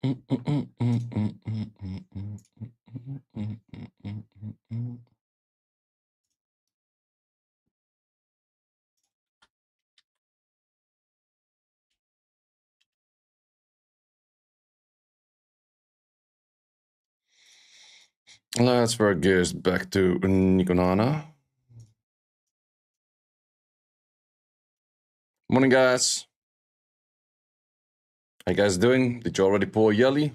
Let's throw gears back to Nikonana. Morning, guys. How you guys doing? Did you already pull a Yelli?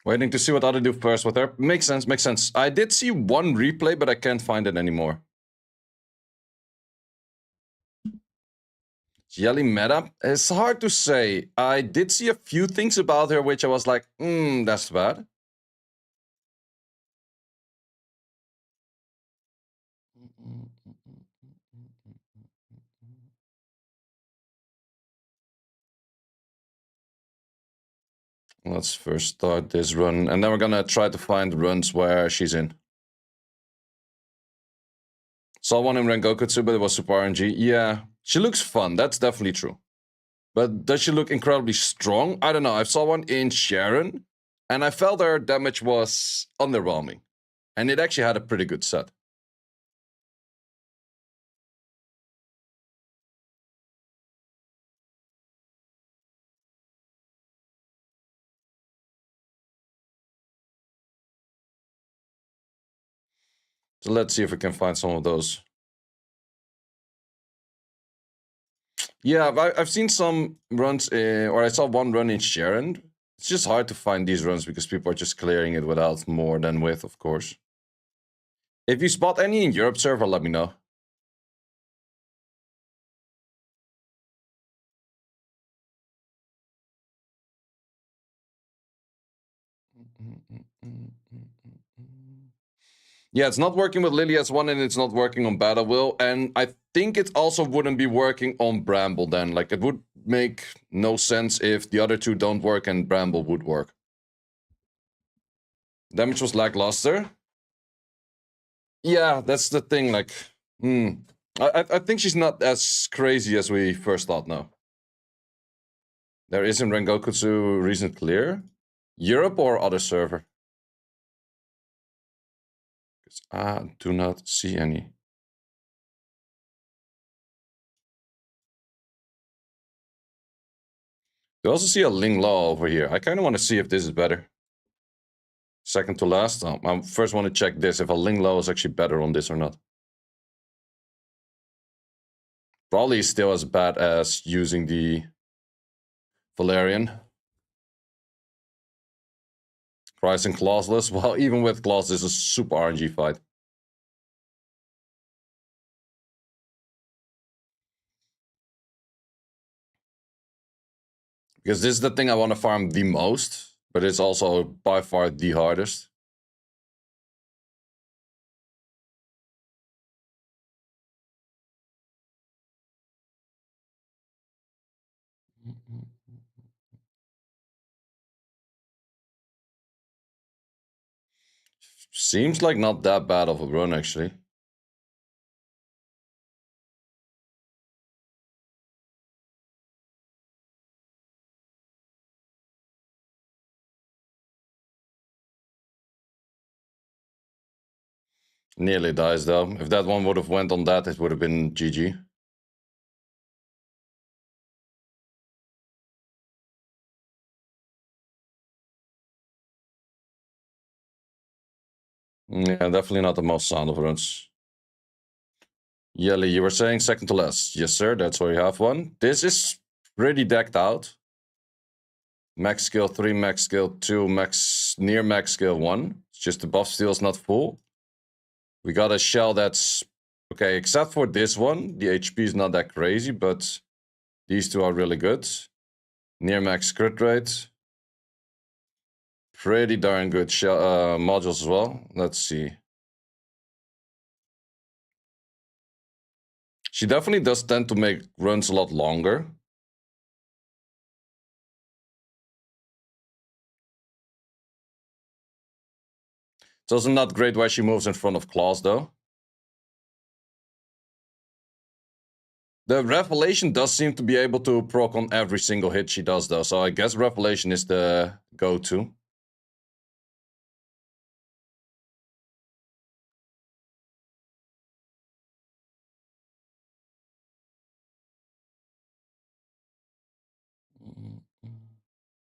Waiting to see what other do first with her. Makes sense, makes sense. I did see one replay, but I can't find it anymore. Yelli meta? It's hard to say. I did see a few things about her which I was like, that's bad. Let's first start this run, and then we're gonna try to find runs where she's in. Saw one in Rengokutsu, but it was Super RNG. Yeah, she looks fun, that's definitely true. But does she look incredibly strong? I don't know, I saw one in Sharon, and I felt her damage was underwhelming. And it actually had a pretty good set. So let's see if we can find some of those. Yeah, I've seen some runs, or I saw one run in Sharon. It's just hard to find these runs because people are just clearing it without more than with, of course. If you spot any in Europe server, let me know. Yeah, it's not working with Lily as one, and it's not working on Battle Will, and I think it also wouldn't be working on Bramble then. Like, it would make no sense if the other two don't work and Bramble would work. Damage was lackluster. Yeah, that's the thing, like, I think she's not as crazy as we first thought now. There isn't Rengokutsu recent clear? Europe or other server? I do not see any. You also see a Ling Law over here. I kind of want to see if this is better. Second to last. I first want to check this, if a Ling Law is actually better on this or not. Probably still as bad as using the Valerian. Pricing clauseless. Well, even with clause, this is a super RNG fight. Because this is the thing I want to farm the most, but it's also by far the hardest. Seems like not that bad of a run, actually. Nearly dies, though. If that one would have went on that, it would have been GG. Yeah, definitely not the most sound of runs. Yelli, you were saying second to last. Yes, sir, that's where you have one. This is pretty decked out. Max skill 3, max skill 2, near max skill 1. It's just the buff steal is not full. We got a shell that's okay, except for this one. The HP is not that crazy, but these two are really good. Near max crit rate. Pretty darn good shell, modules as well. Let's see. She definitely does tend to make runs a lot longer. It's also not great why she moves in front of Claws, though. The Revelation does seem to be able to proc on every single hit she does, though. So I guess Revelation is the go-to.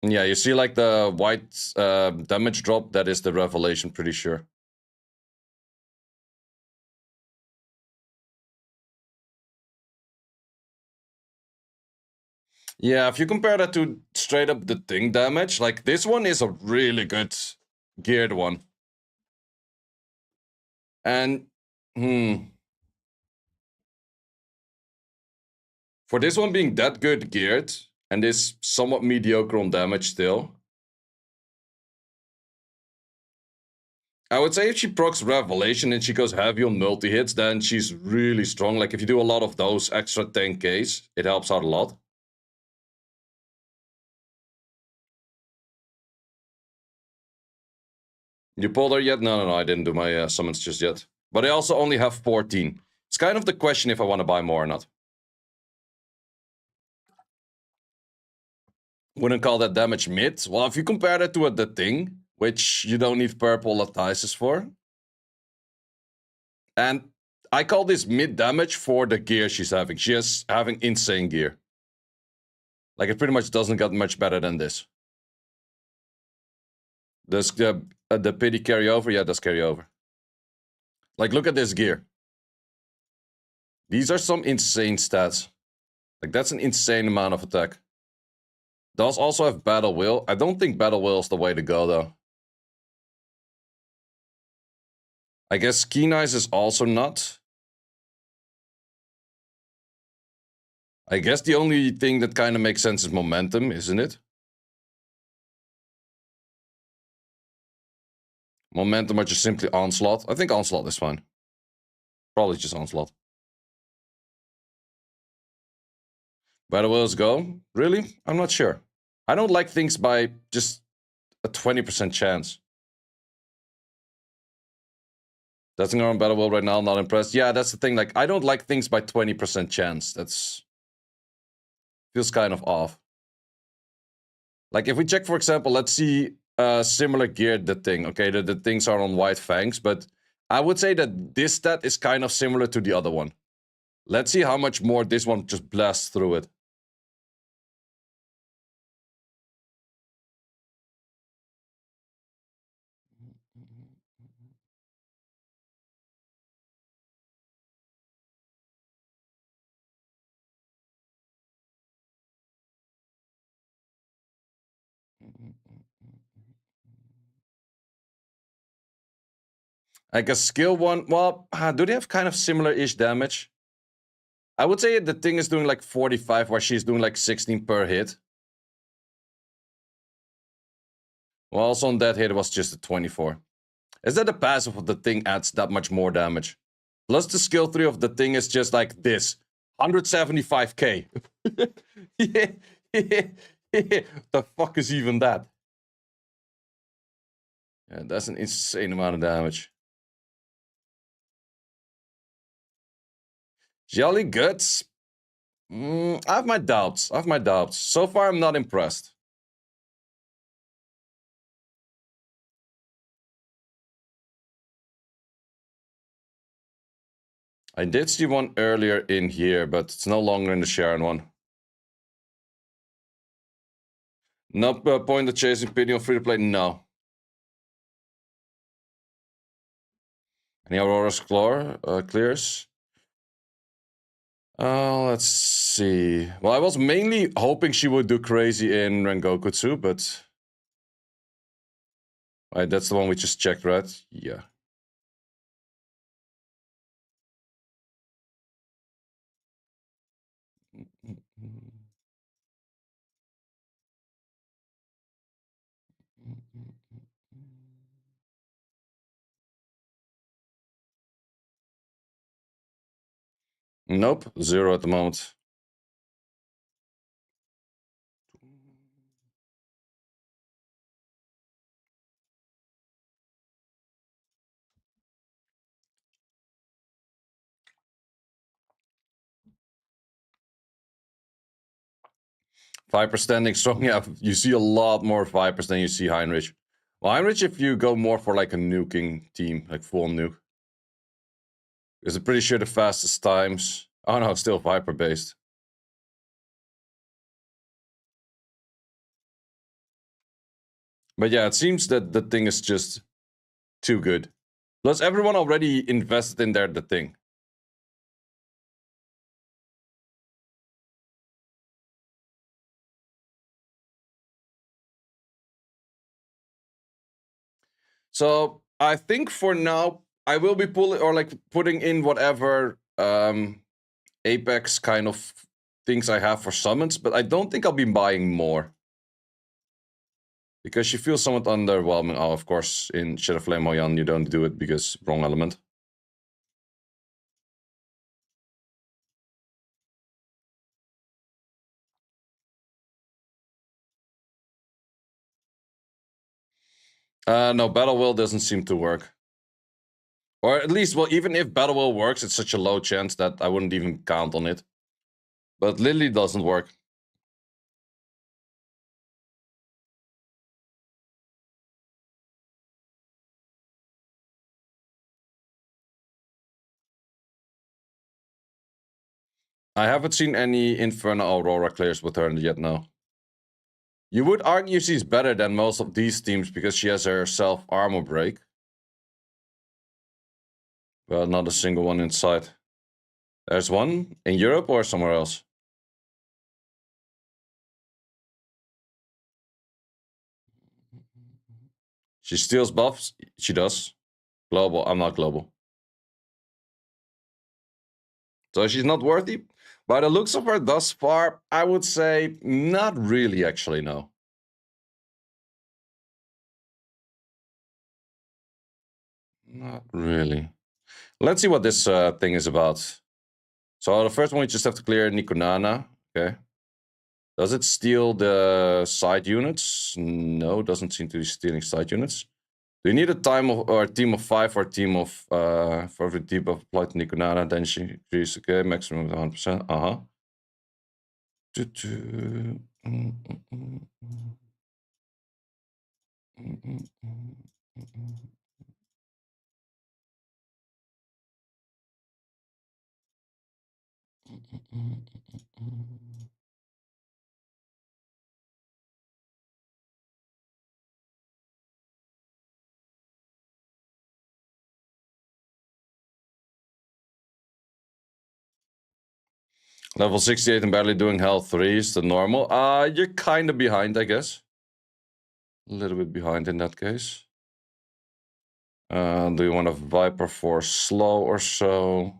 Yeah, you see like the white damage drop? That is the Revelation, pretty sure. Yeah, if you compare that to straight up the thing damage, like this one is a really good geared one. And, for this one being that good geared, and this somewhat mediocre on damage still, I would say if she procs Revelation and she goes heavy on multi-hits, then she's really strong. Like if you do a lot of those extra 10Ks, it helps out a lot. You pulled her yet? No, I didn't do my summons just yet. But I also only have 14. It's kind of the question if I want to buy more or not. Wouldn't call that damage mid. Well, if you compare that to the thing, which you don't need purple lattices for. And I call this mid damage for the gear she's having. She is having insane gear. Like it pretty much doesn't get much better than this. Does the pity carry over? Yeah, it does carry over. Like look at this gear. These are some insane stats. Like that's an insane amount of attack. Does also have Battle Will. I don't think Battle Will is the way to go though. I guess Keen Eyes is also not. I guess the only thing that kind of makes sense is Momentum, isn't it? Momentum or just simply Onslaught. I think Onslaught is fine. Probably just Onslaught. Battle Wills go? Really? I'm not sure. I don't like things by just a 20% chance. Doesn't go on Battle Will right now, not impressed. Yeah, that's the thing. Like, I don't like things by 20% chance. That's feels kind of off. Like, if we check, for example, let's see similar gear the thing. Okay, the things are on White Fangs, but I would say that this stat is kind of similar to the other one. Let's see how much more this one just blasts through it. Like a skill one, well, do they have kind of similar-ish damage? I would say the thing is doing like 45, while she's doing like 16 per hit. Well, also on that hit, it was just a 24. Is that the passive of the thing adds that much more damage? Plus the skill 3 of the thing is just like this. 175k. The fuck is even that? Yeah, that's an insane amount of damage. Jelly Guts? I have my doubts. So far, I'm not impressed. I did see one earlier in here, but it's no longer in the Sharon one. No point of chasing pity on free to play? No. Any Aurora's clears? Let's see. Well, I was mainly hoping she would do crazy in Rengokutsu, but... Right, that's the one we just checked, right? Yeah. Nope, 0 at the moment. Viper standing strong. Yeah, you see a lot more Vipers than you see Heinrich. Well, Heinrich, if you go more for like a nuking team, like full nuke. Because I'm pretty sure the fastest times... Oh no, still Viper based. But yeah, it seems that the thing is just too good. Plus, everyone already invested in the thing. So I think for now, I will be putting in whatever Apex kind of things I have for summons, but I don't think I'll be buying more. Because you feel somewhat underwhelming. Oh, of course, in Shadow Flame Moyan, you don't do it because wrong element. No, Battle Will doesn't seem to work. Or at least, well, even if Battle Will works, it's such a low chance that I wouldn't even count on it. But Lily doesn't work. I haven't seen any Inferno Aurora clears with her yet, no. You would argue she's better than most of these teams because she has her self-armor break. But not a single one inside. There's one in Europe or somewhere else? She steals buffs? She does. Global. I'm not global. So she's not worthy? By the looks of her thus far, I would say not really, actually, no. Not really. Let's see what this thing is about. So the first one, we just have to clear Nikonana. Okay. Does it steal the side units? No, doesn't seem to be stealing side units. Do you need a team of 5 or a team of for every debuff applied to Nikonana? Then she increases, okay, maximum of 100%. Uh-huh. Level 68 and barely doing hell 3 is the normal. You're kind of behind, I guess. A little bit behind in that case. Do you want a Viper for slow or so?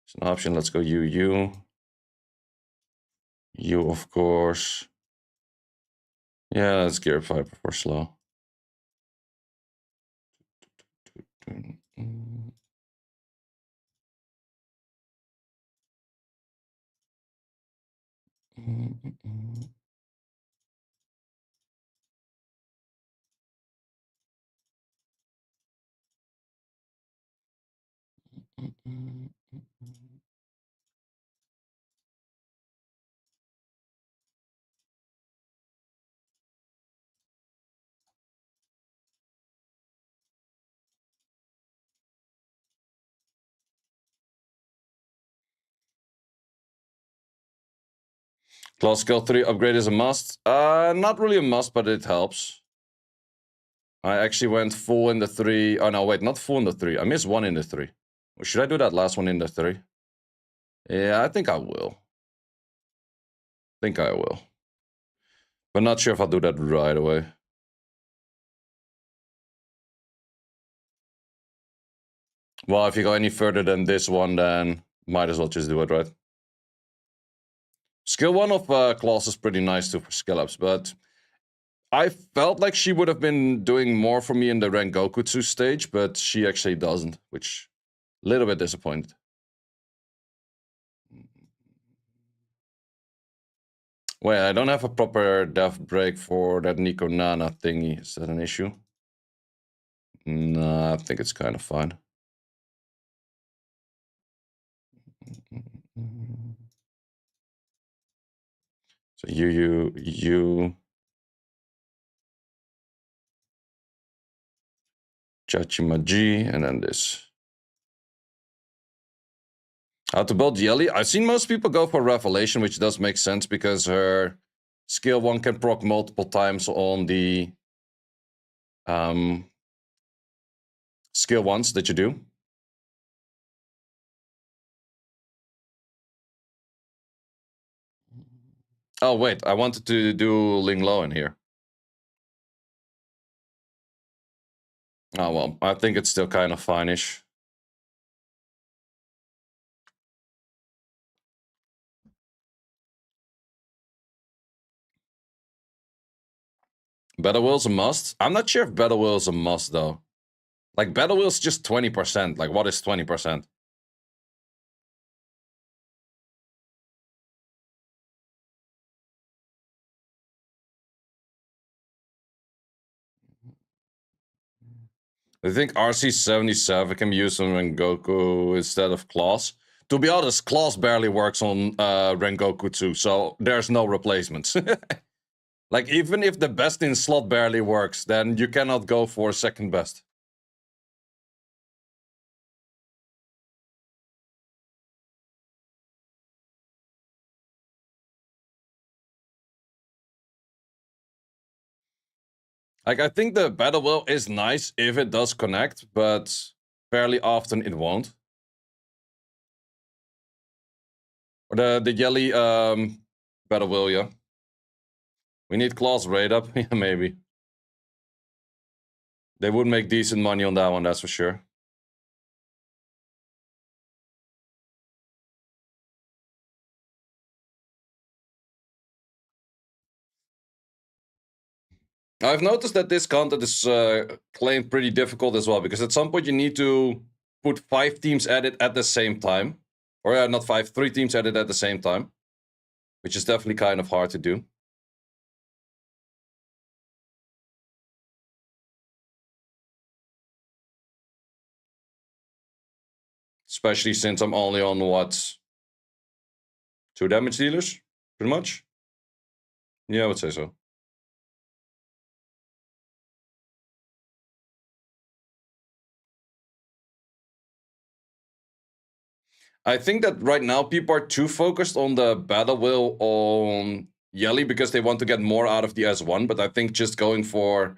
It's an option. Let's go UU. You, of course. Yeah, let's gear Viper for slow. Class skill 3 upgrade is a must. Not really a must, but it helps. I actually went full in the 3. Oh no, wait, not full in the 3. I missed one in the 3. Should I do that last one in the 3? Yeah, I think I will. But not sure if I'll do that right away. Well, if you go any further than this one, then might as well just do it, right? Skill 1 of Claws is pretty nice too for skill ups, but I felt like she would have been doing more for me in the Rengokutsu stage, but she actually doesn't, which a little bit disappointed. Wait, I don't have a proper dev break for that Nico Nana thingy. Is that an issue? No, I think it's kind of fine. So you, Chachimaji, and then this. How to build Yelli? I've seen most people go for Revelation, which does make sense because her skill 1 can proc multiple times on the skill 1s that you do. Oh, wait, I wanted to do Ling Lo in here. Oh, well, I think it's still kind of fine-ish. Battle Will's a must? I'm not sure if Battle Will is a must, though. Like, Battle Will's just 20%. Like, what is 20%? I think RC77 can be used on Rengoku instead of Claws. To be honest, Claws barely works on Rengoku too, so there's no replacements. Like, even if the best in slot barely works, then you cannot go for second best. Like, I think the Battle Will is nice if it does connect, but fairly often it won't. Or the Yelli Battle Will, yeah. We need Claws raid up, yeah, maybe. They would make decent money on that one, that's for sure. I've noticed that this content is claimed pretty difficult as well, because at some point you need to put 5 teams at it at the same time. Or not 5, 3 teams at it at the same time. Which is definitely kind of hard to do. Especially since I'm only on, what, 2 damage dealers? Pretty much? Yeah, I would say so. I think that right now people are too focused on the battle will on Yelli because they want to get more out of the S1, but I think just going for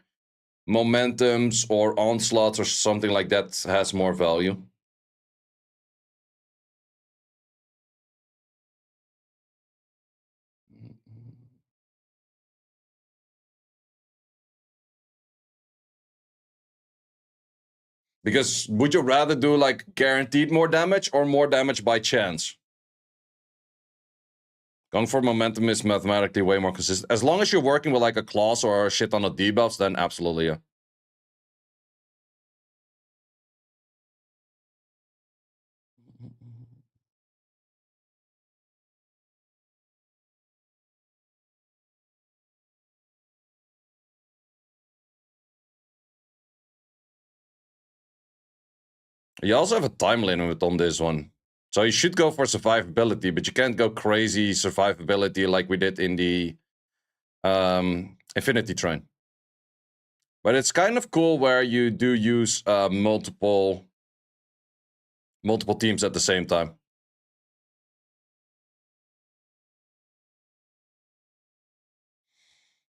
momentums or onslaughts or something like that has more value. Because would you rather do like guaranteed more damage or more damage by chance? Going for momentum is mathematically way more consistent. As long as you're working with like a clause or a shit on the debuffs, then absolutely, yeah. You also have a time limit on this one. So you should go for survivability, but you can't go crazy survivability like we did in the Infinity Train. But it's kind of cool where you do use multiple teams at the same time.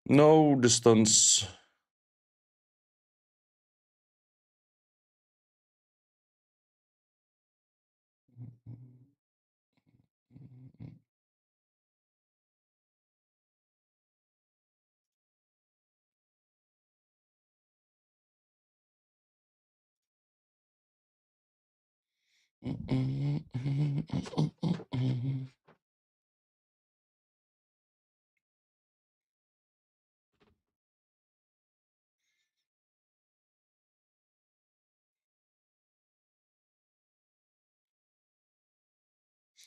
No distance.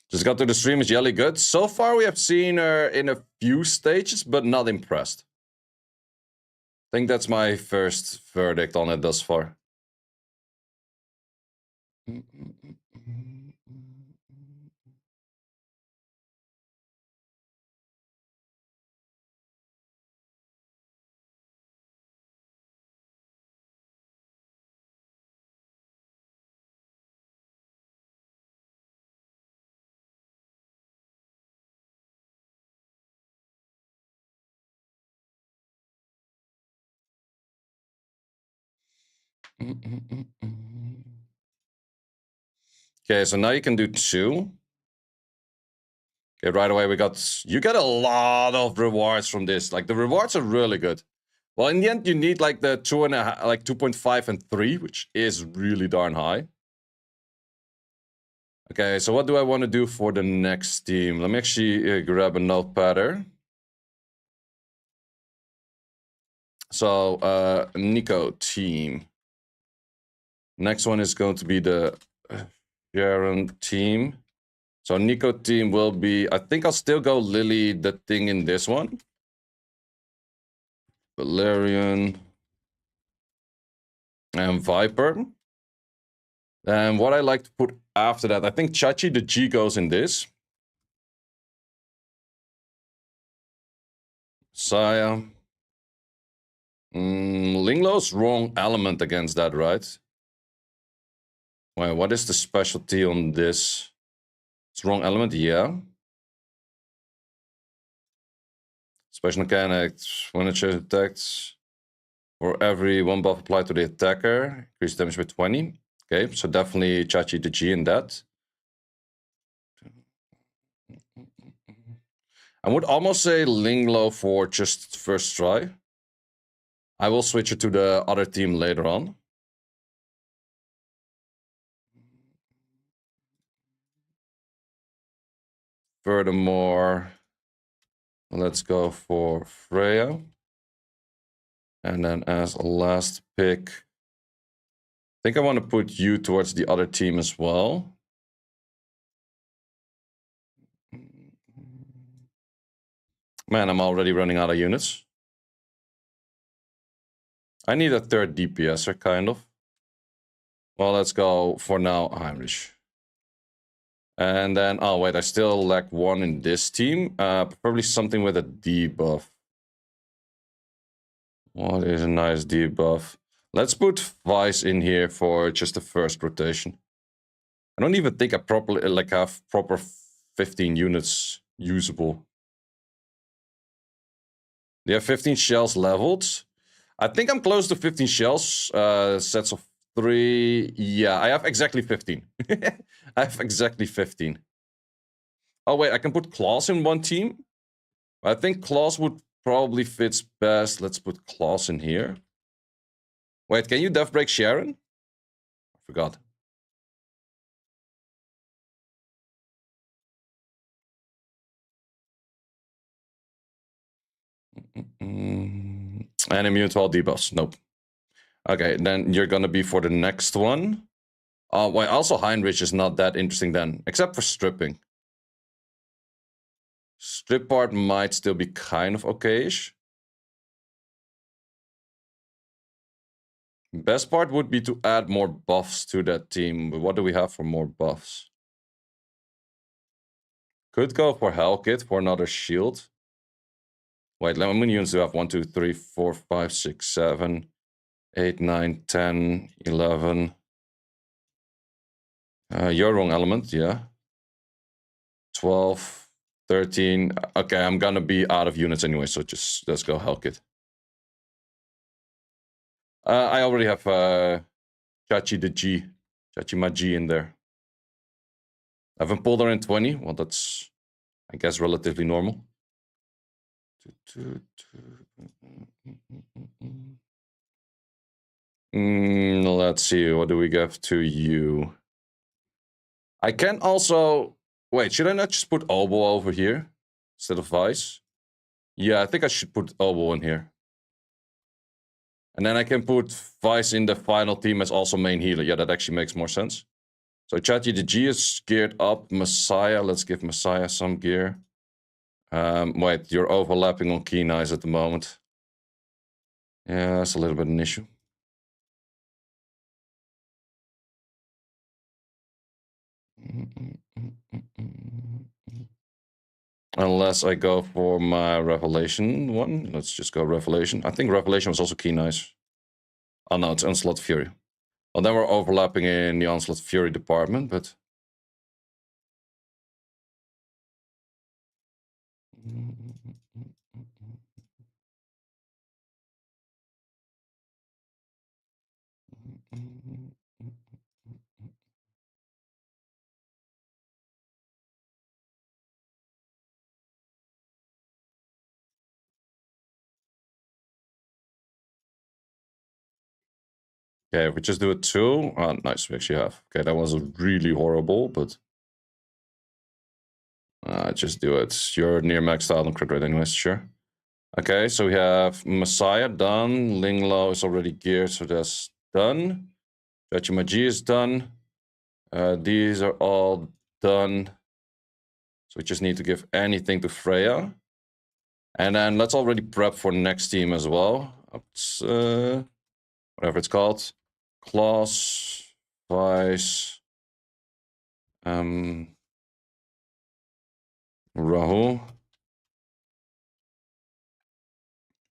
Just got to the stream. Is Yelli good? So far, we have seen her in a few stages, but not impressed. I think that's my first verdict on it thus far. Okay, so now you can do 2. Okay, right away you get a lot of rewards from this. Like the rewards are really good. Well, in the end, you need like the 2.5, like 2.5 and 3, which is really darn high. Okay, so what do I want to do for the next team? Let me actually grab a notepad here. So, Nico team. Next one is going to be the Sharon team. So Nico team will be, I think I'll still go Lily the thing in this one. Valerian. And Viper. And what I like to put after that, I think Chachi the G goes in this. Saya. Linglow's wrong element against that, right? Wait, what is the specialty on this? It's wrong element, yeah. Special mechanics, when it attacks, for every 1 buff applied to the attacker, increase damage by 20. Okay, so definitely Chachi the G in that. I would almost say Linglo for just first try. I will switch it to the other team later on. Furthermore, let's go for Freya. And then as a last pick, I think I want to put you towards the other team as well. Man, I'm already running out of units. I need a third DPSer, kind of. Well, let's go for now Heinrich. And then, oh wait, I still lack 1 in this team. Probably something with a debuff. What is a nice debuff? Let's put Vice in here for just the first rotation. I don't even think I properly have proper 15 units usable. Do you have 15 shells leveled? I think I'm close to 15 shells. Sets of 3. Yeah, I have exactly 15. I have exactly 15. Oh wait, I can put Klaus in one team. I think Klaus would probably fits best. Let's put Klaus in here. Wait, can you death break Sharon? I forgot. And immune to all debuffs. Nope. Okay, then you're gonna be for the next one. Well, also Heinrich is not that interesting then, except for stripping. Strip part might still be kind of okayish. Best part would be to add more buffs to that team. But what do we have for more buffs? Could go for Hell Kit for another shield. Wait, how many units do I have? 1, 2, 3, 4, 5, 6, 7, 8, 9, 10, 11. You're wrong element, yeah. 12, 13. Okay, I'm gonna be out of units anyway, so just let's go Hellkit. I already have Chachi the G. Chachi my G in there. I haven't pulled her in 20. Well, that's, I guess, relatively normal. Let's see, what do we give to you? I can also... Wait, should I not just put Obo over here instead of Vice? Yeah, I think I should put Obo in here. And then I can put Vice in the final team as also main healer. Yeah, that actually makes more sense. So ChatGPT is geared up. Messiah, let's give Messiah some gear. Wait, you're overlapping on keen eyes at the moment. Yeah, that's a little bit an issue. Unless I go for my Revelation one. Let's just go Revelation. I think Revelation was also keen eyes. Oh no, it's Onslaught Fury. Well, then we're overlapping in the Onslaught Fury department, but... Okay, if we just do it 2. Oh, nice, we actually have. Okay, that was really horrible, but... just do it. You're near maxed out on crit rate anyways, sure. Okay, so we have Messiah done. Linglo is already geared, so that's done. Magi is done. These are all done. So we just need to give anything to Freya. And then let's already prep for next team as well. It's, whatever it's called. Claws, Vice, Rahul,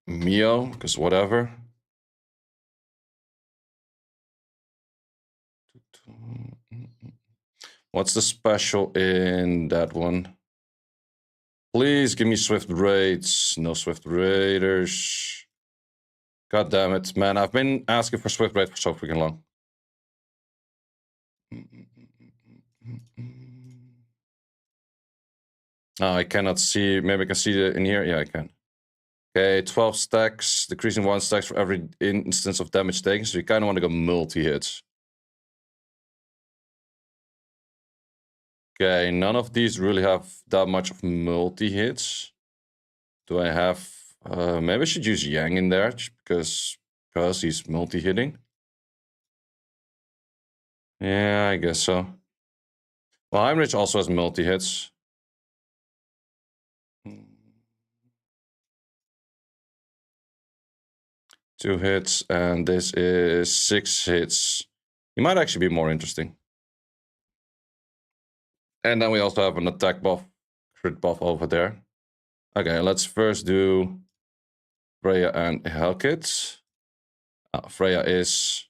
Mio, because whatever. What's the special in that one? Please give me Swift Raids. No Swift Raiders. God damn it, man. I've been asking for Swift Raid for so freaking long. Oh, I cannot see. Maybe I can see it in here. Yeah, I can. Okay, 12 stacks, decreasing 1 stacks for every instance of damage taken. So you kind of want to go multi-hits. Okay, none of these really have that much of multi-hits. Do I have... maybe I should use Yang in there, just because he's multi-hitting. Yeah, I guess so. Well, Heinrich also has multi-hits. 2 hits, and this is 6 hits. He might actually be more interesting. And then we also have an attack buff, crit buff over there. Okay, let's first do Freya and Hellkit. Freya is...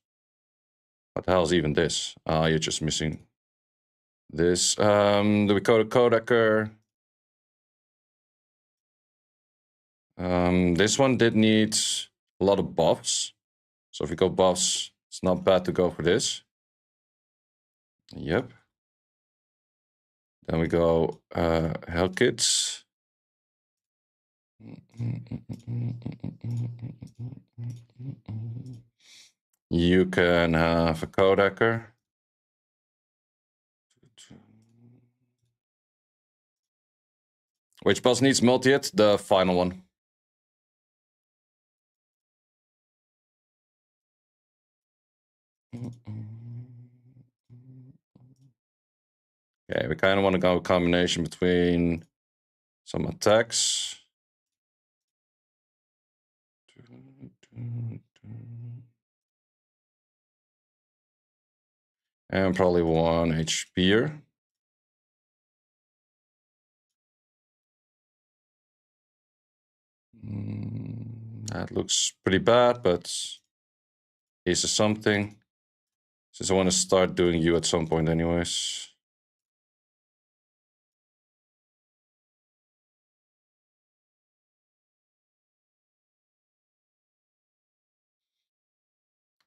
What the hell is even this? You're just missing this. Do we go to Kodaker? This one did need a lot of buffs. So if we go buffs, it's not bad to go for this. Yep. Then we go Hellkit. You can have a Kodaker. Which boss needs multi-hit? The final one. Okay, we kind of want to go a combination between some attacks. And probably 1 HP. That looks pretty bad, but this is something. Since I want to start doing you at some point anyways.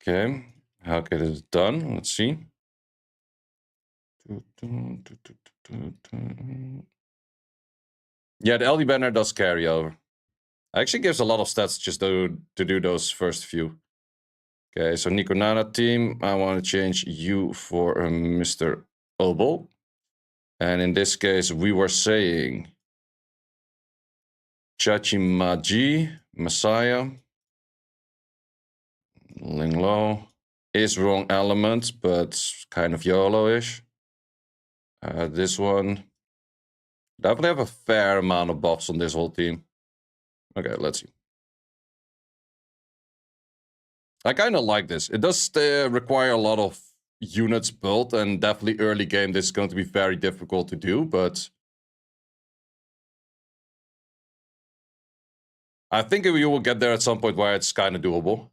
Okay, Hellkit is done. Let's see. Yeah, the LD banner does carry over. Actually gives a lot of stats just to do those first few. Okay, so Nikonana team, I want to change you for Mr. Obol. And in this case, we were saying Chachimaji, Messiah, Linglo is wrong element, but kind of YOLO-ish. This one. Definitely have a fair amount of buffs on this whole team. Okay, let's see. I kind of like this. It does require a lot of units built, and definitely early game this is going to be very difficult to do, but I think you will get there at some point where it's kind of doable.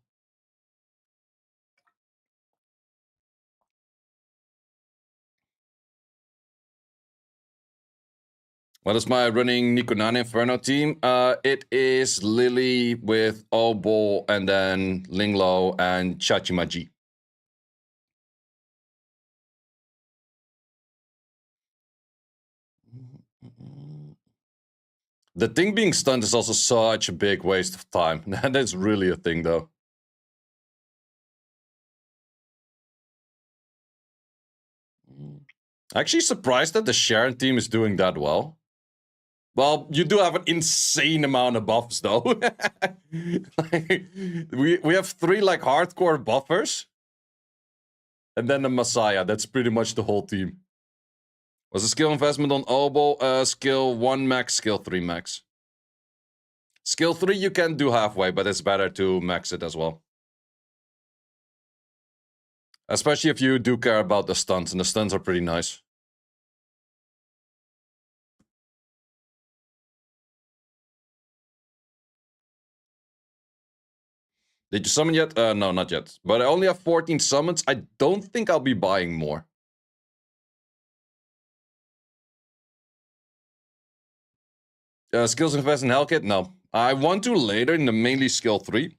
What is my running Nikonani Inferno team? It is Lily with Obo and then Linglo and Chachimaji. The thing being stunned is also such a big waste of time. That is really a thing, though. Actually surprised that the Sharon team is doing that well. Well, you do have an insane amount of buffs, though. Like, we have 3 like hardcore buffers. And then the Messiah. That's pretty much the whole team. Was a skill investment on Obo? Skill 1 max, skill 3 max. Skill 3 you can do halfway, but it's better to max it as well. Especially if you do care about the stunts, and the stunts are pretty nice. Did you summon yet? No, not yet. But I only have 14 summons. I don't think I'll be buying more. Skills invest in Hellkit? No. I want to later in the mainly skill 3.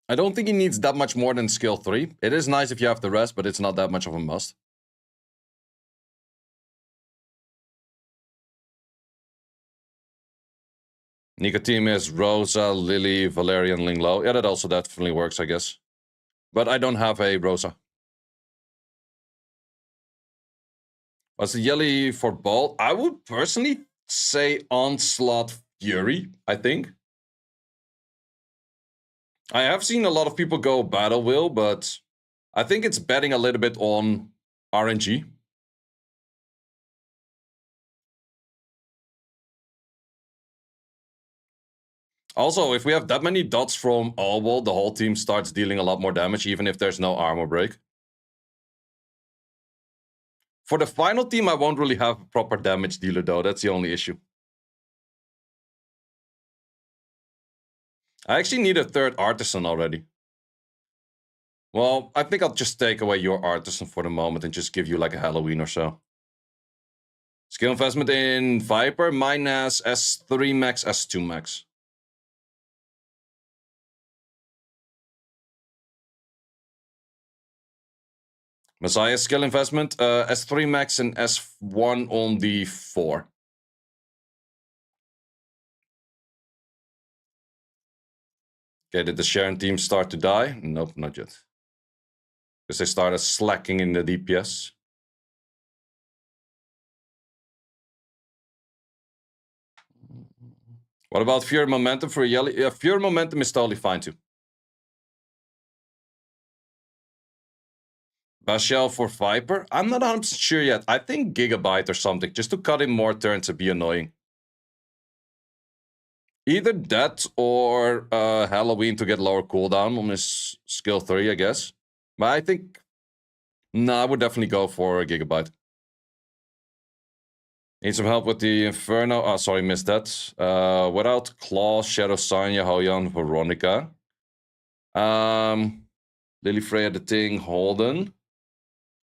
I don't think he needs that much more than skill 3. It is nice if you have the rest, but it's not that much of a must. Nika team is Rosa, Lily, Valerian, Linglo. Yeah, that also definitely works, I guess. But I don't have a Rosa. What's the Yelli for Ball? I would personally say Onslaught Fury, I think. I have seen a lot of people go Battle Will, but I think it's betting a little bit on RNG. Also, if we have that many dots from Allwall, the whole team starts dealing a lot more damage, even if there's no armor break. For the final team, I won't really have a proper damage dealer, though. That's the only issue. I actually need a 3rd Artisan already. Well, I think I'll just take away your Artisan for the moment and just give you like a Halloween or so. Skill investment in Viper, mine has S3 max, S2 max. Messiah skill investment, S3 max and S1 on the 4. Okay, did the Sharon team start to die? Nope, not yet. Because they started slacking in the DPS. What about Fury Momentum for Yelli? Yeah, Fury Momentum is totally fine too. Bashel for Viper? I'm not 100% sure yet. I think Gigabyte or something, just to cut in more turns and be annoying. Either that or Halloween to get lower cooldown on his skill 3, I guess. But I think... I would definitely go for a Gigabyte. Need some help with the Inferno. Oh, sorry, missed that. Without Claw, Shadow, Sanya, Hoyan, Veronica. Lily Freya, the Thing, Holden.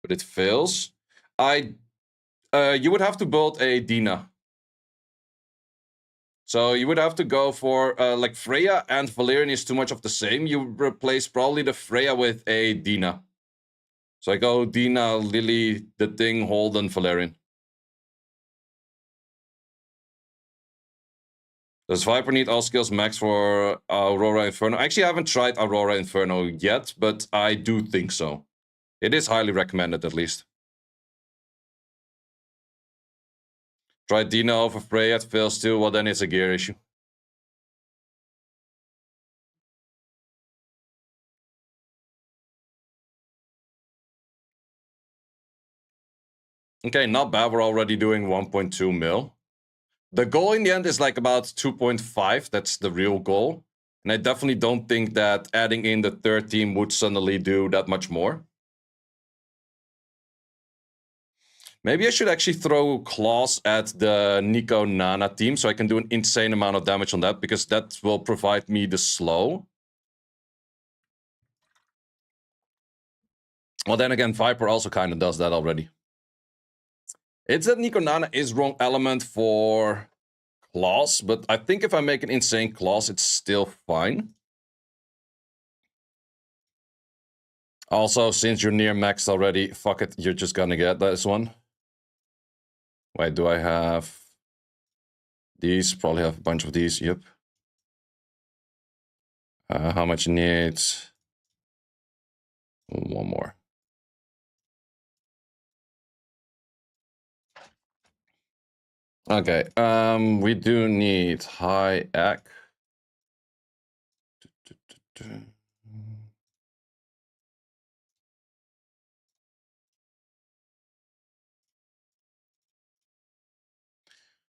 But it fails. You would have to build a Dina. So you would have to go for, like, Freya and Valerian is too much of the same. You replace probably the Freya with a Dina. So I go Dina, Lily, the Thing, Holden, Valerian. Does Viper need all skills max for Aurora Inferno? Actually, I haven't tried Aurora Inferno yet, but I do think so. It is highly recommended, at least. Try Dina over Freya, it fails too. Well, then it's a gear issue. Okay, not bad. We're already doing 1.2 mil. The goal in the end is like about 2.5. That's the real goal. And I definitely don't think that adding in the third team would suddenly do that much more. Maybe I should actually throw claws at the Nico Nana team so I can do an insane amount of damage on that, because that will provide me the slow. Well, then again, Viper also kind of does that already. It's that Nico Nana is wrong element for claws, but I think if I make an insane claws, it's still fine. Also, since you're near max already, fuck it, you're just gonna get this one. Wait, do I have these? Probably have a bunch of these, yep. How much you need? One more. Okay, we do need high AC.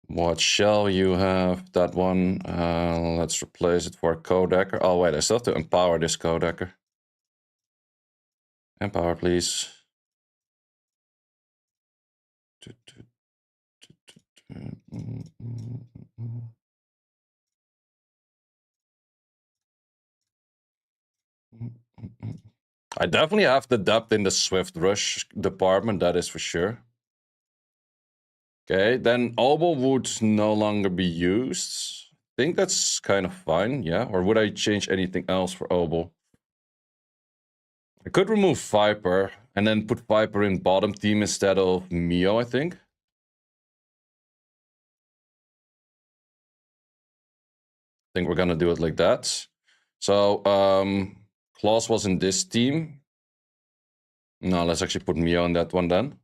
What shell you have? That one. Let's replace it for a codecker. Oh wait, I still have to empower this codecker. Empower, please. I definitely have the depth in the Swift Rush department, that is for sure. Okay, then Obel would no longer be used. I think that's kind of fine, yeah? Or would I change anything else for Obel? I could remove Viper and then put Viper in bottom team instead of Mio, I think. I think we're gonna do it like that. So, Klaus was in this team. No, let's actually put Mio on that one then.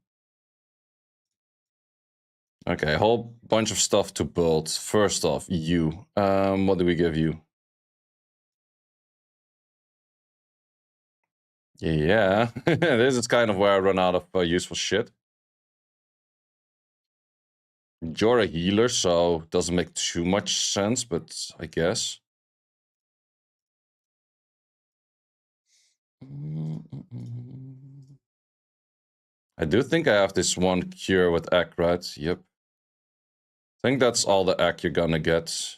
Okay, a whole bunch of stuff to build. First off, you. What do we give you? Yeah, this is kind of where I run out of useful shit. You're a healer, so it doesn't make too much sense, but I guess. I do think I have this one cure with Ek, right? Yep. I think that's all the Ek you're gonna get.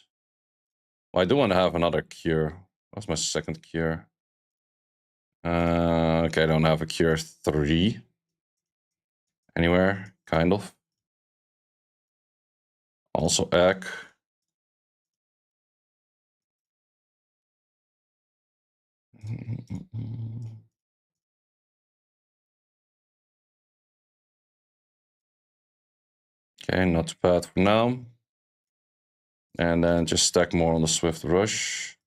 Well, I do want to have another cure. What's my second cure? Okay, I don't have a cure 3. Anywhere, kind of. Also Ek. Okay, not too bad for now. And then just stack more on the Swift Rush.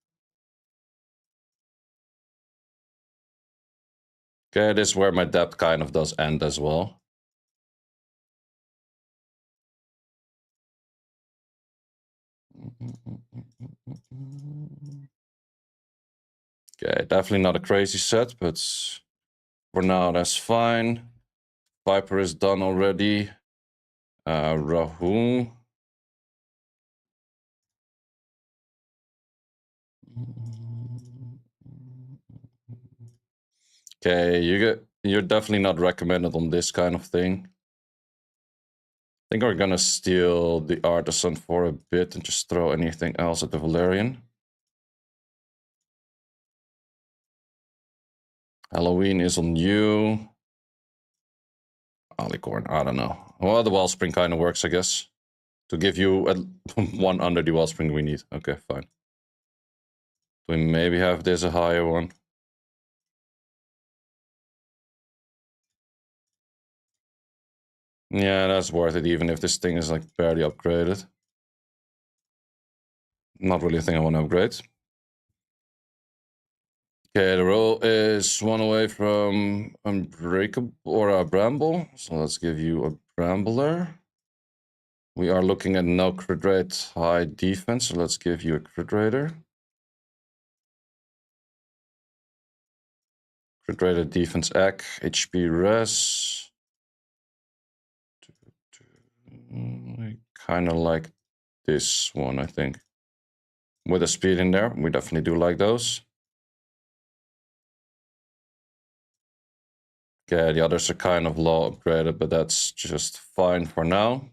Okay, this is where my depth kind of does end as well. Okay, definitely not a crazy set, but for now that's fine. Viper is done already. Rahu. Okay, you're definitely not recommended on this kind of thing. I think we're gonna steal the Artisan for a bit and just throw anything else at the Valerian. Halloween is on you. Alicorn, I don't know. Well, the Wellspring kind of works, I guess. To give you one under the Wellspring we need. Okay, fine. We maybe have this a higher one. Yeah, that's worth it, even if this thing is like barely upgraded. Not really a thing I want to upgrade. Okay, the roll is one away from Unbreakable or a Bramble. So let's give you a Brambler. We are looking at no crit rate, high defense, so let's give you a crit rater. Crit rated defense AC, HP res. I kind of like this one, I think. With the speed in there, we definitely do like those. Okay, the others are kind of low upgraded, but that's just fine for now.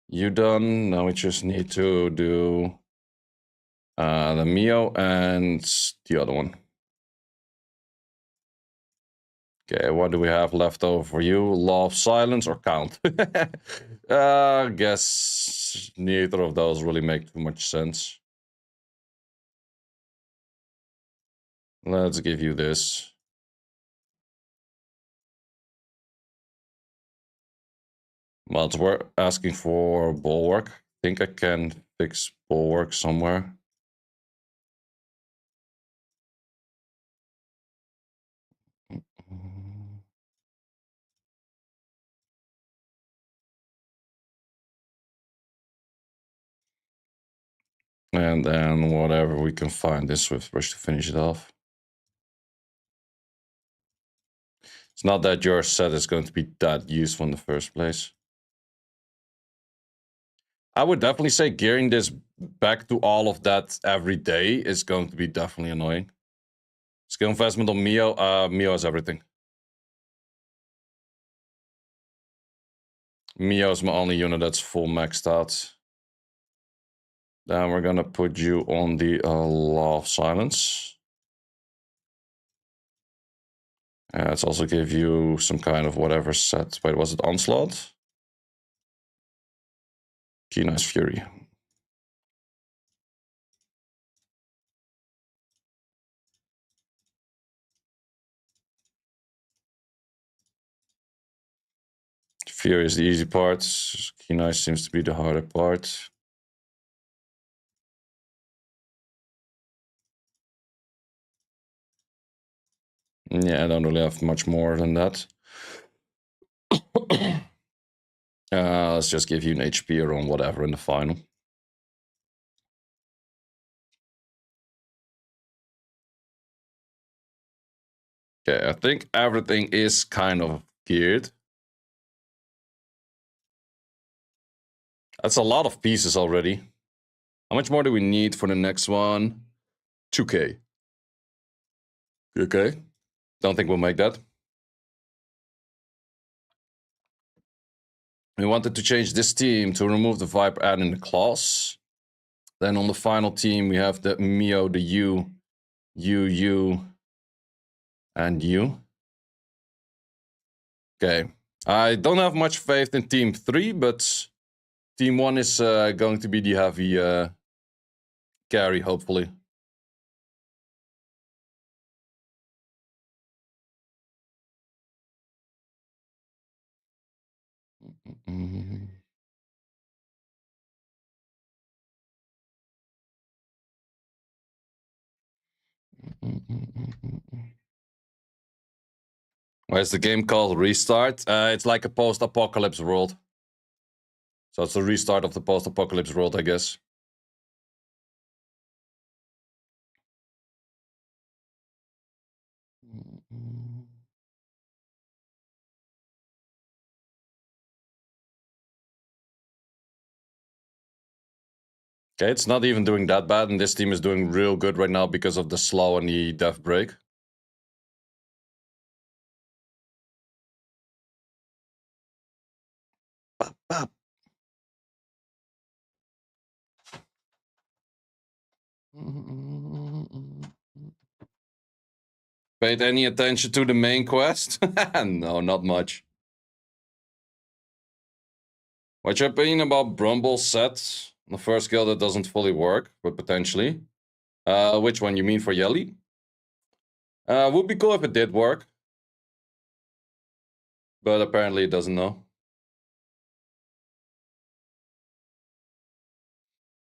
You done? Now we just need to do the Mio and the other one. Okay, what do we have left over for you? Law of silence or count? I guess neither of those really make too much sense. Let's give you this. Well, we're asking for bulwark. I think I can fix bulwark somewhere. And then whatever we can find this Swift brush to finish it off. It's not that your set is going to be that useful in the first place. I would definitely say gearing this back to all of that every day is going to be definitely annoying. Skill investment on Mio. Mio is everything. Mio is my only unit that's full maxed out. Then we're gonna put you on the Law of Silence. And let's also give you some kind of whatever set. Wait, was it Onslaught? Keen Eyes Fury. Fury is the easy part. Keen Eyes seems to be the harder part. Yeah, I don't really have much more than that. Let's just give you an HP around whatever in the final. Okay, I think everything is kind of geared. That's a lot of pieces already. How much more do we need for the next one? 2K. Okay. Don't think we'll make that. We wanted to change this team to remove the Viper, add in the claws. Then on the final team, we have the Mio, the U, and U. Okay. I don't have much faith in team 3, but team 1 is going to be the heavy carry, hopefully. Why is the game called Restart? It's like a post-apocalypse world. So it's a restart of the post-apocalypse world, I guess. Okay, it's not even doing that bad, and this team is doing real good right now because of the slow and the death break. Bop, bop. Paid any attention to the main quest? No, not much. What's your opinion about Brumble's set? The first skill that doesn't fully work, but potentially. Which one you mean for Yelli? Would be cool if it did work. But apparently it doesn't know.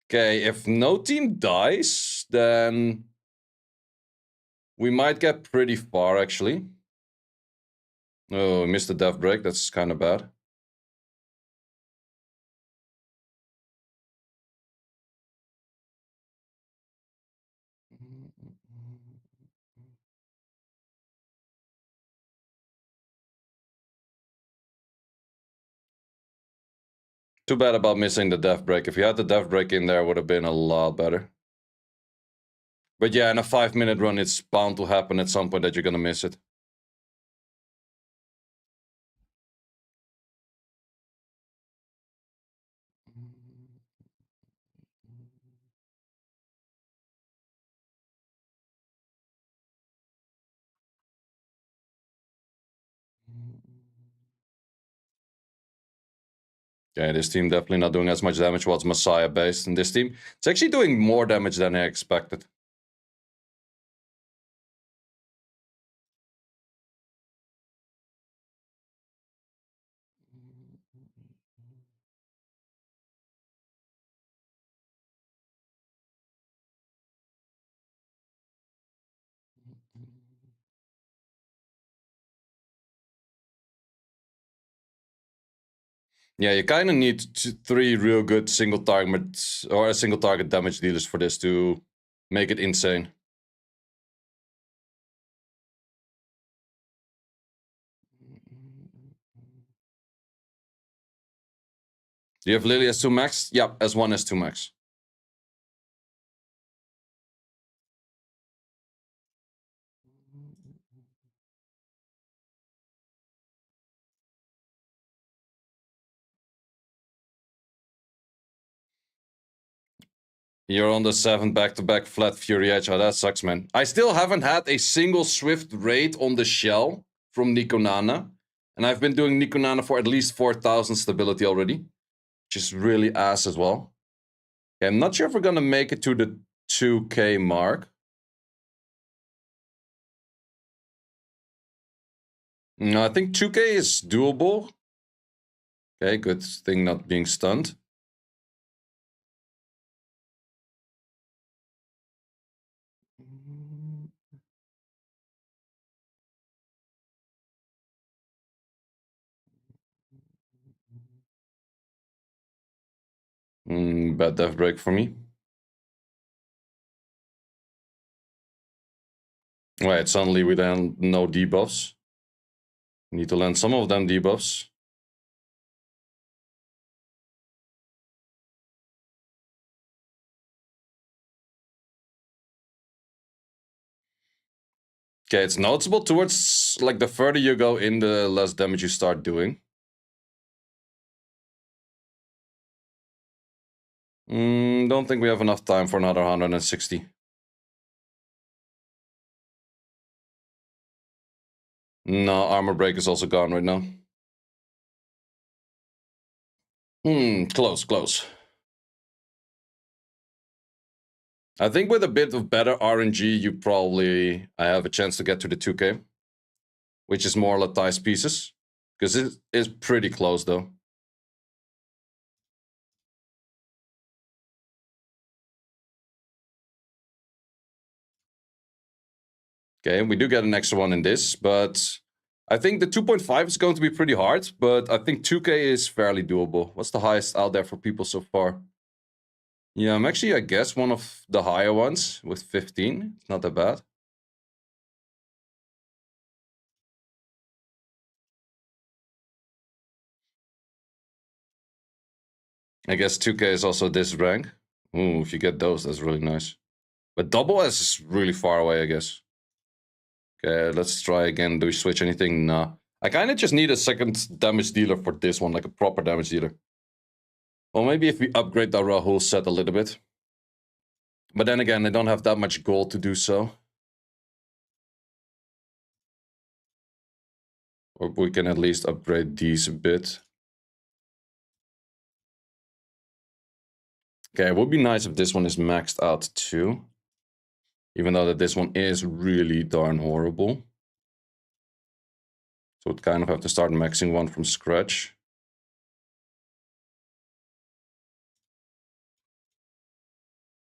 Okay, if no team dies, then we might get pretty far, actually. Oh, missed the death break. That's kind of bad. Too bad about missing the death break. If you had the death break in there, it would have been a lot better. But yeah, in a 5-minute run, it's bound to happen at some point that you're gonna miss it. Okay, this team definitely not doing as much damage. What's Messiah based in this team? It's actually doing more damage than I expected. Yeah, you kind of need 3 real good single target or a single target damage dealers for this to make it insane. Do you have Lily as 2 max? Yep, S1 as 2 max. You're on the 7 back-to-back flat Fury Edge. Oh, that sucks, man. I still haven't had a single Swift raid on the shell from Nikonana. And I've been doing Nikonana for at least 4,000 stability already. Which is really ass as well. Okay, I'm not sure if we're gonna make it to the 2k mark. No, I think 2k is doable. Okay, good thing not being stunned. Bad death break for me. Wait, suddenly we then no debuffs. Need to land some of them debuffs. Okay, it's noticeable towards, like, the further you go in, the less damage you start doing. Don't think we have enough time for another 160. No, armor break is also gone right now. Close. I think with a bit of better RNG, you probably have a chance to get to the 2k. Which is more lattice pieces. Because it is pretty close, though. Okay, we do get an extra one in this, but I think the 2.5 is going to be pretty hard, but I think 2k is fairly doable. What's the highest out there for people so far? Yeah, I'm actually, I guess, one of the higher ones with 15. It's not that bad. I guess 2k is also this rank. Ooh, if you get those, that's really nice. But double S is really far away, I guess. Okay, let's try again. Do we switch anything? Nah. I kind of just need a second damage dealer for this one, like a proper damage dealer. Or maybe if we upgrade the Rahul set a little bit. But then again, I don't have that much gold to do so. Or we can at least upgrade these a bit. Okay, it would be nice if this one is maxed out too. Even though that this one is really darn horrible. So we'd kind of have to start maxing one from scratch.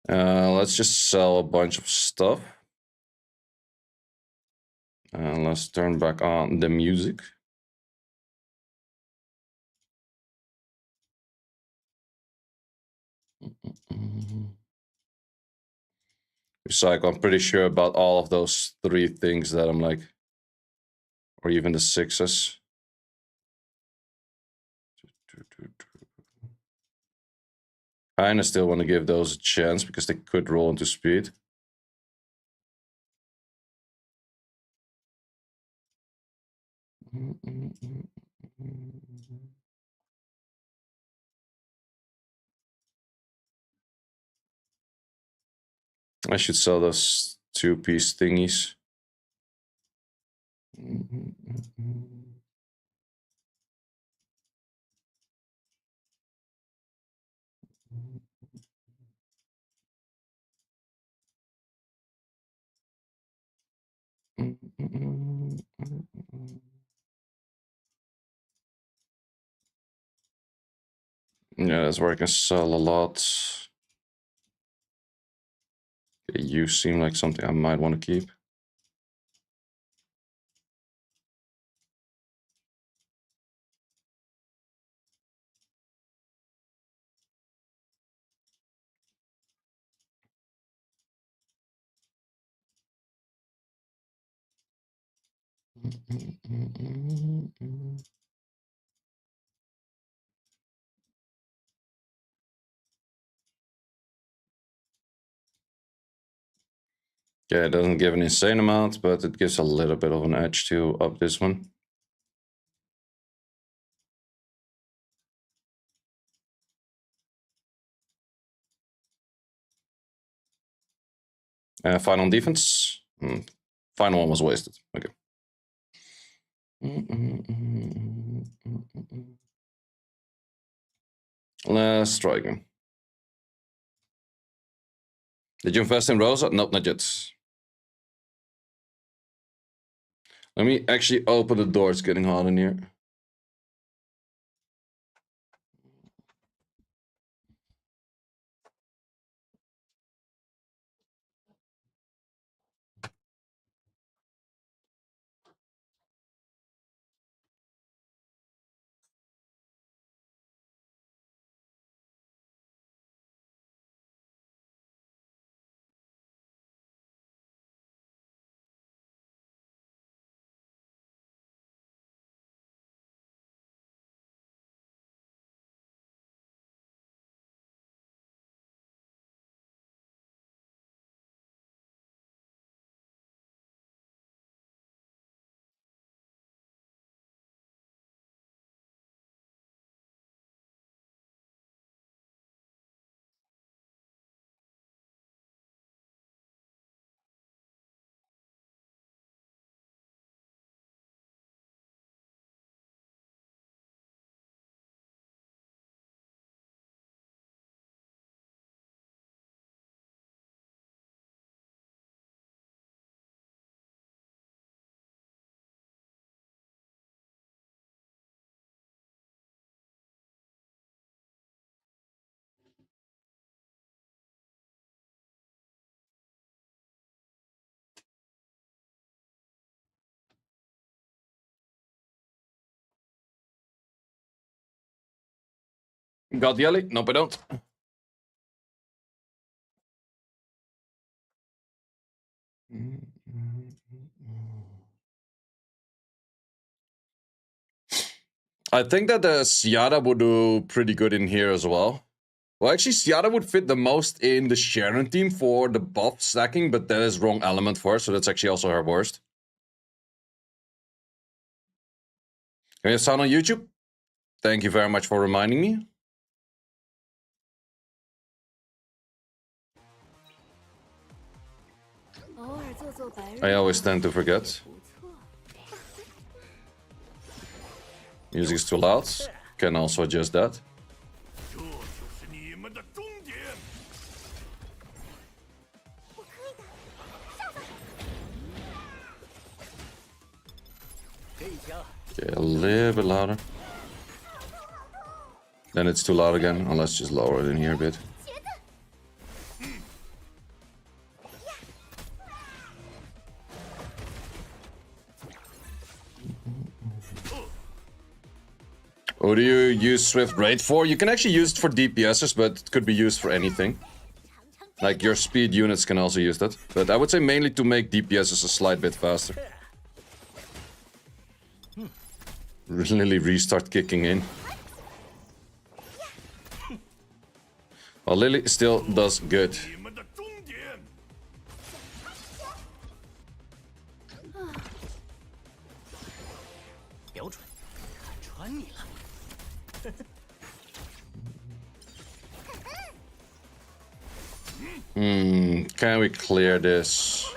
Let's just sell a bunch of stuff. And let's turn back on the music. Recycle, I'm pretty sure about all of those 3 things that I'm like, or even the 6s. Kinda still want to give those a chance because they could roll into speed. I should sell those 2-piece thingies. Yeah, that's where I can sell a lot. Okay, you seem like something I might want to keep. Yeah, it doesn't give an insane amount, but it gives a little bit of an edge to up this one. Final defense. Final one was wasted. Okay. Let's try again. Did you invest in Rosa? Nope, not yet. Let me actually open the door. It's getting hot in here. Got Yelli? Nope, I don't. I think that the Seattle would do pretty good in here as well. Well, actually, Seattle would fit the most in the Sharon team for the buff stacking, but that is wrong element for her, so that's actually also her worst. Can you sound on YouTube? Thank you very much for reminding me. I always tend to forget. Music is too loud. Can also adjust that. Okay, a little bit louder. Then it's too loud again. Oh, let's just lower it in here a bit. What do you use Swift Raid for? You can actually use it for DPSs, but it could be used for anything. Like your speed units can also use that. But I would say mainly to make DPSs a slight bit faster. Really restart kicking in. Well, Lily still does good. Can we clear this?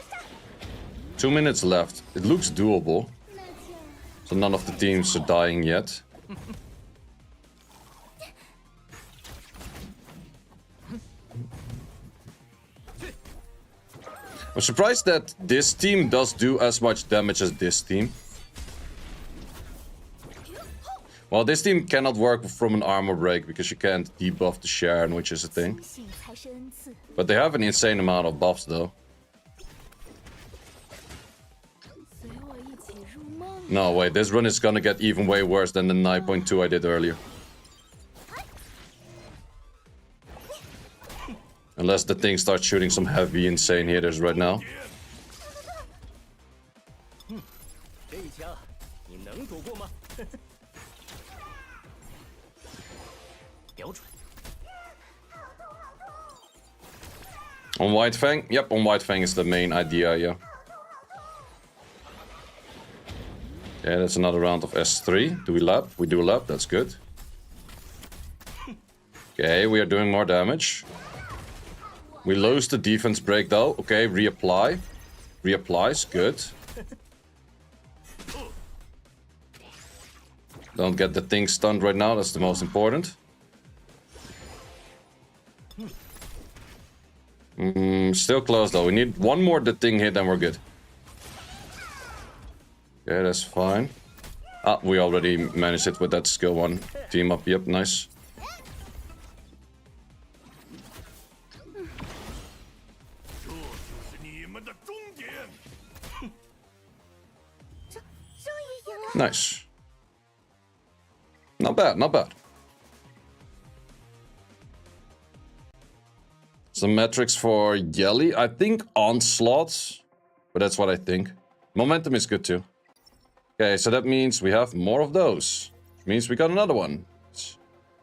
2 minutes left. It looks doable. So none of the teams are dying yet. I'm surprised that this team does do as much damage as this team. Well, this team cannot work from an armor break because you can't debuff the Sharon, which is a thing. But they have an insane amount of buffs though. No, wait, this run is gonna get even way worse than the 9.2 I did earlier. Unless the thing starts shooting some heavy, insane hitters right now. On White Fang? Yep, on White Fang is the main idea, yeah. Yeah, that's another round of S3. Do we lap? We do lap, that's good. Okay, we are doing more damage. We lose the defense break though. Okay, reapply. Reapplies, good. Don't get the thing stunned right now, that's the most important. Still close though. We need one more the thing hit and we're good. Okay, that's fine. Ah, we already managed it with that skill 1 team up. Yep, nice. Nice. Not bad, not bad. Some metrics for Yelli. I think onslaught, but that's what I think. Momentum is good too. Okay, so that means we have more of those. Means we got another one.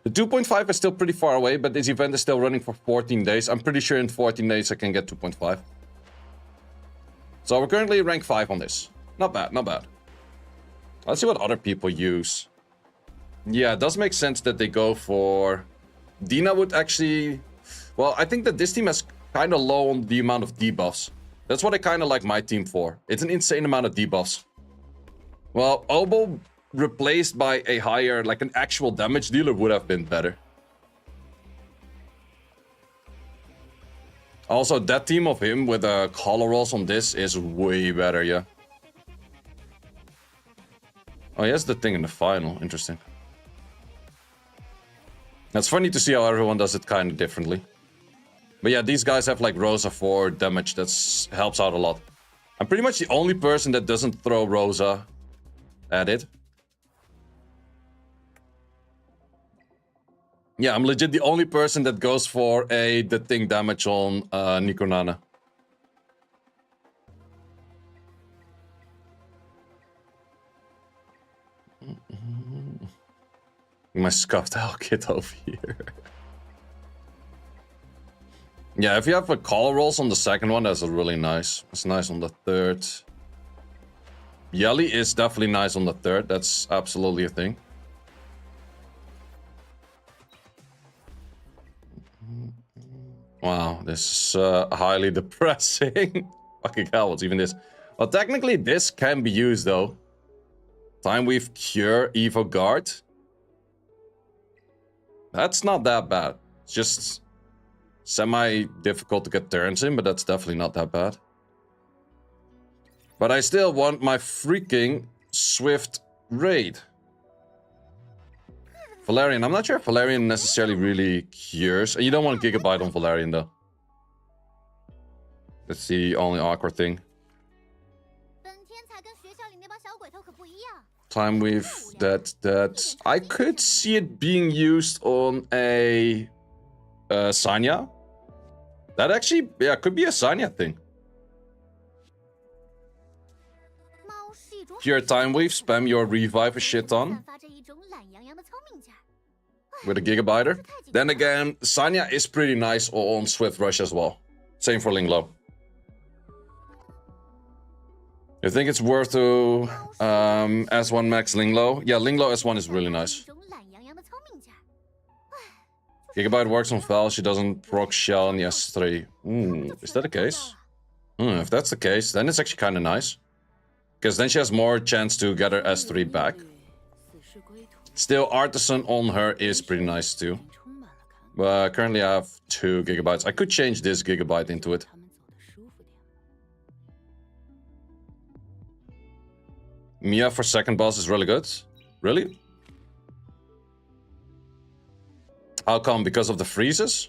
The 2.5 is still pretty far away, but this event is still running for 14 days. I'm pretty sure in 14 days I can get 2.5. So we're currently rank 5 on this. Not bad, not bad. Let's see what other people use. Yeah, it does make sense that they go for... Dina would actually... Well, I think that this team has kind of low on the amount of debuffs. That's what I kind of like my team for. It's an insane amount of debuffs. Well, Obo replaced by a higher, like an actual damage dealer would have been better. Also, that team of him with a collar rolls on this is way better, yeah. Oh, he has the thing in the final. Interesting. It's funny to see how everyone does it kind of differently. But yeah, these guys have like Rosa for damage. That helps out a lot. I'm pretty much the only person that doesn't throw Rosa at it. Yeah, I'm legit the only person that goes for the thing damage on Nikonana. My scuffed hell kit over here. Yeah, if you have a call rolls on the second one, that's really nice. It's nice on the third. Yelli is definitely nice on the third. That's absolutely a thing. Wow, this is highly depressing. Fucking hell, what's even this? Well, technically this can be used though. Time Weave Cure, Evo Guard. That's not that bad. It's just semi-difficult to get turns in, but that's definitely not that bad. But I still want my freaking Swift Raid. Valerian. I'm not sure if Valerian necessarily really cures. You don't want Gigabyte on Valerian though. That's the only awkward thing. Time Weave, that I could see it being used on a Sanya. That actually, yeah, could be a Sanya thing. Pure Time Weave, spam your revive a shit ton. with a Gigabyter. Then again, Sanya is pretty nice on Swift Rush as well. Same for Linglo. You think it's worth to S1 max Linglo? Yeah, Linglo S1 is really nice. Gigabyte works on Val, she doesn't proc Shell in the S3. Is that the case? If that's the case, then it's actually kind of nice. Because then she has more chance to get her S3 back. Still, Artisan on her is pretty nice too. But currently I have 2 gigabytes. I could change this gigabyte into it. Mia for second boss is really good. Really? How come? Because of the freezes?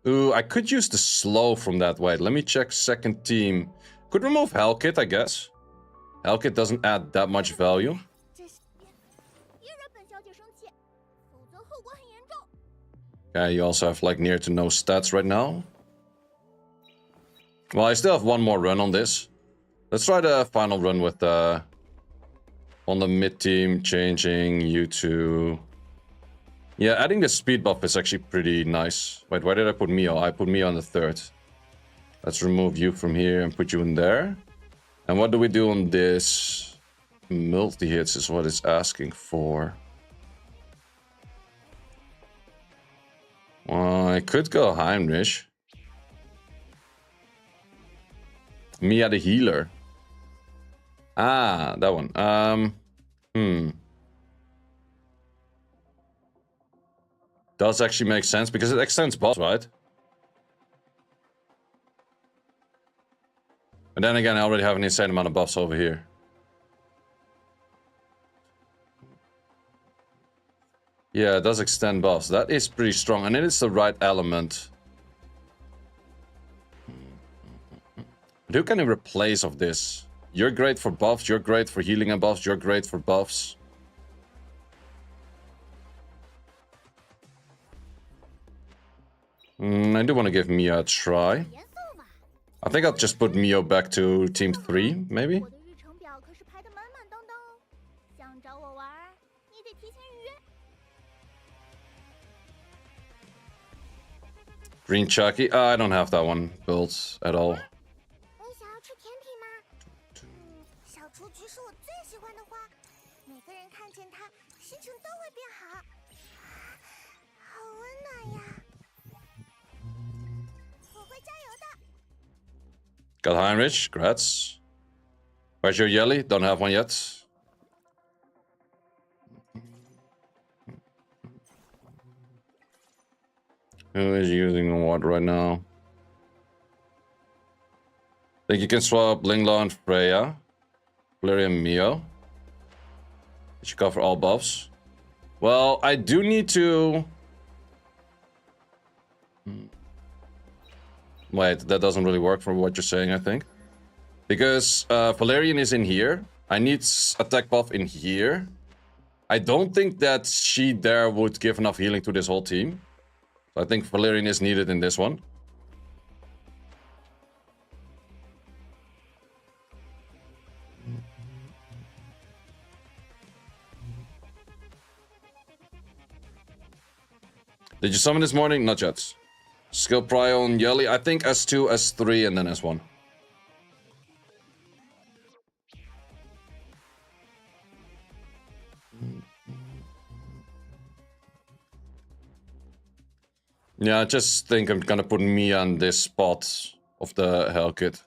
Ooh, I could use the slow from that. Wait, let me check second team. Could remove Hellkit, I guess. Hellkit doesn't add that much value. Okay, you also have like near to no stats right now. Well, I still have one more run on this. Let's try the final run with on the mid team, changing you to... Yeah, adding the speed buff is actually pretty nice. Wait, where did I put Mio? I put Mio on the 3rd. Let's remove you from here and put you in there. And what do we do on this? Multi-hits is what it's asking for. Well, I could go Heinrich. Mia the healer. Ah, that one. Does actually make sense because it extends boss, right? But then again, I already have an insane amount of buffs over here. Yeah, it does extend buffs. That is pretty strong, and it is the right element. But who can you replace of this? You're great for buffs, you're great for healing and buffs, you're great for buffs. I do want to give Mia a try. I think I'll just put Mio back to team 3, maybe? Green Chucky? I don't have that one built at all. Got Heinrich, congrats. Where's your Yelli? Don't have one yet. Who is using what right now? I think you can swap Linglo and Freya. Flurry and Mio. It should cover all buffs. Well, I do need to... Wait, that doesn't really work for what you're saying, I think. Because Valerian is in here. I need attack buff in here. I don't think that she there would give enough healing to this whole team. So I think Valerian is needed in this one. Did you summon this morning? Not yet. Skill prio on Yelli. I think S2, S3, and then S1. Yeah, I just think I'm gonna put me on this spot of the Hell Kit.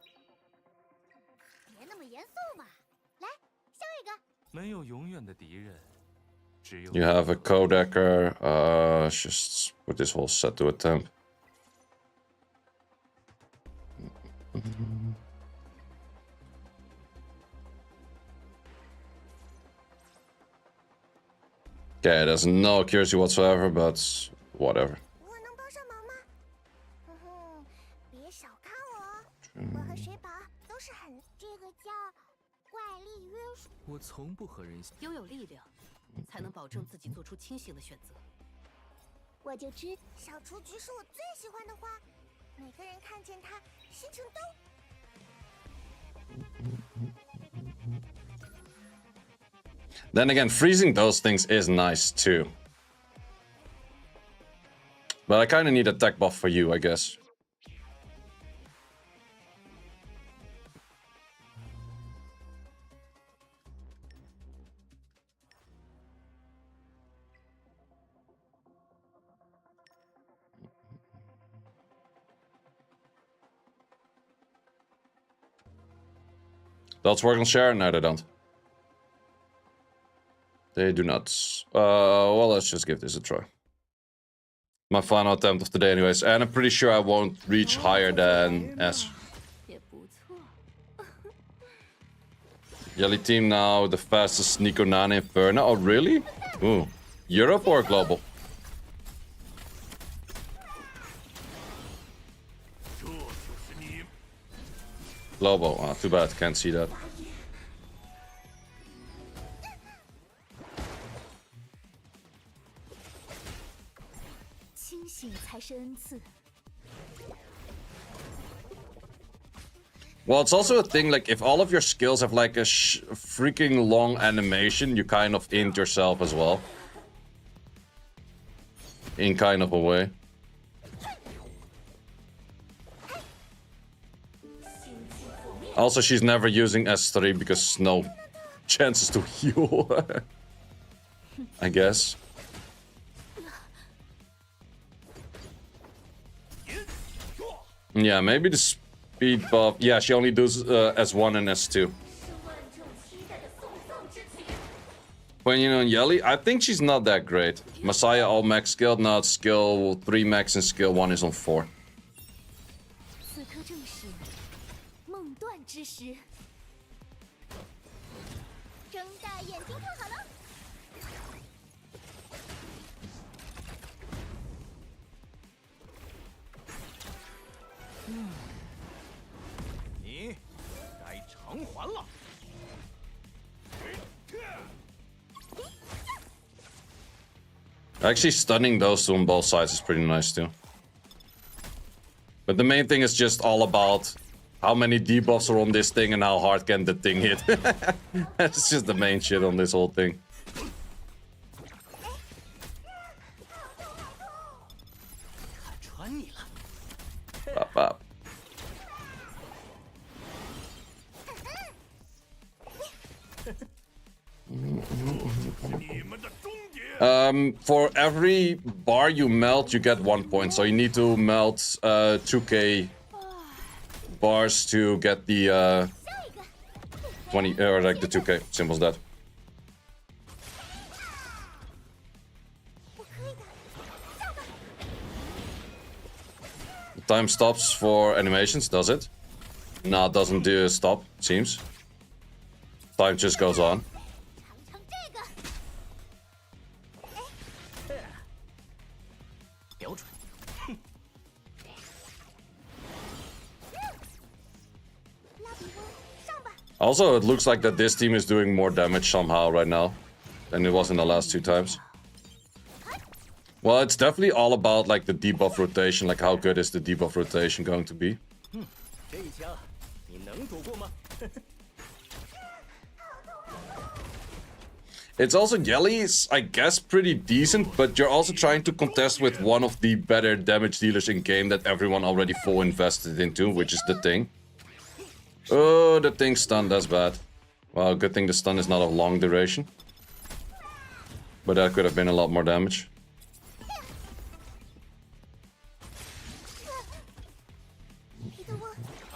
You have a Kodecker. Just put this whole set to a temp. Okay, there's no accuracy whatsoever, but whatever. Then again, freezing those things is nice too. But I kind of need a tech buff for you, I guess. Dots work on share? No, they don't. They do not. Well, let's just give this a try. My final attempt of the day anyways. And I'm pretty sure I won't reach higher than S. Yelli team now the fastest Nico Nana Inferno. Oh, really? Ooh. Europe or global? Global. Oh, too bad. Can't see that. Well, it's also a thing, like, if all of your skills have, like, a freaking long animation, you kind of int yourself as well. In kind of a way. Also, she's never using S3 because no chances to heal. I guess. Yeah, maybe the speed buff. Yeah, she only does S1 and S2. When you know Yelli, I think she's not that great. Messiah all max skill, not skill 3 max and skill 1 is on 4. Actually, stunning those two on both sides is pretty nice too. But the main thing is just all about how many debuffs are on this thing and how hard can the thing hit. That's just the main shit on this whole thing. Pop, pop. For every bar you melt, you get 1 point. So you need to melt 2k bars to get the 20 or like the 2k. Simple as that. The time stops for animations, does it? No, it doesn't do a stop, it seems. Time just goes on. Also, it looks like that this team is doing more damage somehow right now than it was in the last 2 times. Well, it's definitely all about like the debuff rotation, like how good is the debuff rotation going to be. It's also Yelli's, I guess, pretty decent, but you're also trying to contest with one of the better damage dealers in game that everyone already full invested into, which is the thing. Oh, the thing's stunned, that's bad. Well, good thing the stun is not of long duration. But that could have been a lot more damage.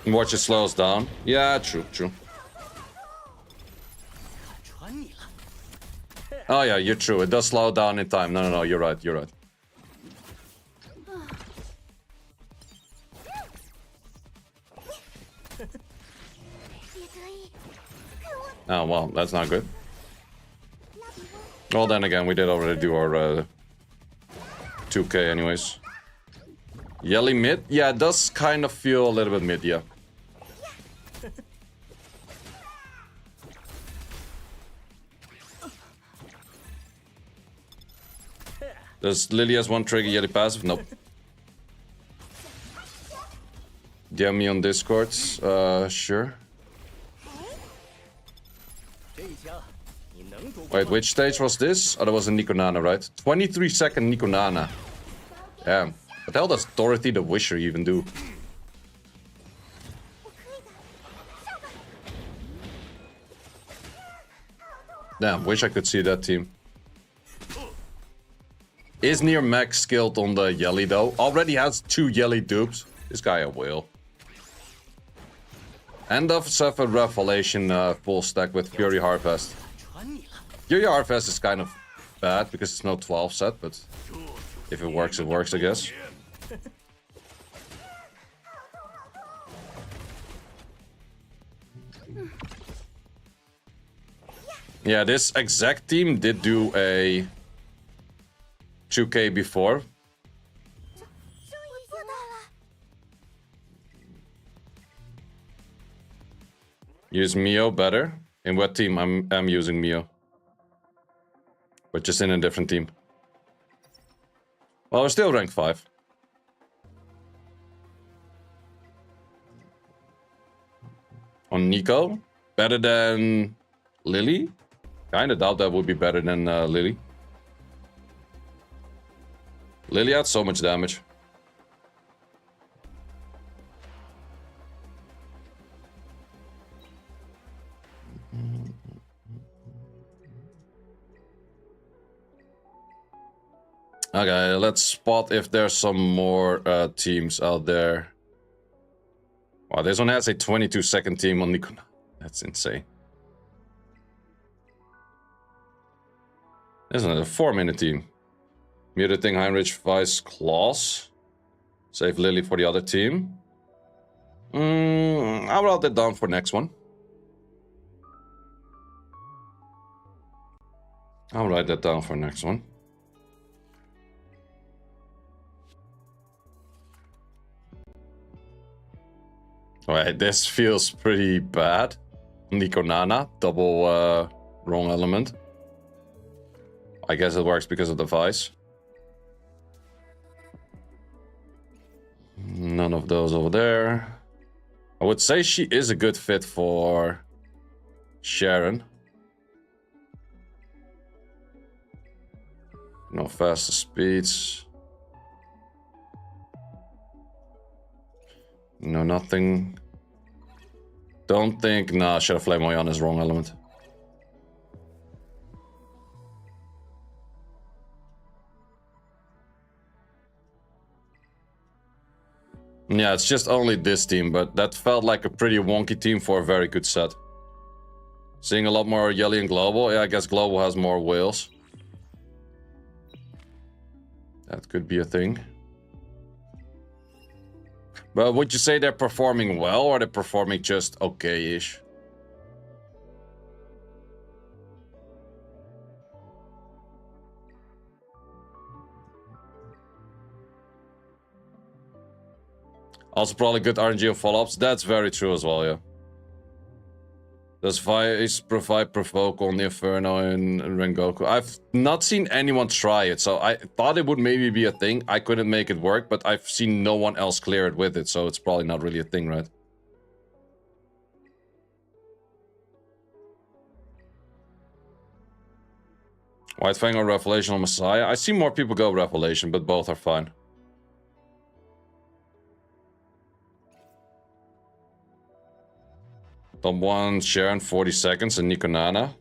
Watch it slows down. Yeah, true, true. Oh yeah, you're true. It does slow down in time. No, you're right, you're right. Oh, well, that's not good. Well, then again, we did already do our 2k anyways. Yelli mid? Yeah, it does kind of feel a little bit mid, yeah. Does Lily has one trigger Yelli passive? Nope. DM me on Discord? Sure. Wait, which stage was this? Oh, that was a Nico Nana, right? 23-second Nico Nana. Damn. What the hell does Dorothy the Wisher even do? Damn, wish I could see that team. Is near max skilled on the Yelli though. Already has 2 Yelli dupes. This guy a whale. And does have a Revelation full stack with Fury Harvest. Fury Harvest is kind of bad because it's no 12 set, but if it works, I guess. Yeah, this exact team did do a 2K before. Use Mio better. In what team? I'm using Mio. But just in a different team. Well, we're still rank 5. On Nico. Better than Lily? Kinda doubt that would be better than Lily. Lily had so much damage. Okay, let's spot if there's some more teams out there. Wow, this one has a 22-second team on Nico. That's insane. This is a 4-minute team. Muting Heinrich Vice Claws. Save Lily for the other team. I'll write that down for next one. I'll write that down for next one. Alright, this feels pretty bad. Nico Nana, double wrong element. I guess it works because of the Vice. None of those over there. I would say she is a good fit for Sharon. No faster speeds. No, nothing. Don't think. Nah, Shadow Flame Moyan is wrong element. Yeah, it's just only this team, but that felt like a pretty wonky team for a very good set. Seeing a lot more Yelli and Global. Yeah, I guess Global has more whales. That could be a thing. But would you say they're performing well or they're performing just okay-ish? Also probably good RNG of follow-ups. That's very true as well, yeah. Does Vice provide Provoke on the Inferno in Rengoku? I've not seen anyone try it, so I thought it would maybe be a thing. I couldn't make it work, but I've seen no one else clear it with it, so it's probably not really a thing, right? White Fang or Revelation on Messiah? I see more people go Revelation, but both are fine. Top 1, Sharon, 40 seconds, and Nico Nana.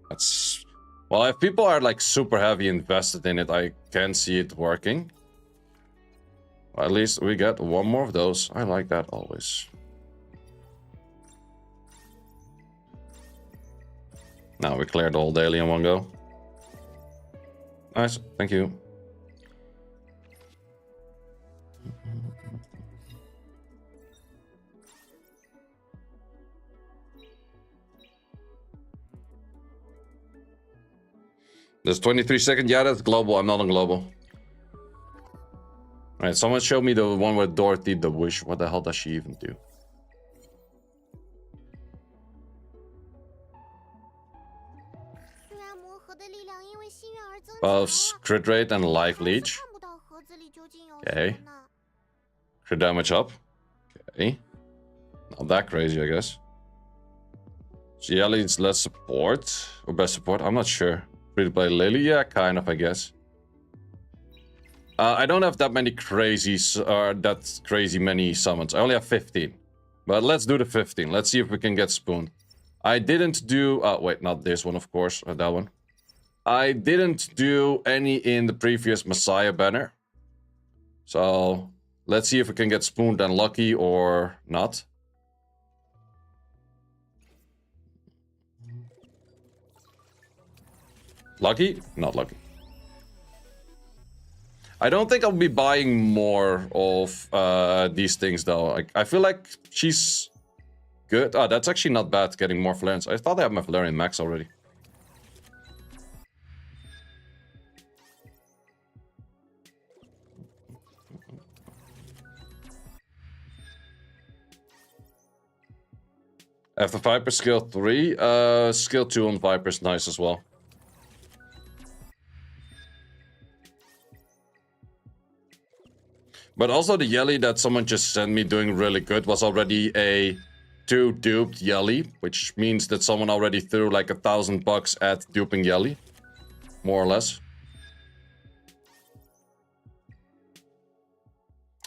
That's... Well, if people are like super heavy invested in it, I can see it working. Well, at least we get one more of those. I like that always. Now we cleared the whole daily in one go. Nice, thank you. There's 23 seconds. Yeah, that's global. I'm not on global. Alright, someone show me the one with Dorothy the Wish. What the hell does she even do? Crit rate and life leech. Okay. Crit damage up. Okay. Not that crazy, I guess. Yelli needs less support. Or best support. I'm not sure. Free to play Lily? Yeah, kind of, I guess. I don't have that many that crazy many summons. I only have 15. But let's do the 15. Let's see if we can get spooned. I didn't do... wait, not this one, of course. That one. I didn't do any in the previous Messiah banner. So, let's see if we can get spooned and lucky or not. Lucky? Not lucky. I don't think I'll be buying more of these things, though. I feel like she's good. Oh, that's actually not bad, getting more Valerians. I thought I had my Valerian max already. After Viper skill 3, skill 2 on Viper is nice as well. But also the Yelli that someone just sent me doing really good was already a 2 duped Yelli, which means that someone already threw like $1,000 at duping Yelli, more or less.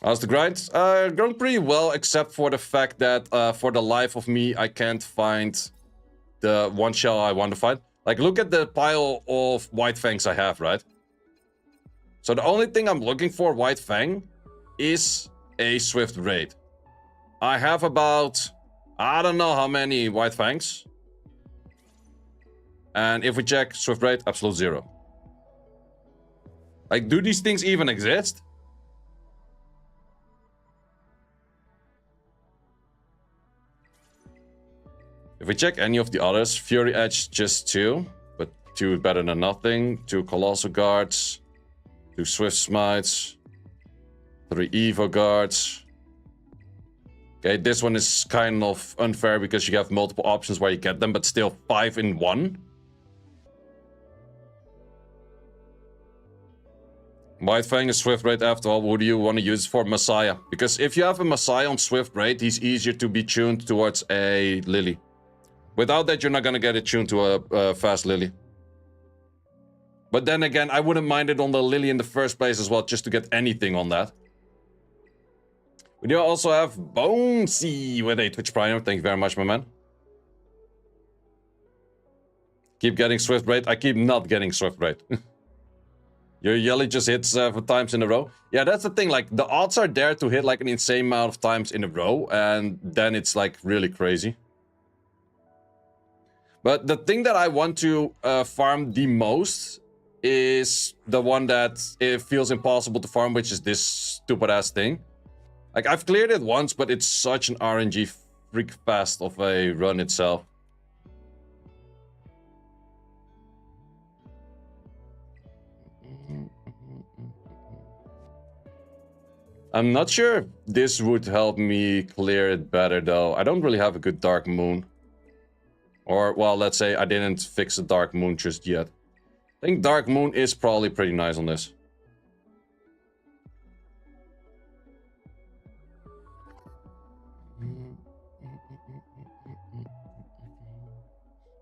How's the grind? Going pretty well, except for the fact that for the life of me, I can't find the one shell I want to find. Like, look at the pile of White Fangs I have, right? So the only thing I'm looking for, White Fang, is a Swift Raid. I have about, I don't know how many White Fangs. And if we check Swift Raid, absolute 0. Like, do these things even exist? If we check any of the others, Fury Edge just 2, but 2 better than nothing. 2 Colossal Guards, 2 Swift Smites, 3 Evo Guards. Okay, this one is kind of unfair because you have multiple options where you get them, but still 5 in 1. White Fang is Swift Raid after all. Who do you want to use for? Messiah. Because if you have a Messiah on Swift Raid, he's easier to be tuned towards a Lily. Without that, you're not going to get it tuned to a fast Lily. But then again, I wouldn't mind it on the Lily in the first place as well, just to get anything on that. We do also have Bonesy with a Twitch Prime. Thank you very much, my man. Keep getting Swift Raid. I keep not getting Swift Raid. Your Yelli just hits 7 times in a row. Yeah, that's the thing. Like, the odds are there to hit like an insane amount of times in a row. And then it's like really crazy. But the thing that I want to farm the most is the one that it feels impossible to farm, which is this stupid-ass thing. Like, I've cleared it once, but it's such an RNG freak fast of a run itself. I'm not sure if this would help me clear it better, though. I don't really have a good Dark Moon. Or, well, let's say I didn't fix a Dark Moon just yet. I think Dark Moon is probably pretty nice on this.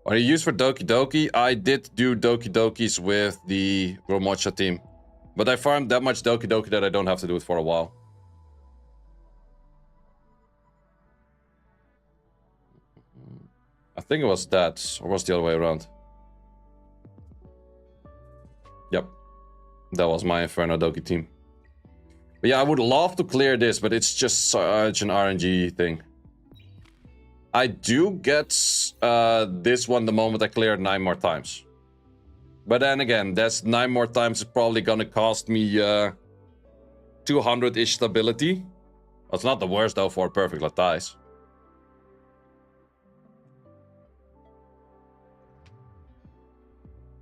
Are you used for Doki Doki? I did do Doki Dokis with the Romocha team. But I farmed that much Doki Doki that I don't have to do it for a while. I think it was that, or was the other way around? Yep. That was my infernoDoki team. But yeah, I would love to clear this, but it's just such an RNG thing. I do get this one the moment I clear it 9 more times. But then again, that's 9 more times. It's probably gonna cost me 200-ish stability. That's not the worst though for a perfect Latize.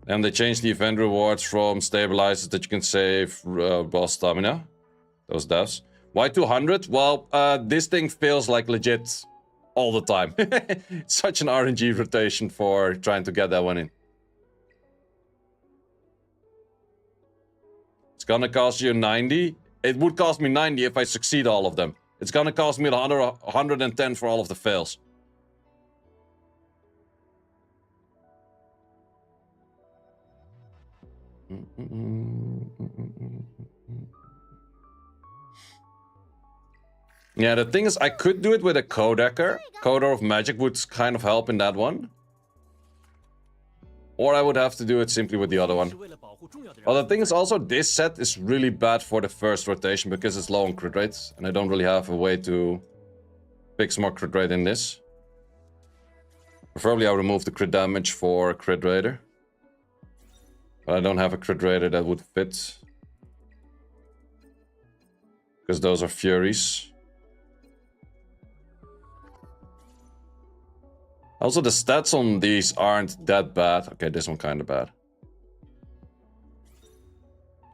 And they changed the event rewards from stabilizers that you can save boss stamina. Those devs. Why 200? Well, this thing feels like legit all the time. It's such an RNG rotation for trying to get that one in. It's gonna cost you 90. It would cost me 90 if I succeed all of them. It's gonna cost me 110 for all of the fails. Yeah, the thing is, I could do it with a Codecker. Coder of Magic would kind of help in that one. Or I would have to do it simply with the other one. Well, the thing is also, this set is really bad for the first rotation because it's low on crit rates. And I don't really have a way to fix more crit rate in this. Preferably I'll remove the crit damage for crit raider. But I don't have a crit raider that would fit. Because those are Furies. Also, the stats on these aren't that bad. Okay, this one kind of bad.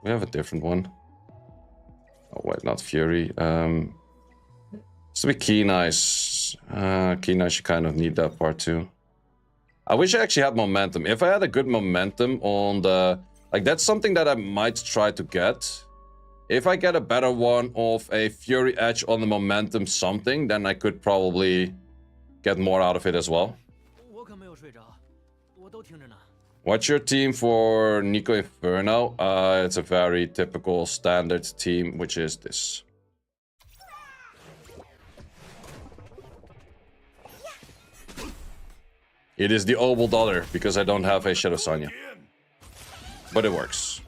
We have a different one. Oh, wait, not Fury. It's to be Keen Eyes. Keen Eyes, you kind of need that part too. I wish I actually had momentum. If I had a good momentum on the... Like, that's something that I might try to get. If I get a better one of a Fury Edge on the momentum something, then I could probably get more out of it as well. What's your team for Nico Inferno? It's a very typical standard team, which is this. It is the Obel Dollar, because I don't have a Shadow Sanya. But it works.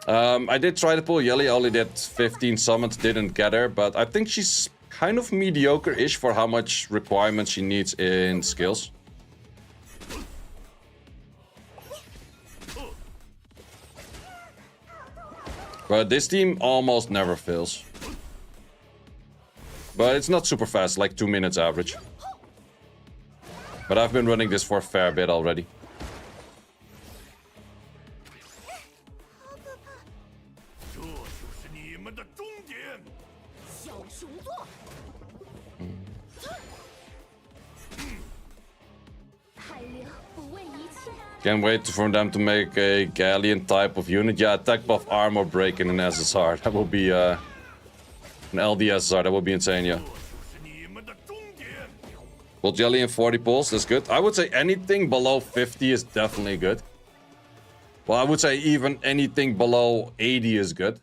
I did try to pull Yelli, I only did 15 summons, didn't get her, but I think she's kind of mediocre-ish for how much requirements she needs in skills. But this team almost never fails. But it's not super fast, like 2 minutes average. But I've been running this for a fair bit already. Can't wait for them to make a Galleon type of unit. Yeah, attack buff, armor break in an SSR. That will be an LDSR. That would be insane, yeah. Well, Yelli and 40 pulls, that's good. I would say anything below 50 is definitely good. Well, I would say even anything below 80 is good.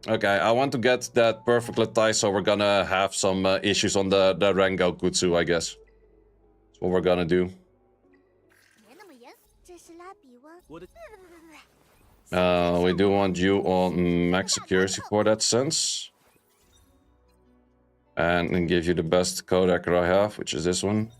Okay, I want to get that perfect Letai, so we're gonna have some issues on the Rengo Kutsu, I guess. That's what we're gonna do. We do want you on max accuracy for that sense. And give you the best Codecker I have, which is this one.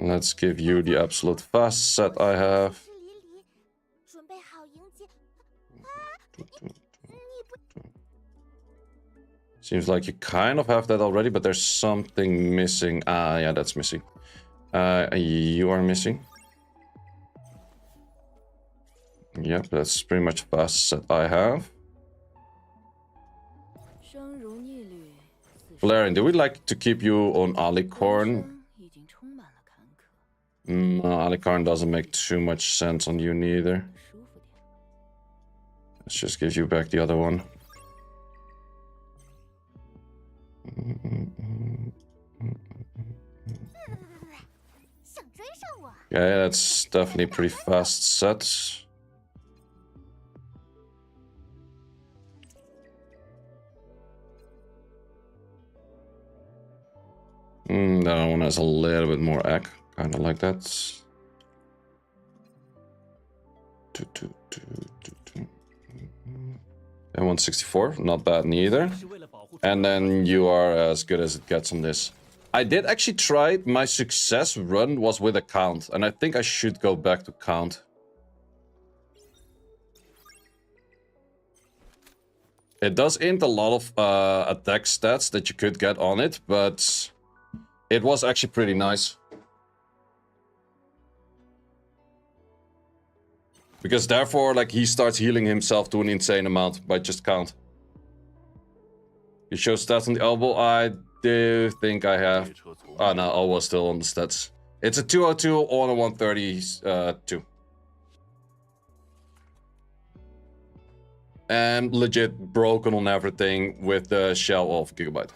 Let's give you the absolute fast set I have. Seems like you kind of have that already, but there's something missing. Ah, yeah, that's missing. You are missing. Yep, that's pretty much fast set I have. Valerian, do we like to keep you on Alicorn? Alicorn doesn't make too much sense on you neither. Let's just give you back the other one. Yeah, that's definitely pretty fast set. That one has a little bit more egg, kind of like that. And 164, not bad neither. And then you are as good as it gets on this. I did actually try, my success run was with a count, and I think I should go back to count. It does int a lot of attack stats that you could get on it, but it was actually pretty nice. Because therefore, like, he starts healing himself to an insane amount by just count. You show stats on the elbow. I do think I have. Oh no, elbow's still on the stats. It's a 202 on a 132. And legit broken on everything with the shell of Gigabyte.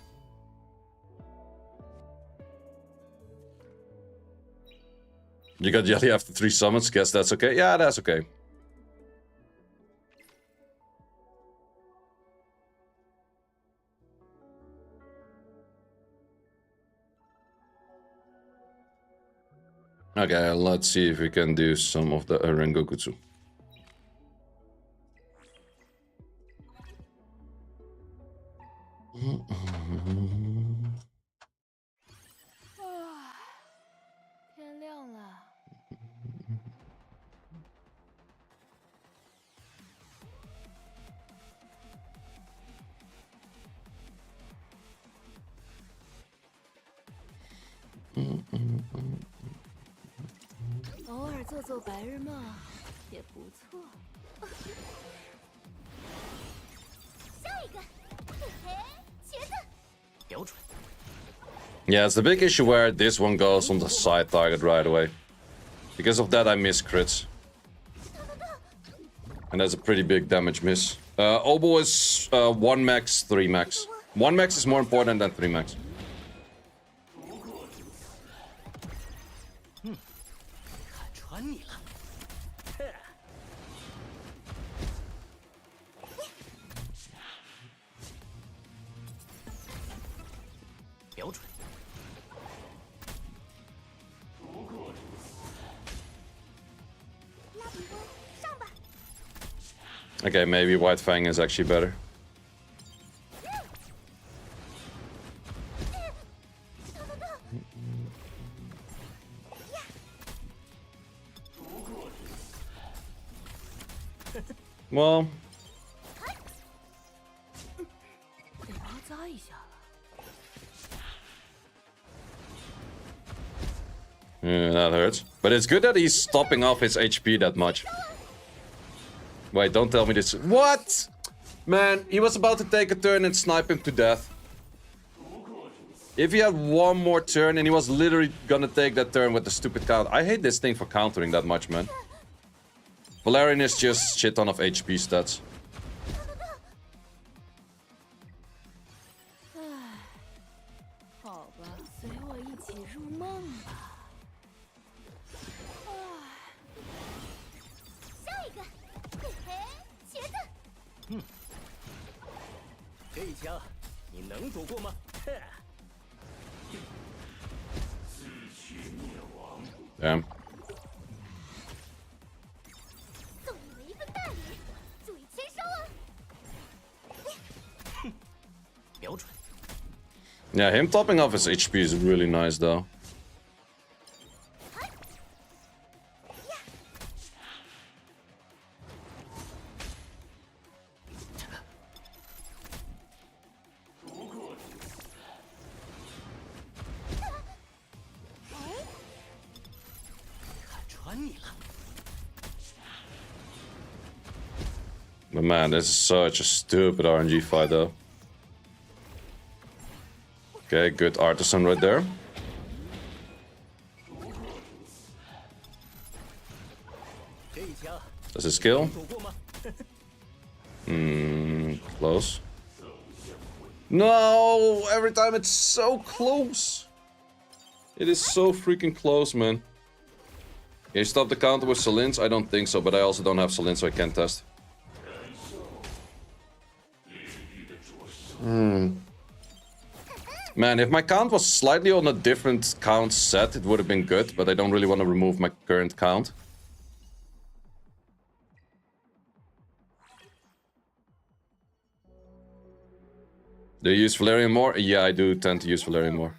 You got Yelli after 3 summons. Guess that's okay. Yeah, that's okay. Okay, let's see if we can do some of the Rengokutsu. Yeah, it's the big issue where this one goes on the side target right away. Because of that, I miss crits. And that's a pretty big damage miss. Obo is 1 max, 3 max. 1 max is more important than 3 max. Okay, maybe White Fang is actually better. Well, yeah, that hurts. But it's good that he's stopping off his HP that much. Wait, don't tell me this. What? Man, he was about to take a turn and snipe him to death. If he had one more turn and he was literally gonna take that turn with the stupid count. I hate this thing for countering that much, man. Valerian is just shit ton of HP stats. Damn. Yeah, him topping off his HP is really nice though. But man, this is such a stupid RNG fight though. Okay, good artisan right there. That's his skill. Close. No! Every time it's so close! It is so freaking close, man. Can you stop the counter with Salins? I don't think so, but I also don't have Salins, so I can't test. Man, if my count was slightly on a different count set, it would have been good, but I don't really want to remove my current count. Do you use Valerian more? Yeah, I do tend to use Valerian more.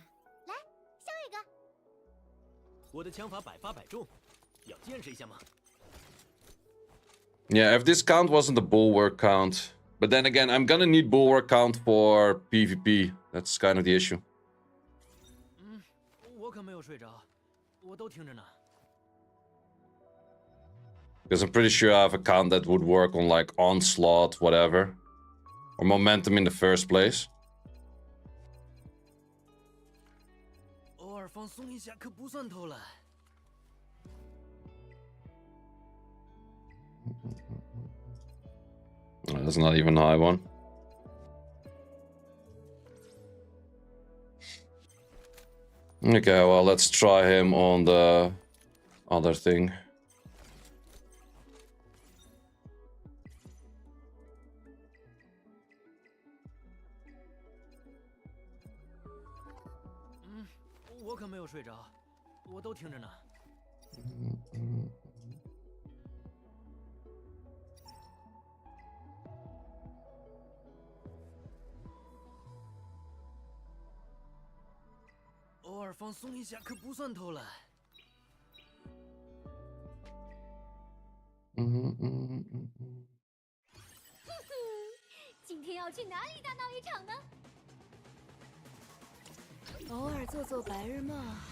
Yeah, if this count wasn't a bulwark count. But then again, I'm gonna need bulwark count for PvP. That's kind of the issue. Because I'm pretty sure I have a count that would work on like onslaught, whatever. Or momentum in the first place. That's not even a high one. Okay, well, let's try him on the other thing.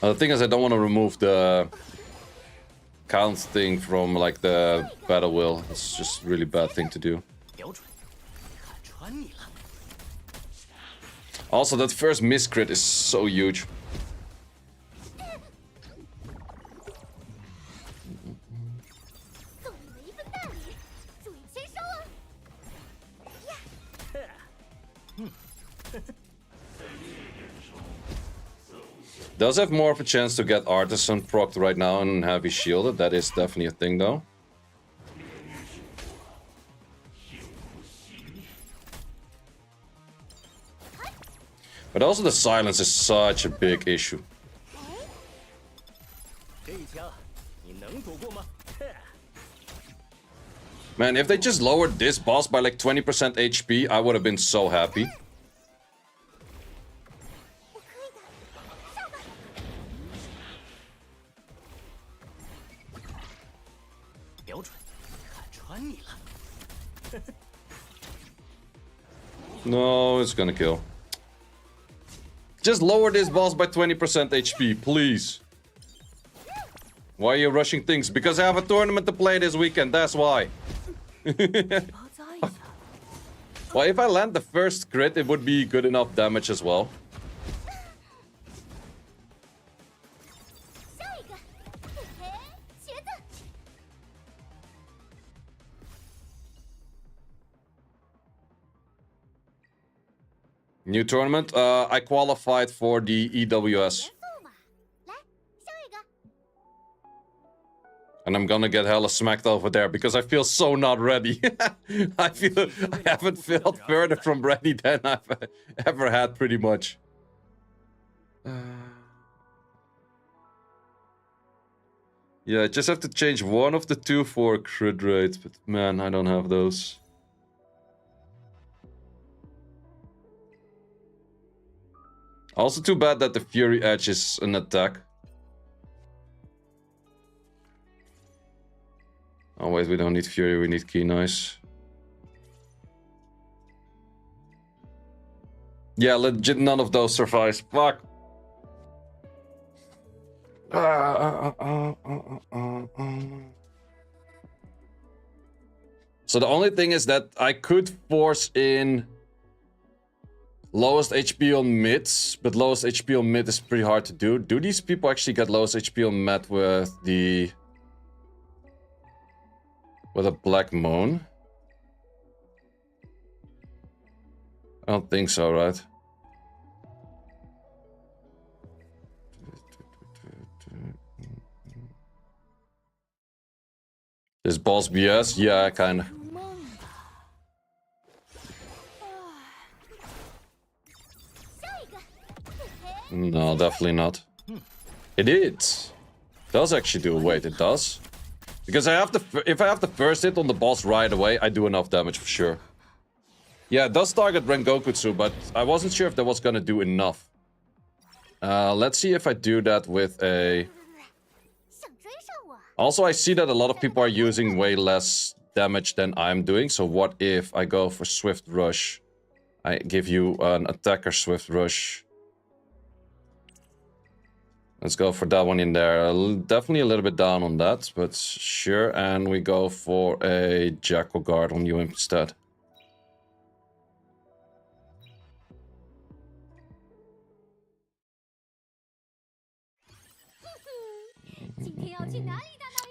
The thing is, I don't want to remove the count thing from like the battle wheel. It's just a really bad thing to do. Also, that first miss crit is so huge. Does have more of a chance to get Artisan procced right now and heavy shielded. That is definitely a thing though. But also the silence is such a big issue. Man, if they just lowered this boss by like 20% HP, I would have been so happy. No, it's gonna kill. Just lower this boss by 20% HP, please. Why are you rushing things? Because I have a tournament to play this weekend, that's why. Well, if I land the first crit, it would be good enough damage as well. New tournament? I qualified for the EWS. And I'm gonna get hella smacked over there because I feel so not ready. I haven't felt further from ready than I've ever had, pretty much. Yeah, I just have to change one of the two for crit rate, but man, I don't have those. Also too bad that the Fury Edge is an attack. Oh wait, we don't need Fury, we need Key Nice. Yeah, legit none of those survives. Fuck. So the only thing is that I could force in lowest HP on mids, but lowest HP on mid is pretty hard to do. Do these people actually get lowest HP on mid with a Black Moon? I don't think so, right? Is boss BS? Yeah, kinda. No, definitely not. It is. Does actually do. Wait, it does? Because if I have the first hit on the boss right away, I do enough damage for sure. Yeah, it does target Rengokutsu, but I wasn't sure if that was gonna do enough. Let's see if I do that with a... Also, I see that a lot of people are using way less damage than I'm doing. So what if I go for Swift Rush? I give you an attacker Swift Rush. Let's go for that one in there. Definitely a little bit down on that, but sure. And we go for a Jackal Guard on you instead.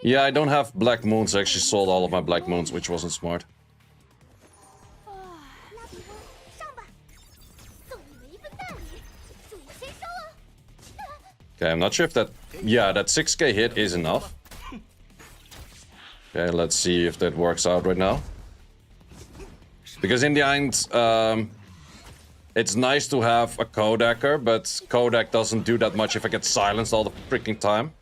Yeah, I don't have black moons. I actually sold all of my black moons, which wasn't smart. Okay, I'm not sure if that... Yeah, that 6k hit is enough. Okay, let's see if that works out right now. Because in the end, it's nice to have a Kodaker, but Kodak doesn't do that much if I get silenced all the freaking time.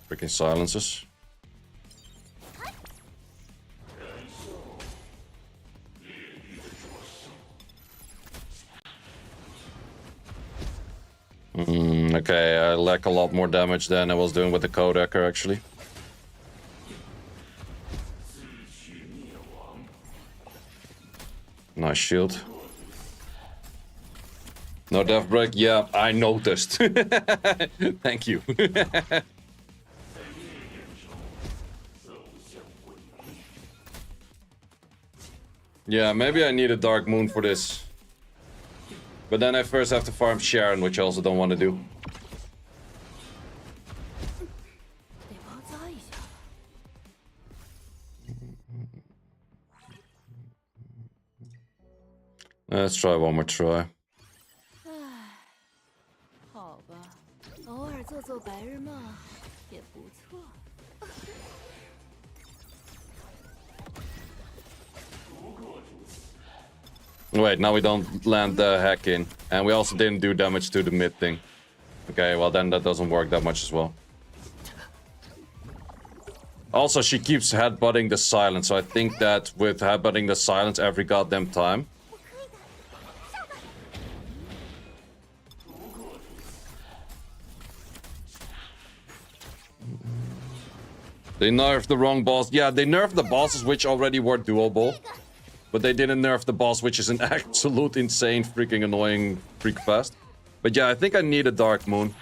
Freaking silences. Okay, I lack a lot more damage than I was doing with the Kodaker, actually. Nice shield. No death break? Yeah, I noticed. Thank you. Yeah, maybe I need a Dark Moon for this. But then I first have to farm Sharon, which I also don't want to do. Let's try one more try. Wait, now we don't land the hack in. And we also didn't do damage to the mid thing. Okay, well then that doesn't work that much as well. Also, she keeps headbutting the silence, so I think that with headbutting the silence every goddamn time... They nerfed the wrong boss. Yeah, they nerfed the bosses which already were doable. But they didn't nerf the boss, which is an absolute insane, freaking annoying freak fest. But yeah, I think I need a Dark Moon.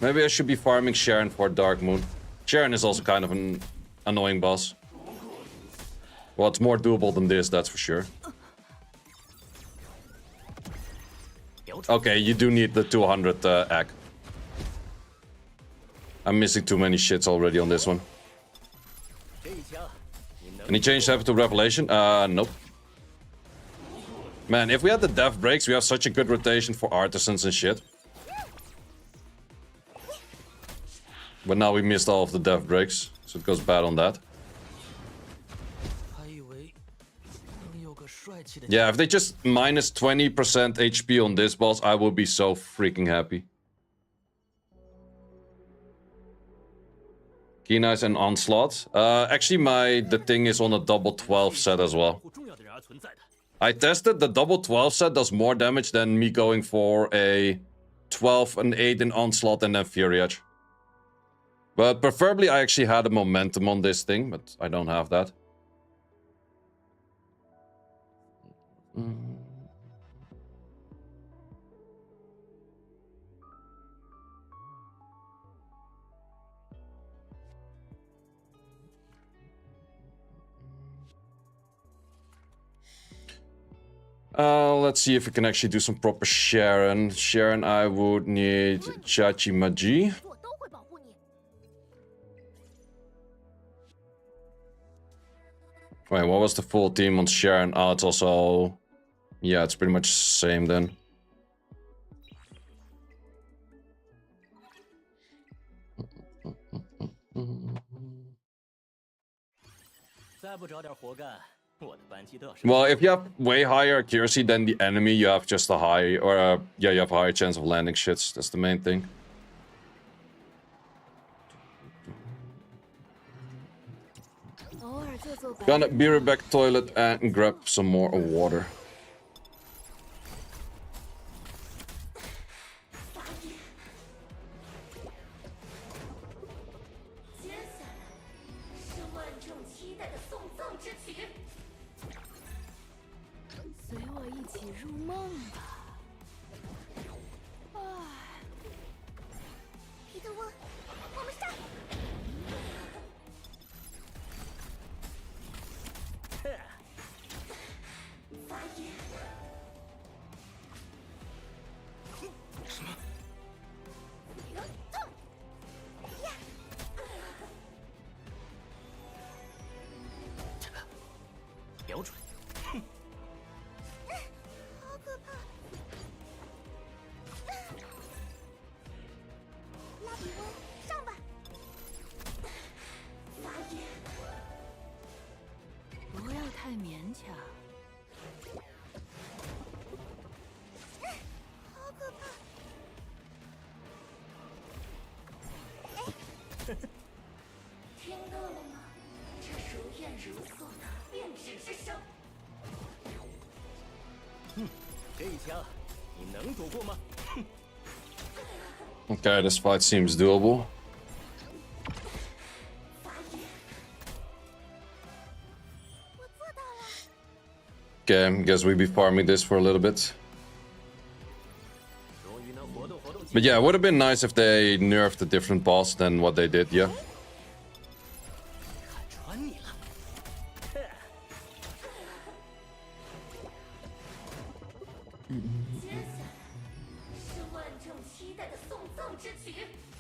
Maybe I should be farming Sharon for Dark Moon. Sharon is also kind of an annoying boss. Well, it's more doable than this, that's for sure. Okay, you do need the 200 egg. I'm missing too many shits already on this one. Any change happen to Revelation? Nope. Man, if we had the death breaks, we have such a good rotation for artisans and shit. But now we missed all of the death breaks, so it goes bad on that. Yeah, if they just minus 20% HP on this boss, I will be so freaking happy. Keen Eyes and Onslaught. Actually, the thing is on a double 12 set as well. I tested the double 12 set does more damage than me going for a 12 and 8 in Onslaught and then Fury Edge. But preferably I actually had a momentum on this thing, but I don't have that. Let's see if we can actually do some proper Sharon. Sharon, I would need Chachi Maji. Wait, what was the full team on Sharon? Oh, it's also... Yeah, it's pretty much the same then. Well, if you have way higher accuracy than the enemy, you have just a high... Or, yeah, you have a higher chance of landing shits. That's the main thing. Gonna be right back toilet and grab some more water. Okay, this fight seems doable. Okay, guess we'll be farming this for a little bit. But yeah, it would have been nice if they nerfed a different boss than what they did, yeah.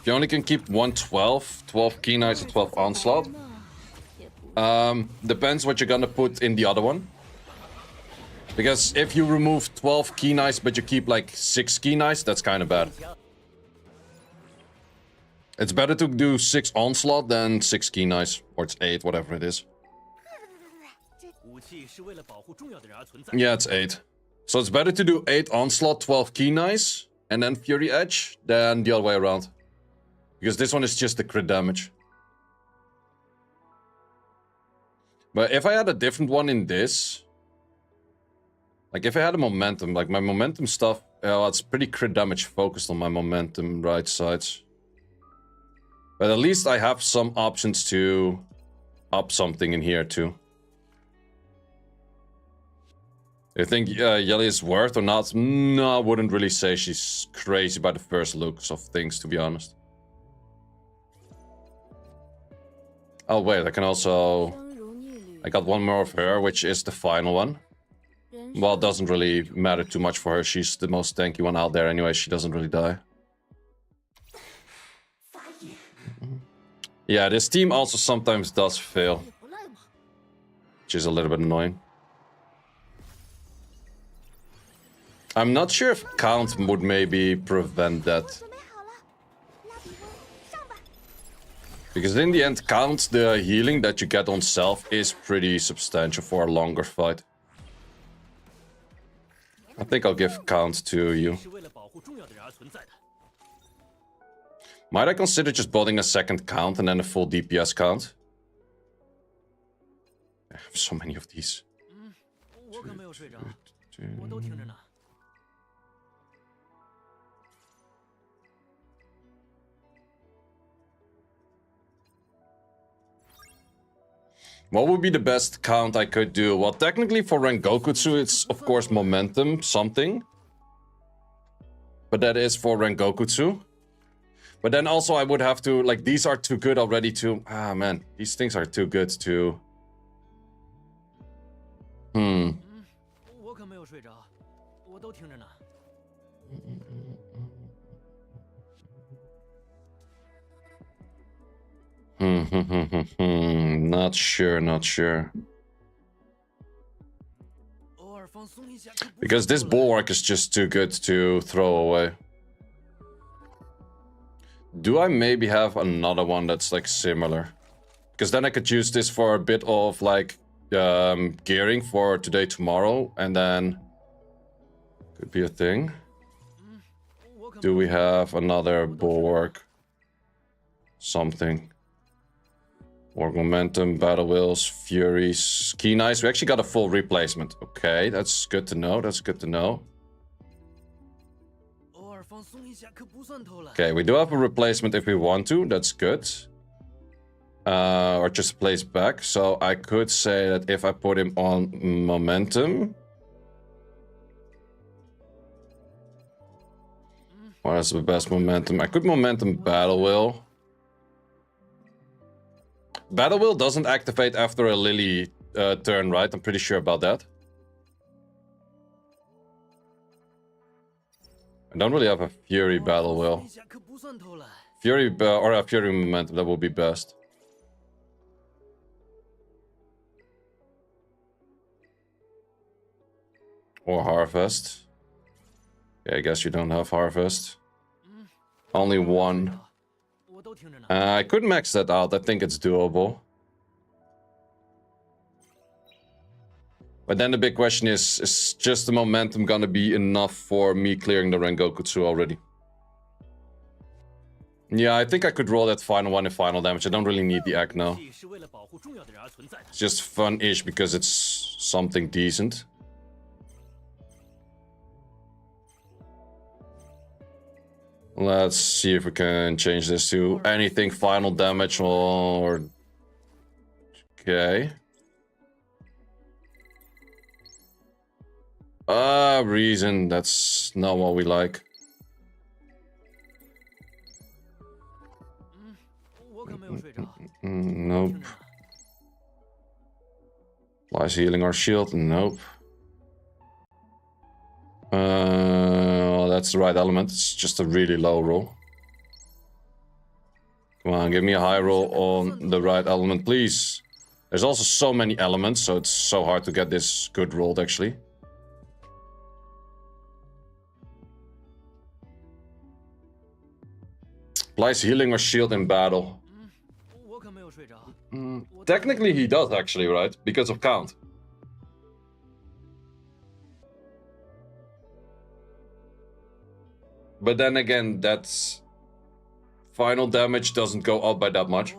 You only can keep 12 key knights and 12 onslaught. Depends what you're gonna put in the other one. Because if you remove 12 key knights but you keep like 6 key knights, that's kind of bad. It's better to do 6 onslaught than 6 key knights. Or it's 8, whatever it is. Yeah, it's 8. So it's better to do 8 onslaught, 12 key knights, and then fury edge, than the other way around. Because this one is just the crit damage. But if I had a different one in this... Like, if I had a momentum, like my momentum stuff, it's pretty crit damage focused on my momentum right sides. But at least I have some options to up something in here too. You think Yelli is worth or not? No, I wouldn't really say she's crazy by the first looks of things, to be honest. Oh wait, I can also... I got one more of her, which is the final one. Well, it doesn't really matter too much for her. She's the most tanky one out there anyway. She doesn't really die. Yeah, this team also sometimes does fail. Which is a little bit annoying. I'm not sure if Count would maybe prevent that. Because in the end, Count, the healing that you get on self is pretty substantial for a longer fight. I think I'll give Count to you. Might I consider just building a second Count and then a full DPS Count? I have so many of these. What would be the best count I could do? Well, technically for Rengokutsu, it's of course momentum something. But that is for Rengokutsu. But then also I would have to, like, these are too good already to... Ah, man, these things are too good to... Not sure. Because this bulwark is just too good to throw away. Do I maybe have another one that's like similar? Because then I could use this for a bit of like gearing for today, tomorrow, and then could be a thing. Do we have another bulwark? Something. More momentum, battle wheels, furies, key knights. We actually got a full replacement. Okay, that's good to know. That's good to know. Okay, we do have a replacement if we want to. That's good. Or just place back. So I could say that if I put him on momentum. What is the best momentum? I could momentum battle wheel. Battle wheel doesn't activate after a Lily turn, right? I'm pretty sure about that. I don't really have a Fury battle wheel. Fury or a Fury momentum, that would be best. Or Harvest. Yeah, I guess you don't have Harvest. Only one. I could max that out. I think it's doable. But then the big question is just the momentum gonna be enough for me clearing the Rengokutsu already? Yeah, I think I could roll that final one in final damage. I don't really need the egg now. It's just fun-ish because it's something decent. Let's see if we can change this to anything final damage or... Okay. Reason. That's not what we like. Nope. Lies healing our shield? Nope. That's the right element. It's just a really low roll. Come on, give me a high roll on the right element, please. There's also so many elements, so it's so hard to get this good rolled, actually. Applies healing or shield in battle. Technically he does, actually, right? Because of count. But then again, that's... Final damage doesn't go up by that much.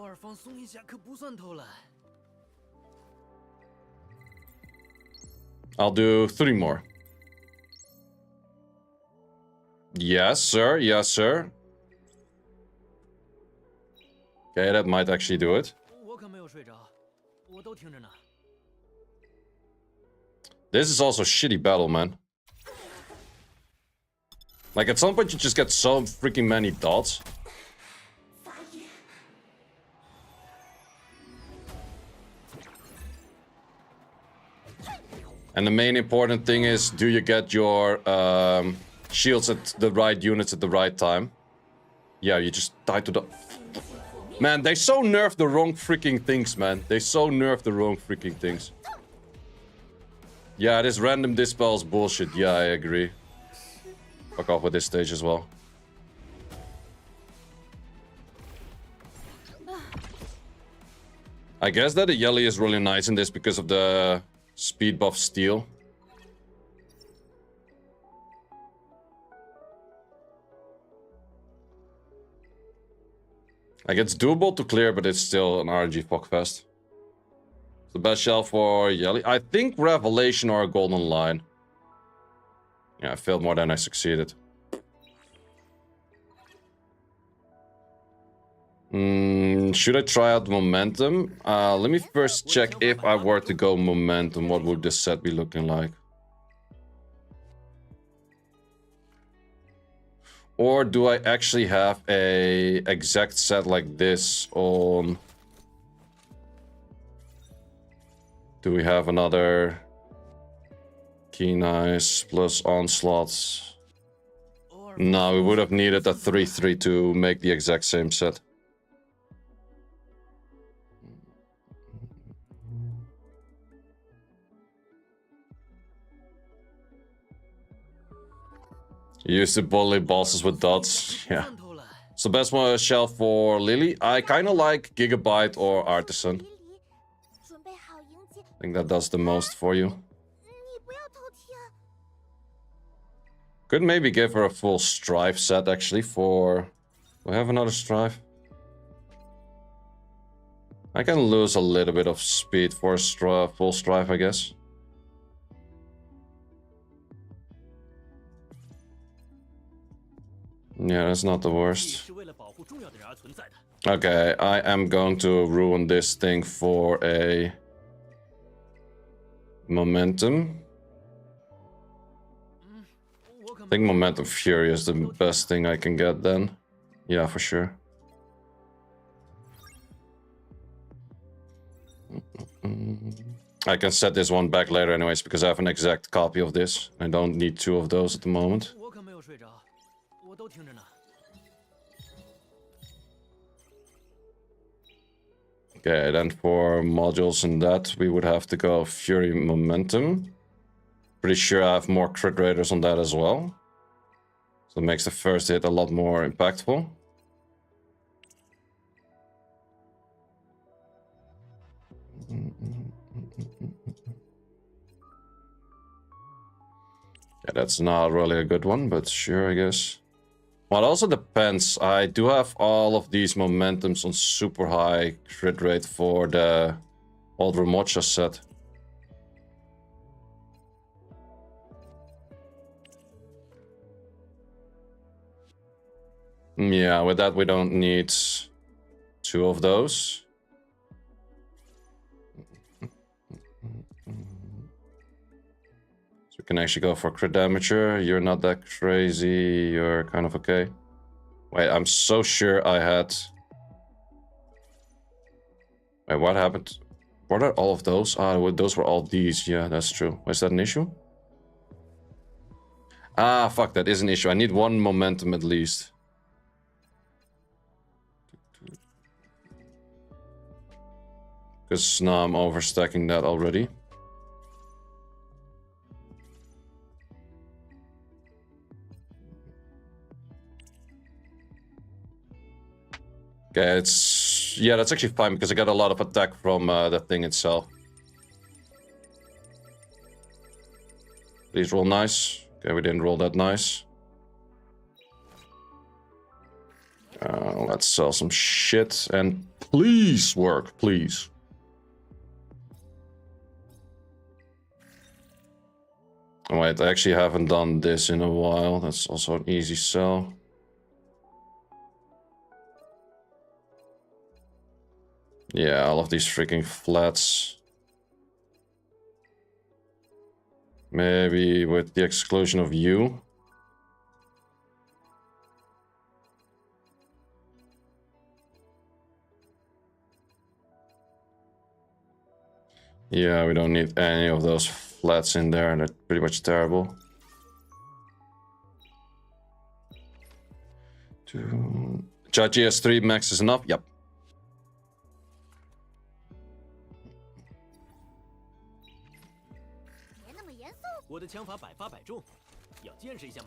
I'll do 3 more. Yes, sir. Yes, sir. Okay, that might actually do it. This is also shitty battle, man. Like, at some point you just get so freaking many dots. And the main important thing is, do you get your shields at the right units at the right time? Yeah, you just die to the... Man, they so nerf the wrong freaking things, man. They so nerf the wrong freaking things. Yeah, this random dispel is bullshit. Yeah, I agree. Fuck off with this stage as well. I guess that the Yelli is really nice in this because of the speed buff steel. Like, it's doable to clear, but it's still an RNG fuckfest. The best shell for Yelli. I think Revelation or a Golden Line. Yeah, I failed more than I succeeded. Should I try out Momentum? Let me first check if I were to go Momentum, what would this set be looking like? Or do I actually have a exact set like this on... Do we have another Keen Eyes plus Onslaughts? No, we would have needed a 3-3 to make the exact same set. You used to bully bosses with dots. Yeah. So best one shell for Lily. I kind of like Gigabyte or Artisan. I think that does the most for you. Could maybe give her a full Strife set actually for... Do we have another Strife? I can lose a little bit of speed for a full Strife, I guess. Yeah, that's not the worst. Okay, I am going to ruin this thing for a... Momentum. I think Momentum Fury is the best thing I can get then. Yeah, for sure. I can set this one back later anyways, because I have an exact copy of this. I don't need 2 of those at the moment. Okay, then for modules and that, we would have to go Fury Momentum. Pretty sure I have more crit raters on that as well. So it makes the first hit a lot more impactful. Yeah, that's not really a good one, but sure, I guess. Well, it also depends. I do have all of these momentums on super high crit rate for the old Ramocha set. Yeah, with that we don't need 2 of those. So we can actually go for crit damager. You're not that crazy. You're kind of okay. Wait, I'm so sure I had... Wait, what happened? What are all of those? Ah, those were all these. Yeah, that's true. Is that an issue? Ah, fuck, that is an issue. I need 1 momentum at least. Because now I'm overstacking that already. Okay, it's... Yeah, that's actually fine because I got a lot of attack from the thing itself. Please roll nice. Okay, we didn't roll that nice. Let's sell some shit and please work, please. Oh, wait, I actually haven't done this in a while. That's also an easy sell. Yeah, all of these freaking flats. Maybe with the exclusion of you. Yeah, we don't need any of those flats in there. They're pretty much terrible. Judge ES3 max is enough? Yep.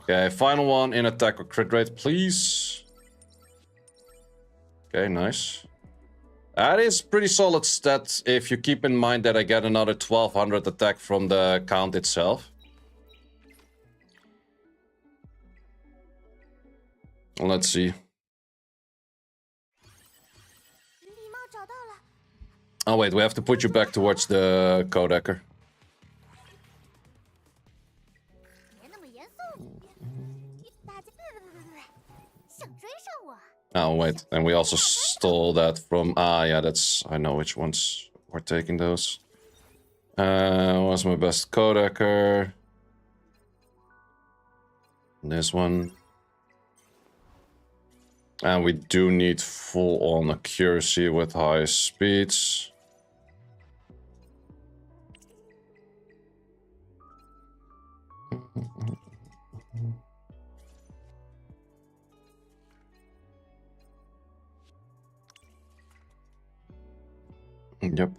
Okay, final one in attack or crit rate, please. Okay, nice. That is pretty solid stat if you keep in mind that I get another 1200 attack from the count itself. Let's see. Oh wait, we have to put you back towards the Kodaker. Oh wait, and we also stole that from... Ah yeah, that's... I know which ones we're taking those. What's my best Kodaker? This one. And we do need full-on accuracy with high speeds. Yep.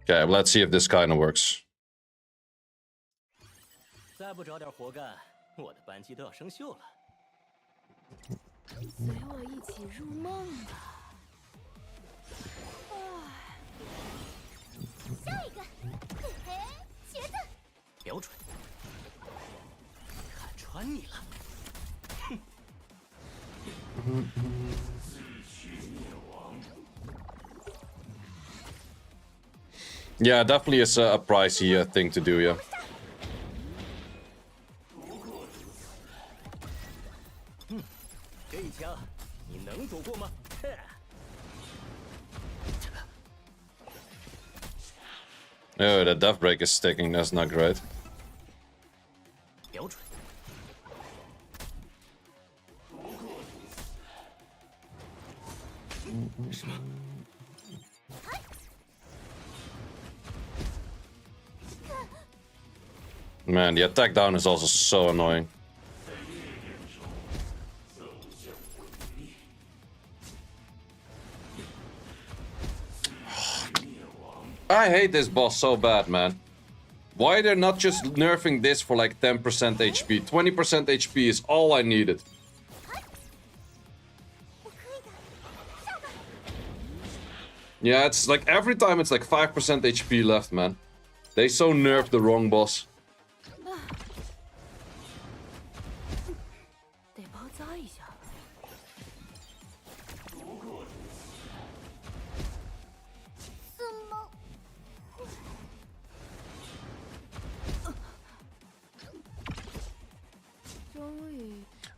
Okay, let's see if this kind of works. Yeah, definitely is a pricey thing to do, yeah. Oh, the death break is sticking, that's not great. Man, the attack down is also so annoying. I hate this boss so bad, man. Why they're not just nerfing this for like 10% HP? 20% HP is all I needed. Yeah, it's like every time it's like 5% HP left, man. They so nerfed the wrong boss.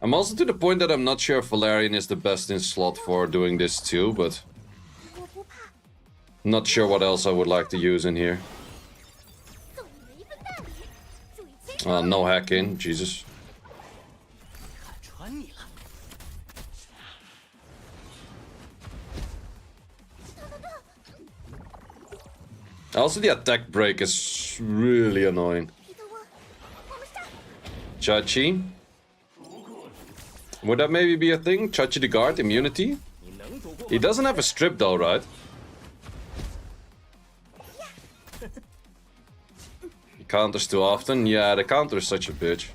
I'm also to the point that I'm not sure if Valerian is the best in slot for doing this too, but not sure what else I would like to use in here. No hacking, Jesus. Also, the attack break is really annoying. Chachi. Would that maybe be a thing? Chachi the guard, immunity? He doesn't have a strip though, right? He counters too often? Yeah, the counter is such a bitch.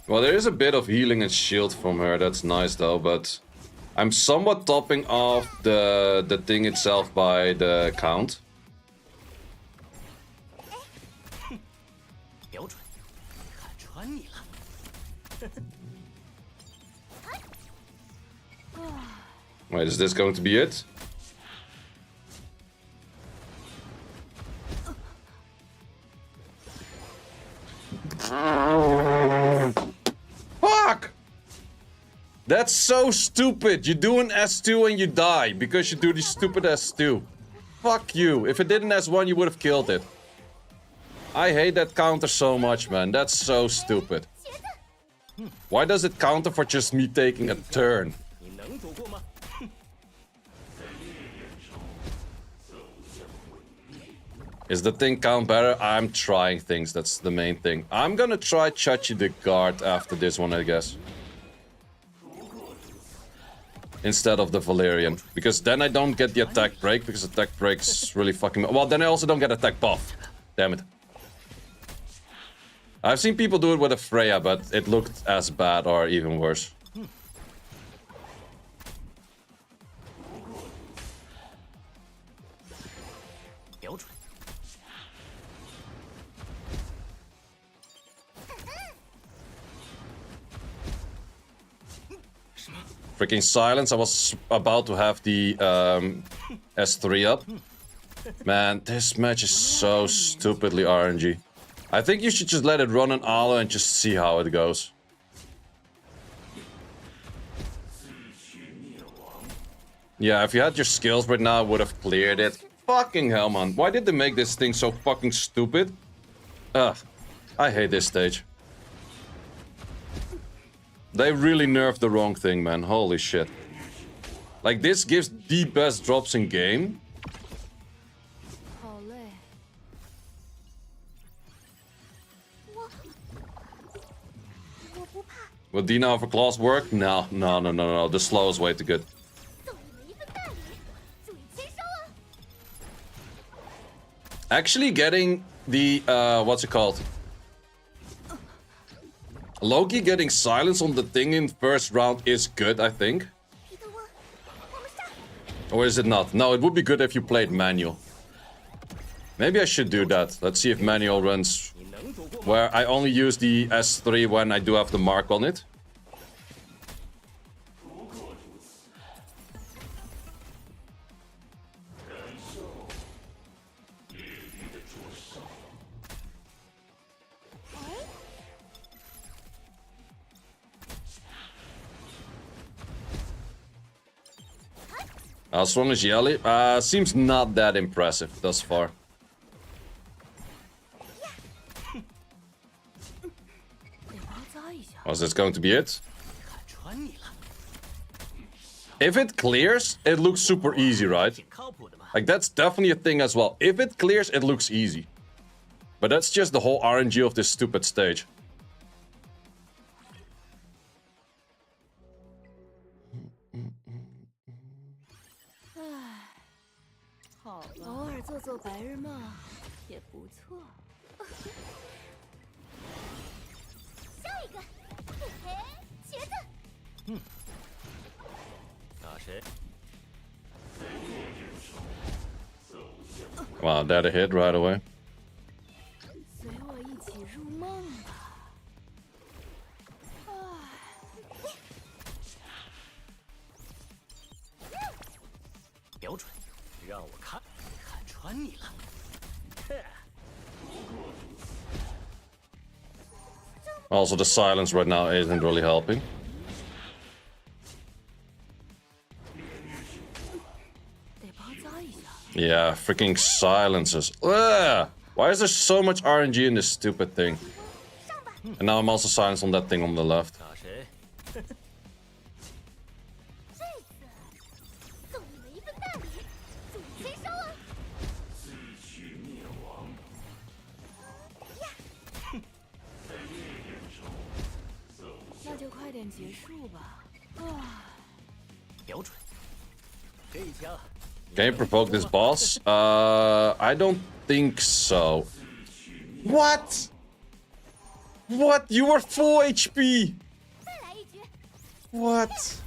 Well, there is a bit of healing and shield from her, that's nice though, but I'm somewhat topping off the thing itself by the count. Wait, is this going to be it? Fuck! That's so stupid. You do an S2 and you die because you do the stupid S2. Fuck you. If it did an S1, you would have killed it. I hate that counter so much, man. That's so stupid. Why does it counter for just me taking a turn? Is the thing count better? I'm trying things, that's the main thing. I'm gonna try Chachi the guard after this one, I guess. Instead of the Valerian. Because then I don't get the attack break, because attack break's really fucking... Well, then I also don't get attack buff. Damn it. I've seen people do it with a Freya, but it looked as bad or even worse. Freaking silence, I was about to have the S3 up. Man, this match is so stupidly RNG. I think you should just let it run an Alo and just see how it goes. Yeah, if you had your skills right now, I would have cleared it. Fucking hell, man. Why did they make this thing so fucking stupid? Ugh, I hate this stage. They really nerfed the wrong thing, man. Holy shit. Like, this gives the best drops in game. Will Dina have a class work? No. The slow is way too good. Actually getting the, what's it called? Loki getting silence on the thing in first round is good, I think. Or is it not? No, it would be good if you played manual. Maybe I should do that. Let's see if manual runs where I only use the S3 when I do have the mark on it. How strong is Yelli? Seems not that impressive thus far. Was this going to be it? If it clears, it looks super easy, right? Like, that's definitely a thing as well. If it clears, it looks easy. But that's just the whole RNG of this stupid stage. Wow, that a hit right away. Also, the silence right now isn't really helping. Yeah, freaking silences. Ugh! Why is there so much RNG in this stupid thing? And now I'm also silenced on that thing on the left. Can you provoke this boss? I don't think so. What? What? You were full HP! What?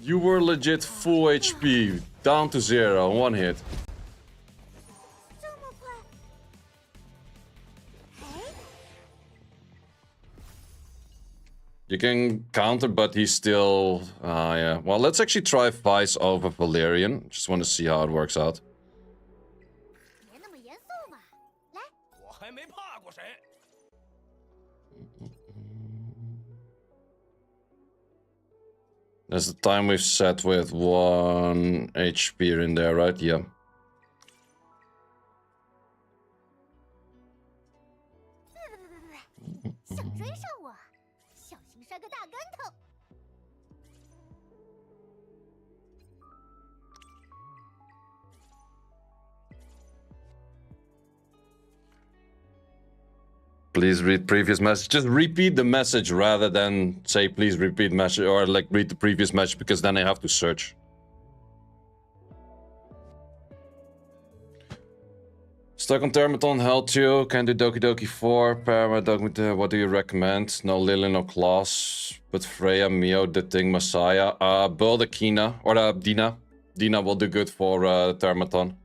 You were legit full HP, down to 0, one hit. You can counter, but he's still... yeah. Well, let's actually try Vice over Valerian. Just want to see how it works out. There's the time we've set with 1 HP in there, right? Yeah. Please read previous message. Just repeat the message rather than say please repeat message or like read the previous message, because then I have to search. Stuck on Termaton, Hell 2, can do Doki Doki 4, Paramadoki, what do you recommend? No Lily, no Claws, but Freya, Mio, The Thing, Messiah. Build a Kina, or Dina. Dina will do good for Termaton.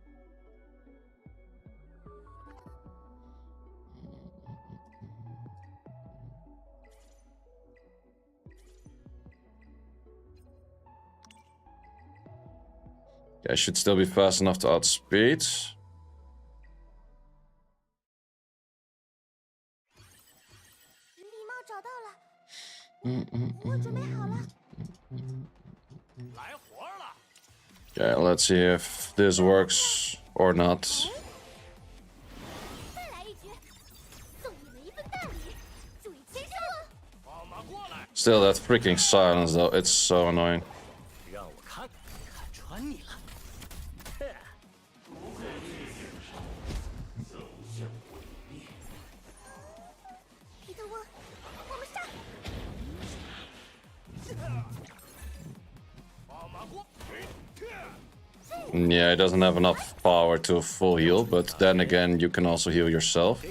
Yeah, I should still be fast enough to outspeed. Okay, let's see if this works or not. Still that freaking silence though, it's so annoying. Yeah, it doesn't have enough power to full heal, but then again, you can also heal yourself.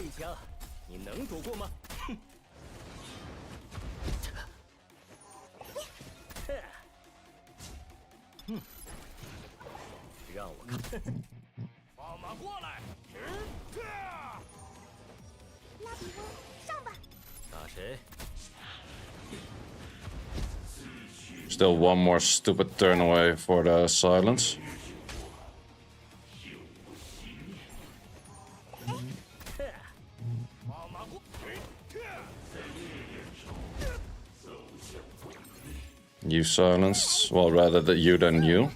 Still one more stupid turn away for the silence. You silenced, well, rather that you than you.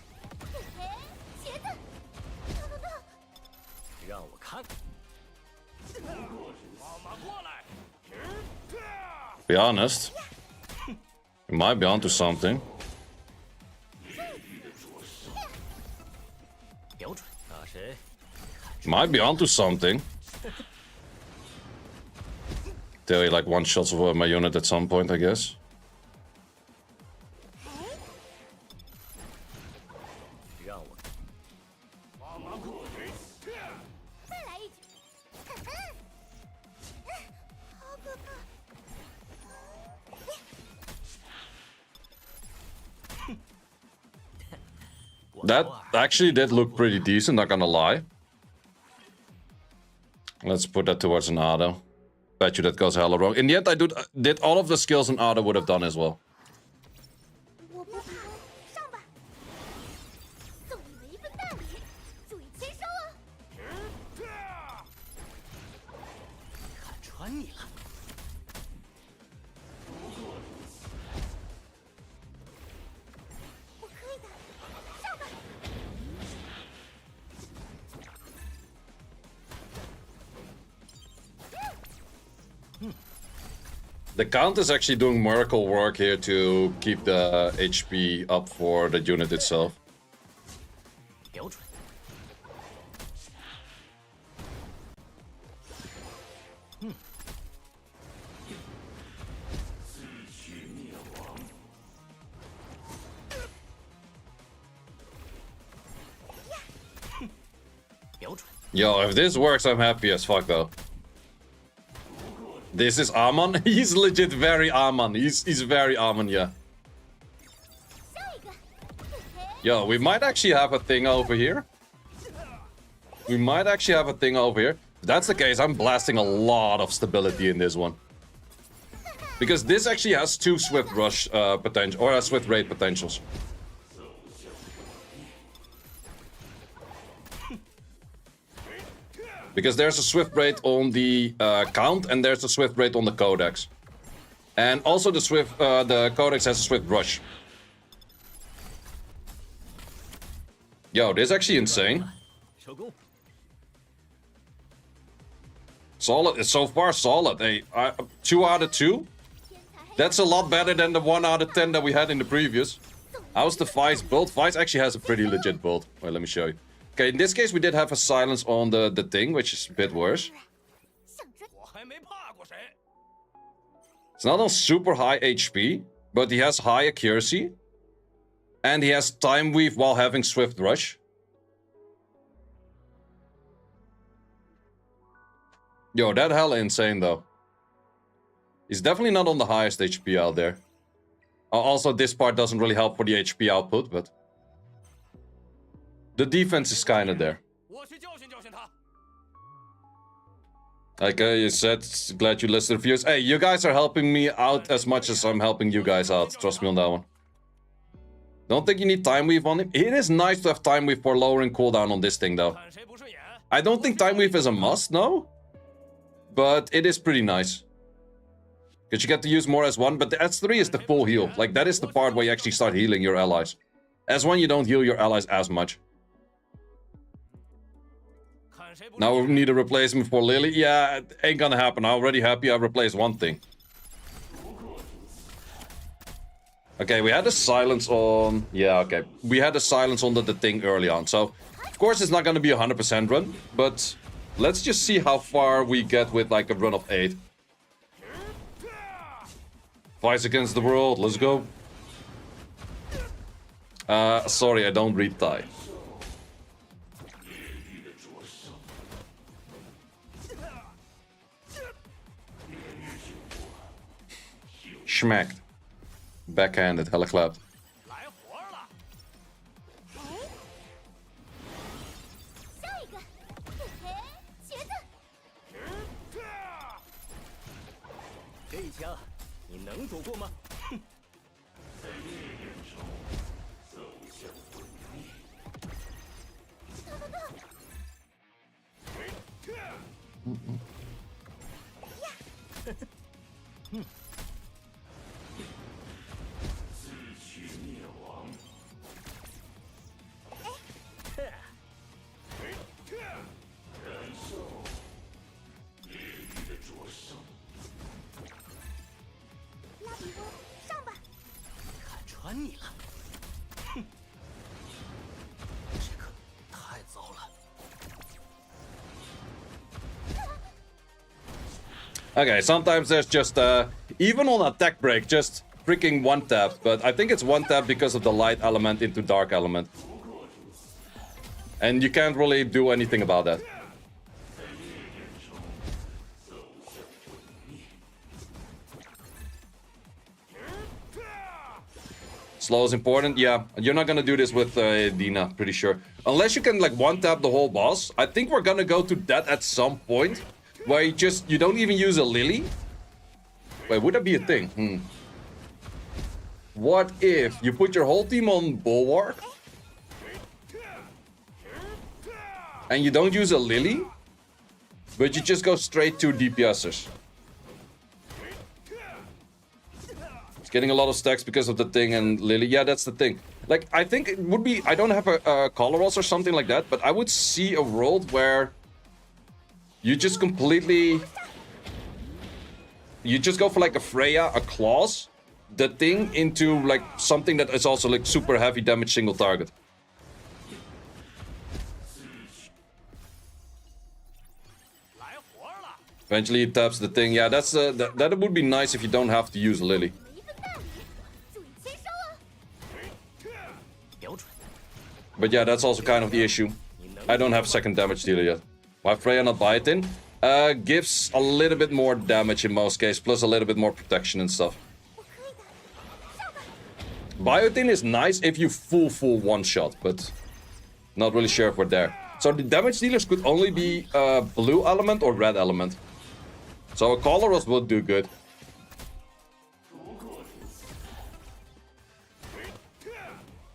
Be honest, you might be onto something. Might be onto something. Till you like one shots of my unit at some point, I guess. That actually did look pretty decent, not gonna lie. Let's put that towards an auto. Bet you that goes hella wrong. In the end, I did all of the skills an auto would have done as well. The Count is actually doing miracle work here to keep the HP up for the unit itself. Yo, if this works, I'm happy as fuck though. This is Amon. He's legit very Amon. He's very Amon, yeah. Yo, we might actually have a thing over here. We might actually have a thing over here. If that's the case, I'm blasting a lot of stability in this one. Because this actually has 2 Swift Rush potential, or Swift Raid potentials. Because there's a Swift Raid on the Count, and there's a Swift Raid on the Codex. And also the Codex has a Swift Rush. Yo, this is actually insane. Solid. It's so far solid. Hey, 2 out of 2. That's a lot better than the 1 out of 10 that we had in the previous. How's the Vice build? Vice actually has a pretty legit build. Wait, let me show you. Okay, in this case, we did have a silence on the thing, which is a bit worse. It's not on super high HP, but he has high accuracy. And he has Time Weave while having Swift Rush. Yo, that hella insane, though. He's definitely not on the highest HP out there. Also, this part doesn't really help for the HP output, but... the defense is kind of there. Like you said, glad you listened to reviews. Hey, you guys are helping me out as much as I'm helping you guys out. Trust me on that one. Don't think you need Time Weave on him. It is nice to have Time Weave for lowering cooldown on this thing, though. I don't think Time Weave is a must, no. But it is pretty nice. Because you get to use more S1, but the S3 is the full heal. Like, that is the part where you actually start healing your allies. S1, you don't heal your allies as much. Now we need a replacement for Lily. Yeah, it ain't gonna happen. I'm already happy I replaced one thing. Okay, we had a silence on... yeah, okay. We had a silence on the thing early on. So, of course, it's not gonna be a 100% run. But let's just see how far we get with, like, a run of 8. Fights against the world. Let's go. Sorry, I don't read Thai. Schmacked. Backhanded, hella clapped. Okay, sometimes there's just, even on attack break, just freaking one tap. But I think it's one tap because of the light element into dark element. And you can't really do anything about that. Slow is important, yeah. You're not gonna do this with Dina, pretty sure. Unless you can, like, one tap the whole boss. I think we're gonna go to that at some point. Where you don't even use a Lily? Wait, would that be a thing? What if you put your whole team on Bulwark? And you don't use a Lily? But you just go straight to DPSers. It's getting a lot of stacks because of the thing and Lily. Yeah, that's the thing. Like, I think it would be... I don't have a Coloros or something like that, but I would see a world where you just completely... You just go for like a Freya, a Claws, the thing into like something that is also like super heavy damage single target. Eventually he taps the thing. Yeah, that's that would be nice if you don't have to use Lily. But yeah, that's also kind of the issue. I don't have second damage dealer yet. Why Freya not Biotin? Gives a little bit more damage in most cases, plus a little bit more protection and stuff. Biotin is nice if you full one-shot, but not really sure if we're there. So the damage dealers could only be blue element or red element. So a Coloros would do good.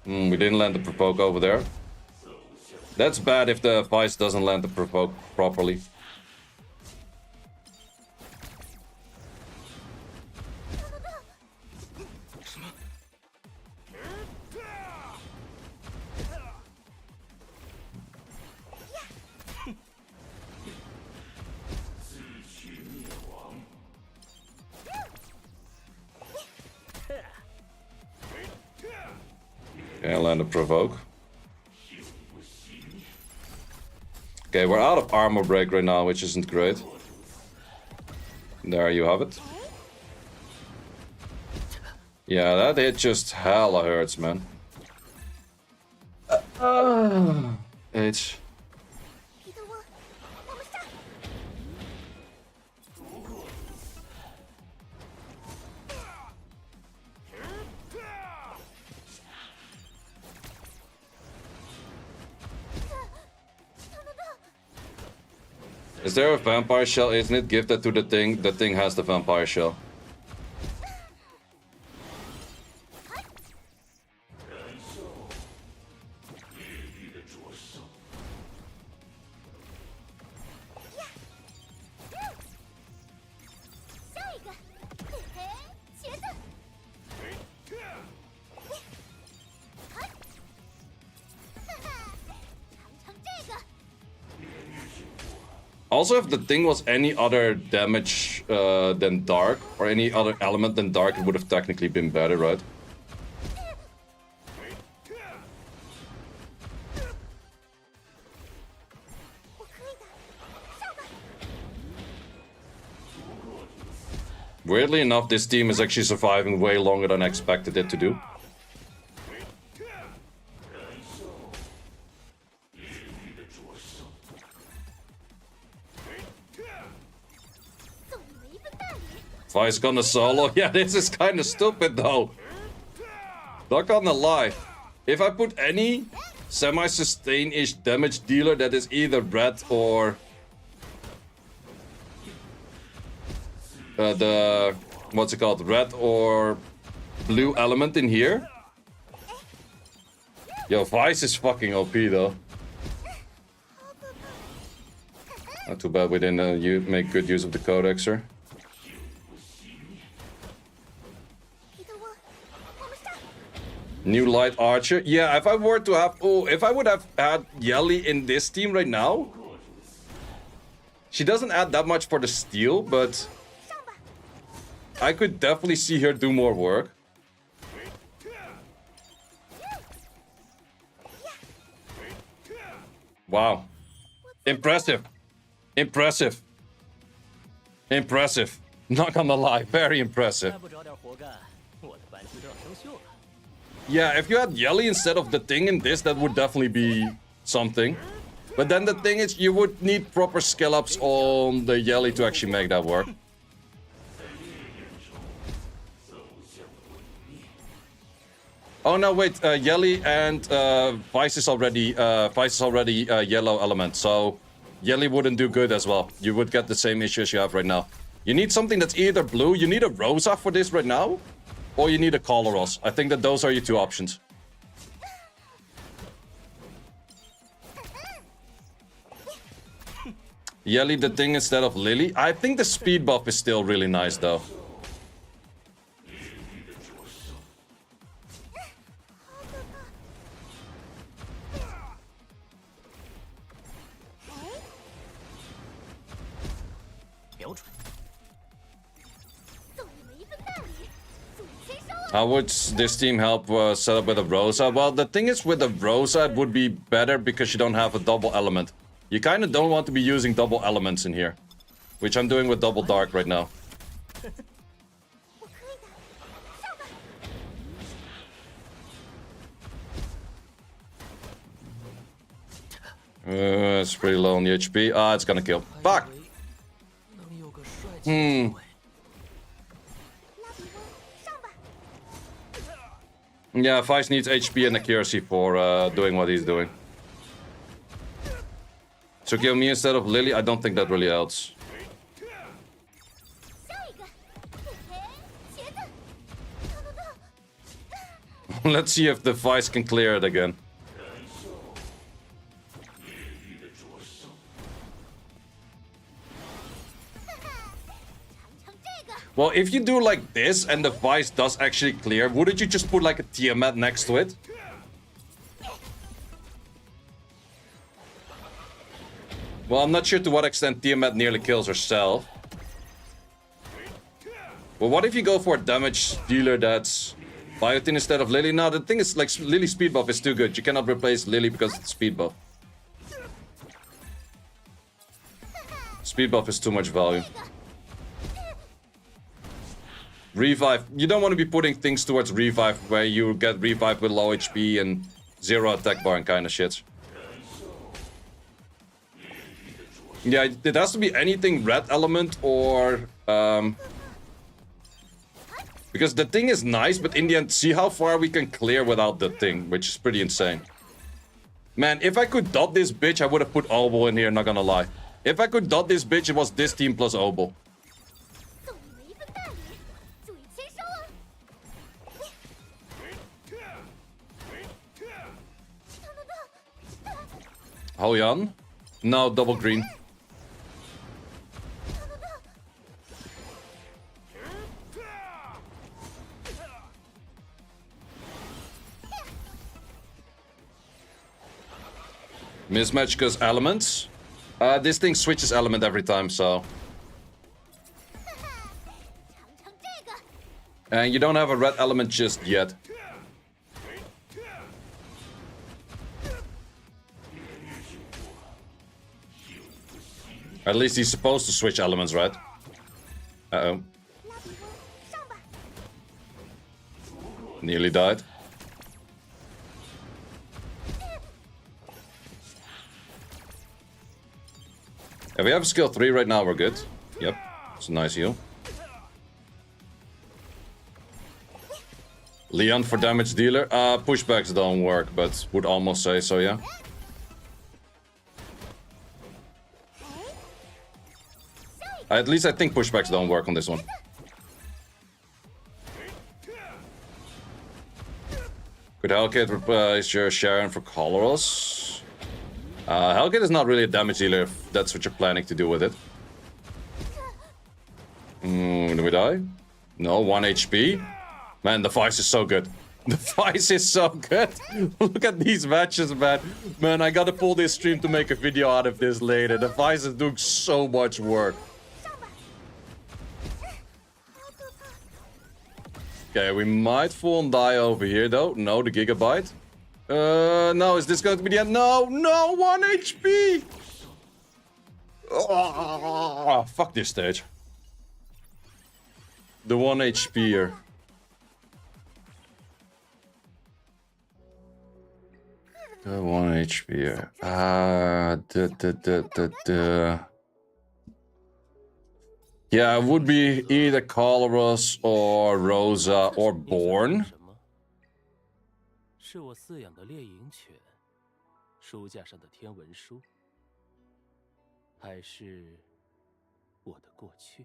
We didn't land the provoke over there. That's bad if the Vice doesn't land the provoke properly. Okay, land a provoke. Okay, we're out of armor break right now, which isn't great. There you have it. Yeah, that hit just hella hurts, man. It's... Is there a vampire shell? Isn't it? Give that to the thing. The thing has the vampire shell. Also, if the thing was any other damage than Dark, or any other element than Dark, it would have technically been better, right? Weirdly enough, this team is actually surviving way longer than I expected it to do. Vice gonna solo? Yeah, this is kind of stupid though. Not gonna lie. If I put any semi-sustain-ish damage dealer that is either red or... the... what's it called? Red or blue element in here? Yo, Vice is fucking OP though. Not too bad we didn't make good use of the Codexer. New light archer. Yeah, if I were to have... Oh, if I would have had Yelli in this team right now... She doesn't add that much for the steal, but... I could definitely see her do more work. Wow. Impressive. Impressive. Impressive. Not gonna lie, very impressive. Yeah, if you had Yelli instead of the thing in this, that would definitely be something. But then the thing is, you would need proper skill ups on the Yelli to actually make that work. Oh no, wait, Yelli and Vice is already yellow element, so Yelli wouldn't do good as well. You would get the same issues you have right now. You need something that's either blue, you need a Rosa for this right now, or you need a Coloros. I think that those are your two options. Yelli the thing instead of Lily. I think the speed buff is still really nice though. How would this team help set up with a Rosa? Well, the thing is with a Rosa, it would be better because you don't have a double element. You kind of don't want to be using double elements in here. Which I'm doing with double dark right now. It's pretty low on the HP. Ah, it's gonna kill. Fuck! Yeah, Vice needs HP and accuracy for doing what he's doing. So kill me instead of Lily, I don't think that really helps. Let's see if the Vice can clear it again. Well, if you do like this and the Vice does actually clear, wouldn't you just put like a Tiamat next to it? Well, I'm not sure to what extent Tiamat nearly kills herself. Well, what if you go for a damage dealer that's Biotin instead of Lily? No, the thing is, like, Lily's speed buff is too good. You cannot replace Lily because it's speed buff. Speed buff is too much value. Revive. You don't want to be putting things towards revive where you get revive with low HP and 0 attack bar and kind of shit. Yeah, it has to be anything red element or... Because the thing is nice, but in the end, see how far we can clear without the thing, which is pretty insane. Man, if I could dot this bitch, I would have put Obel in here, not gonna lie. If I could dot this bitch, it was this team plus Obel. Hoyan? No, double green. Mismatch because elements. This thing switches element every time, so. And you don't have a red element just yet. At least he's supposed to switch elements, right? Uh-oh. Nearly died. If we have skill 3 right now, we're good. Yep, it's a nice heal. Leon for damage dealer. Pushbacks don't work, but would almost say so, yeah. At least I think pushbacks don't work on this one. Could Hellkit replace your Sharon for Coloros? Hellkit is not really a damage dealer if that's what you're planning to do with it. Do we die? No, 1 HP. Man, the Vice is so good. The Vice is so good. Look at these matches, man. Man, I gotta pull this stream to make a video out of this later. The Vice is doing so much work. Okay, we might fall and die over here, though. No, the Gigabyte. No, is this going to be the end? No, no, 1 HP! Oh, fuck this stage. The 1 HP here. The 1 HP here. Yeah, it would be either Coloros or Rosa or Born. 是我饲养的猎鹰犬，书架上的天文书，还是我的过去？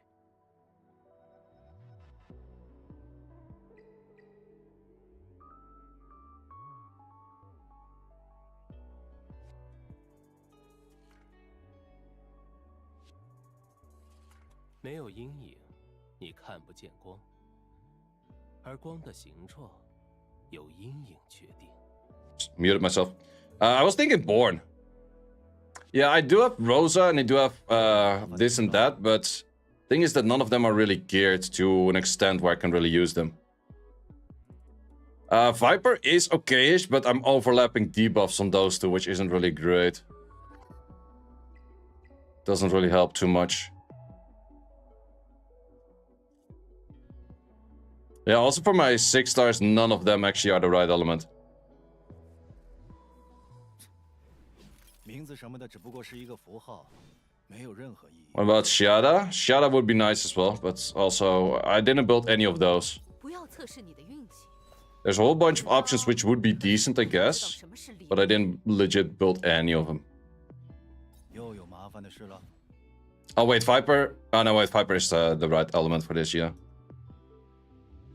没有阴影，你看不见光，而光的形状。 由阴影决定。 Muted myself. I was thinking Born. Yeah, I do have Rosa and I do have this and that, but Thing is that none of them are really geared to an extent where I can really use them. Viper is okay-ish, but I'm overlapping debuffs on those two, which isn't really great. Doesn't really help too much. Yeah, also for my 6 stars, none of them actually are the right element. What about Shiada? Shiada would be nice as well, but also I didn't build any of those. There's a whole bunch of options which would be decent, I guess, but I didn't legit build any of them. Oh wait, Viper. Oh no, wait, Viper is the right element for this, yeah.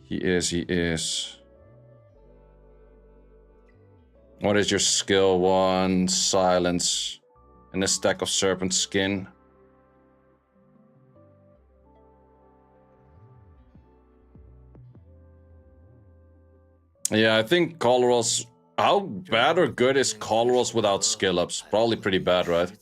He is. What is your skill? 1, silence, and a stack of serpent skin. Yeah, I think Colorals... How bad or good is Colorals without skill ups? Probably pretty bad, right?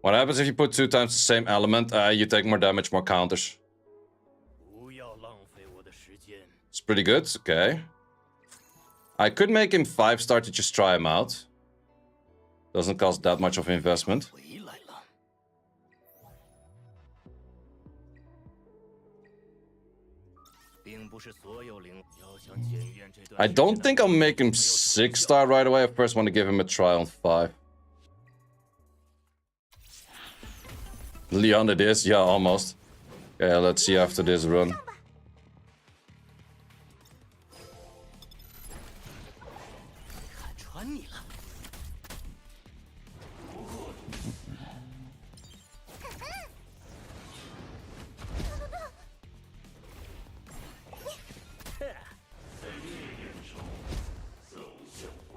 What happens if you put 2 times the same element? You take more damage, more counters. It's pretty good, okay. I could make him 5-star to just try him out. Doesn't cost that much of investment. I don't think I'll make him 6-star right away. I first want to give him a try on 5. Leon it is, yeah, almost. Okay, let's see after this run.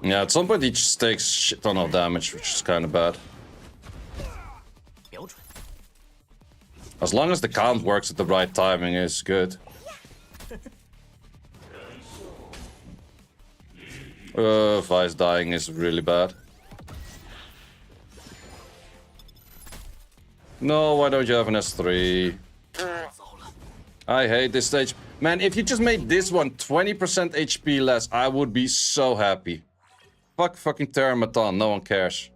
Yeah, at some point he just takes shit ton of damage, which is kind of bad. As long as the count works at the right timing, is good. Vice dying is really bad. No, why don't you have an S3? I hate this stage. Man, if you just made this one 20% HP less, I would be so happy. Fuck fucking Terramaton, no one cares.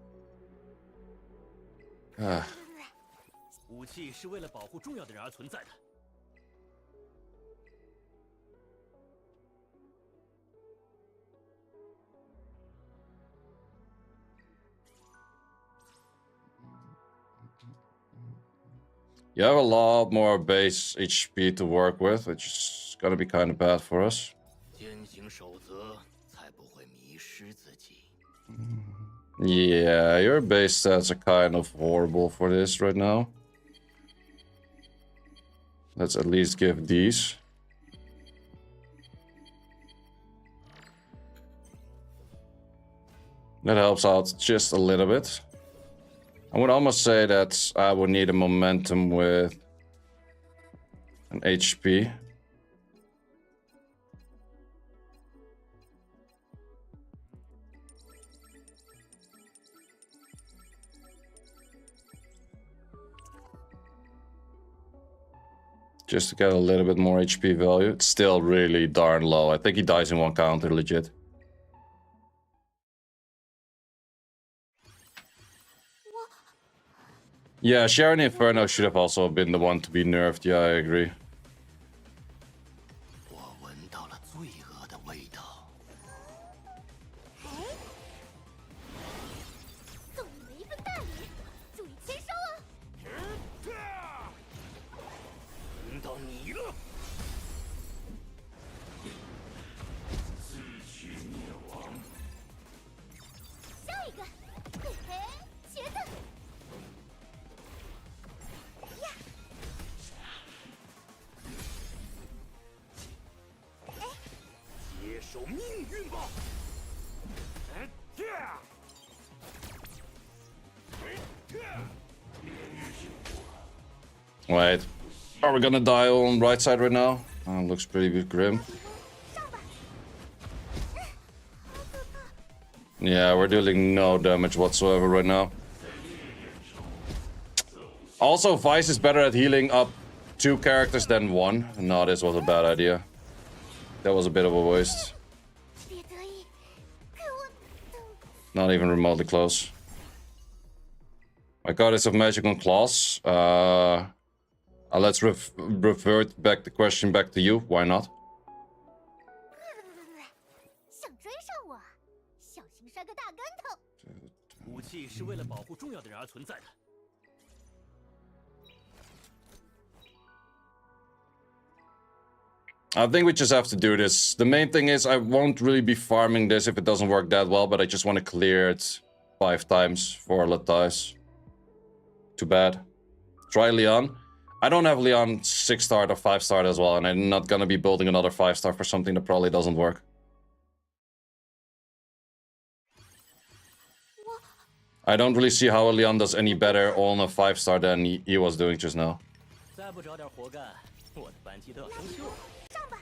You have a lot more base HP to work with, which is gonna be kind of bad for us. Yeah, your base stats are kind of horrible for this right now. Let's at least give these. That helps out just a little bit. I would almost say that I would need a momentum with an HP. Just to get a little bit more HP value. It's still really darn low. I think he dies in 1 counter, legit. Yeah, Sharon Inferno should have also been the one to be nerfed. Yeah, I agree. Wait, are we gonna die on right side right now? Looks pretty grim. Yeah, we're dealing no damage whatsoever right now. Also, Vice is better at healing up 2 characters than 1. No, this was a bad idea. That was a bit of a waste. Not even remotely close. My goddess of magic on claws. Let's revert back the question back to you. Why not? I think we just have to do this. The main thing is I won't really be farming this if it doesn't work that well, but I just want to clear it 5 times for Latias. Too bad. Try Leon. I don't have Leon 6-star or 5-star as well, and I'm not gonna be building another 5-star for something that probably doesn't work. I don't really see how Leon does any better on a 5-star than he was doing just now.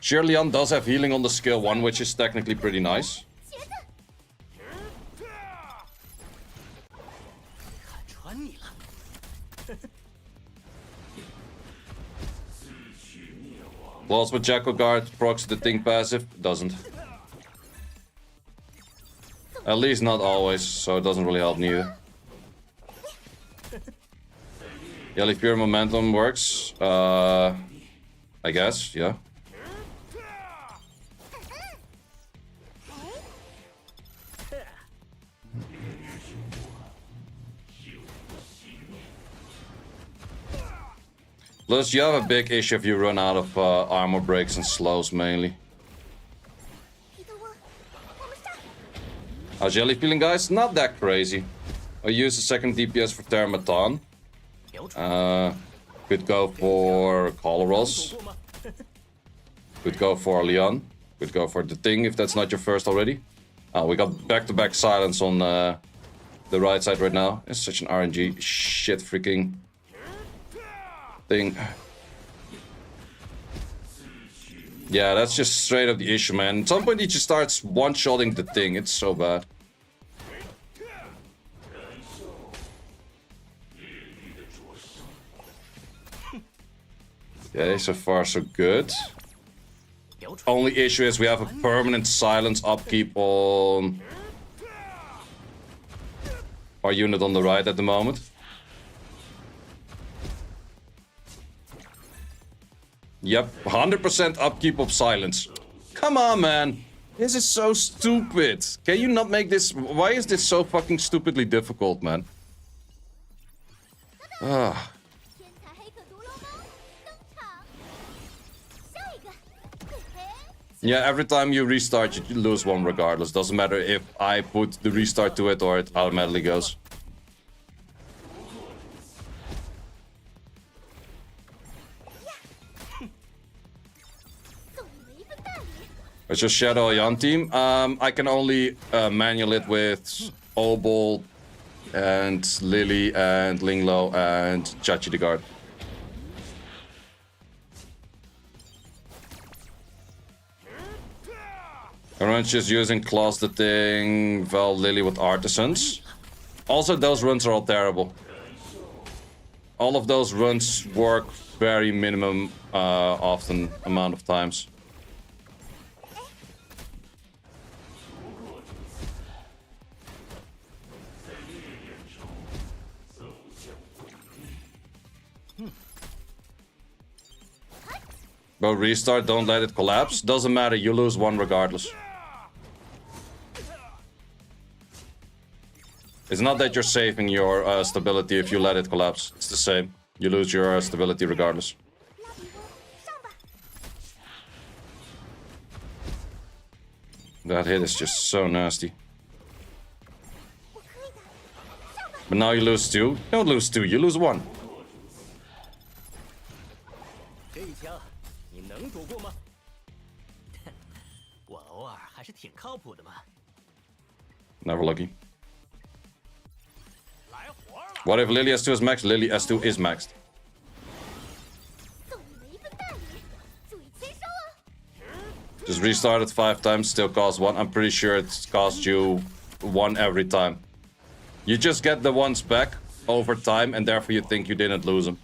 Sure, Leon does have healing on the skill 1, which is technically pretty nice. Plus with Jackal Guard, procs the thing passive, doesn't. At least not always, so it doesn't really help neither. Yelli pure momentum works. I guess, yeah. Plus, you have a big issue if you run out of armor breaks and slows mainly. How's Yelli feeling, guys? Not that crazy. I use the second DPS for Termaton. Could go for Coloros. Could go for Leon. Could go for the Thing if that's not your first already. We got back-to-back silence on the right side right now. It's such an RNG shit freaking thing. Yeah, that's just straight up the issue, man. At some point he just starts one-shotting the Thing. It's so bad. Okay, so far so good. Only issue is we have a permanent silence upkeep on our unit on the right at the moment. Yep, 100% upkeep of silence. Come on, man. This is so stupid. Can you not make this... Why is this so fucking stupidly difficult, man? Ah. Yeah, every time you restart, you lose 1 regardless. Doesn't matter if I put the restart to it or it automatically goes. It's just Shadow Yan team. I can only manual it with Obol and Lily and Linglo and Chachi the Guard. Everyone's just using Claws the Thing, Val Lily with Artisans. Also, those runs are all terrible. All of those runs work very minimum often amount of times. But restart, don't let it collapse. Doesn't matter, you lose 1 regardless. It's not that you're saving your stability if you let it collapse. It's the same. You lose your stability regardless. That hit is just so nasty. But now you lose 2. You don't lose 2, you lose 1. Never lucky. What if Lily S2 is maxed? Lily S2 is maxed. Just restart it 5 times, still cost 1. I'm pretty sure it's cost you one every time. You just get the ones back over time, and therefore you think you didn't lose them.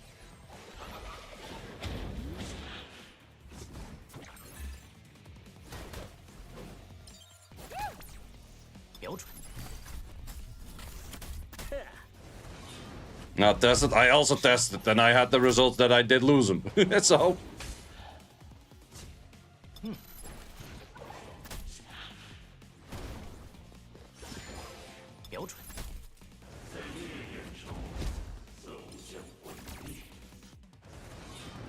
Now tested, I also tested, and I had the results that I did lose them. So...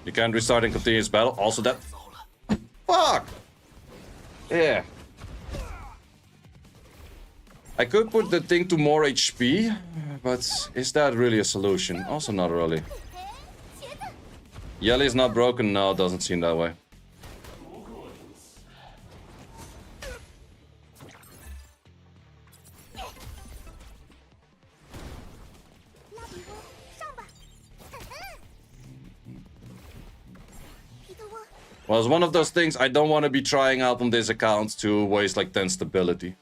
You can't restart in continuous battle. Also that... Fuck! Yeah. I could put the thing to more HP, but is that really a solution? Also not really. Yelli is not broken? No, it doesn't seem that way. Well, it's one of those things I don't want to be trying out on this account to waste like 10 stability.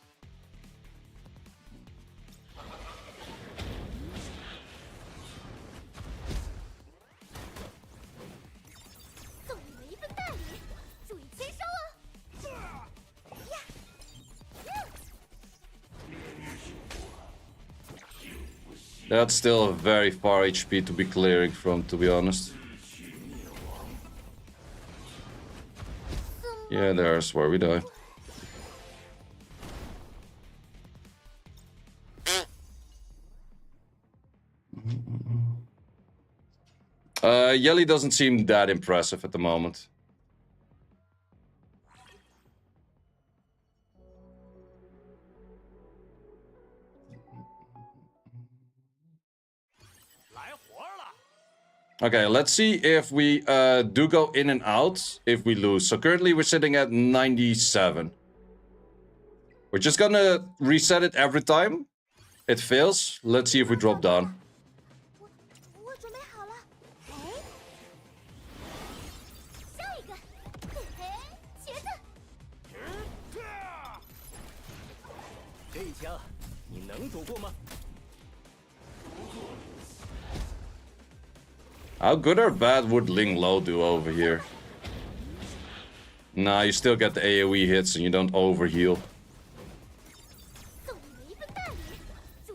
That's still a very far HP to be clearing from, to be honest. Yeah, there's where we die. Yelli doesn't seem that impressive at the moment. Okay, let's see if we do go in and out if we lose. So currently we're sitting at 97. We're just gonna reset it every time it fails. Let's see if we drop down. How good or bad would Ling Lo do over here? Nah, you still get the AoE hits and you don't overheal.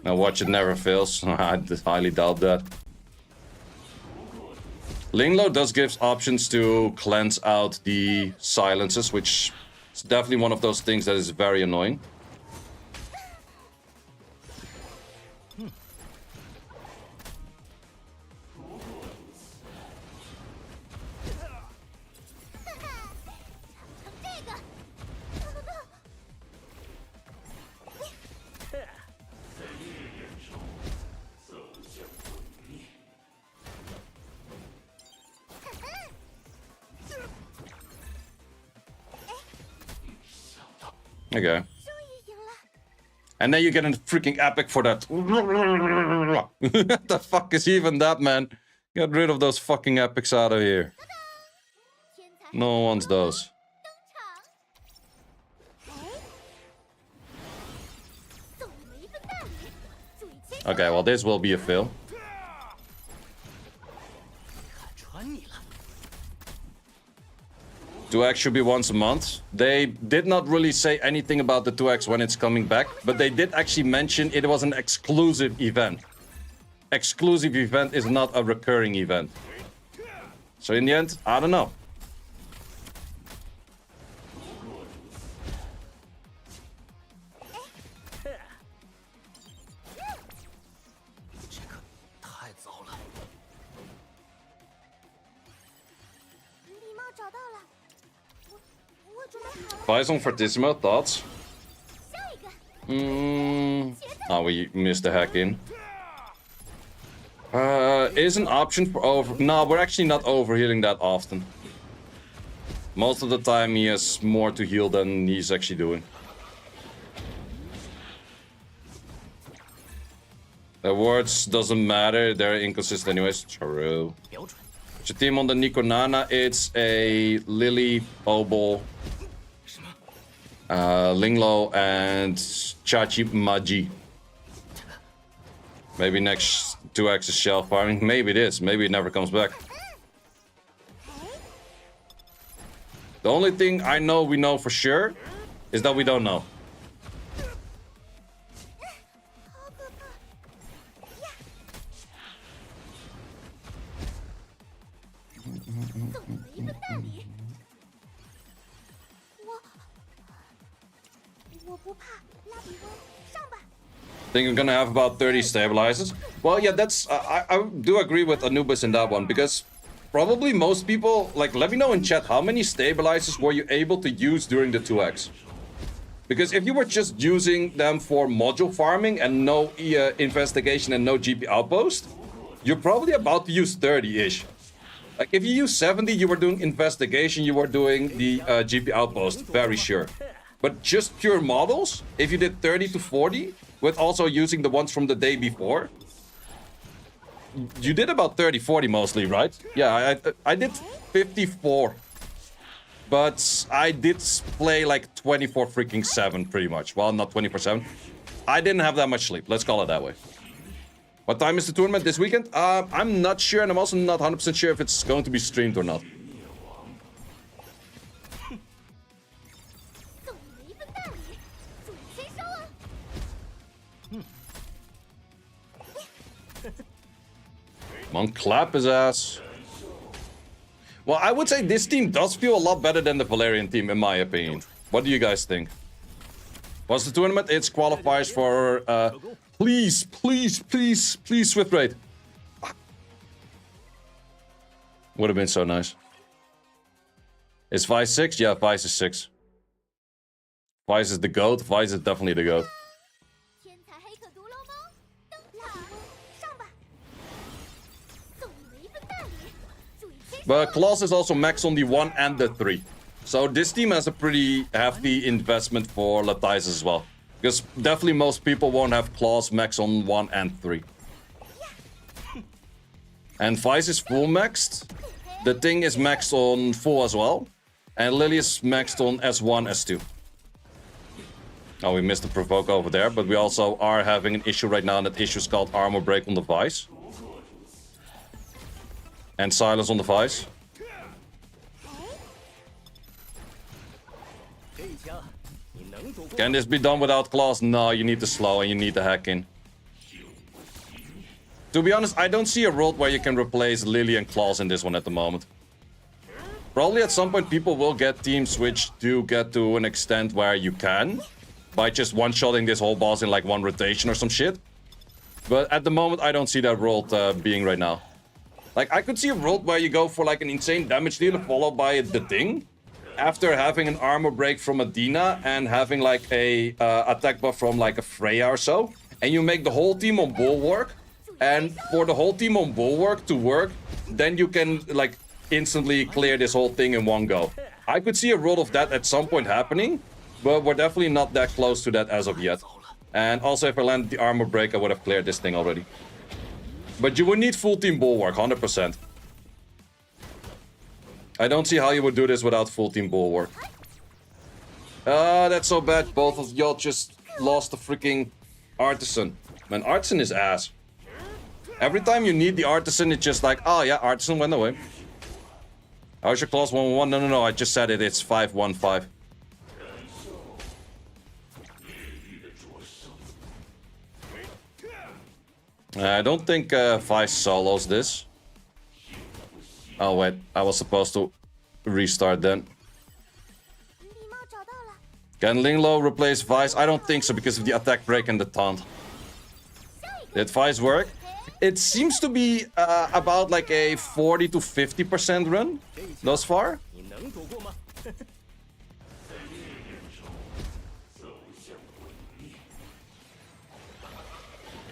Now watch, it never fails. I highly doubt that. Ling Lo does give options to cleanse out the silences, which is definitely one of those things that is very annoying. Okay. And then you get a freaking epic for that. What the fuck is even that, man? Get rid of those fucking epics out of here. No one wants those. Okay, well this will be a fail. To actually be once a month. They did not really say anything about the 2x when it's coming back, but they did actually mention it was an exclusive event. Exclusive event is not a recurring event. So in the end, I don't know. Bison Fortissimo, thoughts? Oh, we missed the hack in. Is an option for over... No, we're actually not overhealing that often. Most of the time he has more to heal than he's actually doing. The words doesn't matter, they're inconsistent anyways. True. What's your team on the Nico Nana? It's a Lily, Obol, Linglo and Chachi Maji. Maybe next 2x is shell farming. Maybe it is. Maybe it never comes back. The only thing I know we know for sure is that we don't know. I think I'm gonna have about 30 stabilizers. Well, yeah, that's... I do agree with Anubis in that one, because probably most people... Like, let me know in chat, how many stabilizers were you able to use during the 2x? Because if you were just using them for module farming and no investigation and no GP outpost, you're probably about to use 30-ish. Like, if you use 70, you were doing investigation, you were doing the GP outpost, very sure. But just pure models, if you did 30 to 40, with also using the ones from the day before, you did about 30, 40 mostly, right? Yeah, I did 54. But I did play like 24 freaking 7 pretty much. Well, not 24/7. I didn't have that much sleep, let's call it that way. What time is the tournament this weekend? I'm not sure, and I'm also not 100% sure if it's going to be streamed or not. Come on, clap his ass. Well, I would say this team does feel a lot better than the Valerian team, in my opinion. What do you guys think? What's the tournament? It's qualifiers for... please, please, please, please, Swift Raid. Would have been so nice. Is Vice 6? Yeah, Vice is 6. Vice is the GOAT. Vice is definitely the GOAT. But Klaus is also max on the 1 and the 3. So this team has a pretty hefty investment for Lattice as well. Because definitely most people won't have Klaus max on 1 and 3. And Vice is full maxed. The Thing is maxed on full as well. And Lily is maxed on S1, S2. Oh, we missed the provoke over there. But we also are having an issue right now. And that issue is called armor break on the Vice. And silence on the Vice. Can this be done without claws? No, you need to slow and you need to hack in. To be honest, I don't see a world where you can replace Lily and claws in this one at the moment. Probably at some point people will get teams which do get to an extent where you can. By just one-shotting this whole boss in like one rotation or some shit. But at the moment I don't see that world being right now. Like, I could see a world where you go for like an insane damage dealer followed by the Thing. After having an armor break from Adina and having like a attack buff from like a Freya or so. And you make the whole team on Bulwark. And for the whole team on Bulwark to work, then you can like instantly clear this whole thing in one go. I could see a world of that at some point happening. But we're definitely not that close to that as of yet. And also if I landed the armor break, I would have cleared this thing already. But you would need full team Bulwark, 100%. I don't see how you would do this without full team Bulwark. That's so bad. Both of y'all just lost the freaking Artisan. Man, Artisan is ass. Every time you need the Artisan, it's just like, oh yeah, Artisan went away. How's your class 1-1? No, I just said it. It's 5-1-5. I don't think Vice solos this. Oh wait, I was supposed to restart then. Can Linglo replace Vice? I don't think so because of the attack break and the taunt. Did Vice work? It seems to be about like a 40 to 50% run thus far.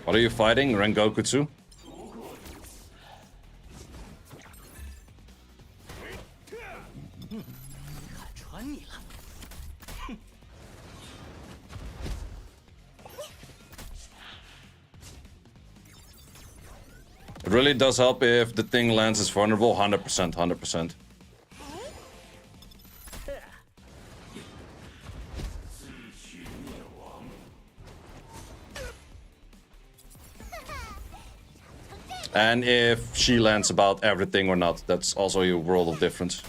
What are you fighting? Rengokutsu? It really does help if the Thing lands is vulnerable. 100%, 100%. And if she lands about everything or not, that's also a world of difference.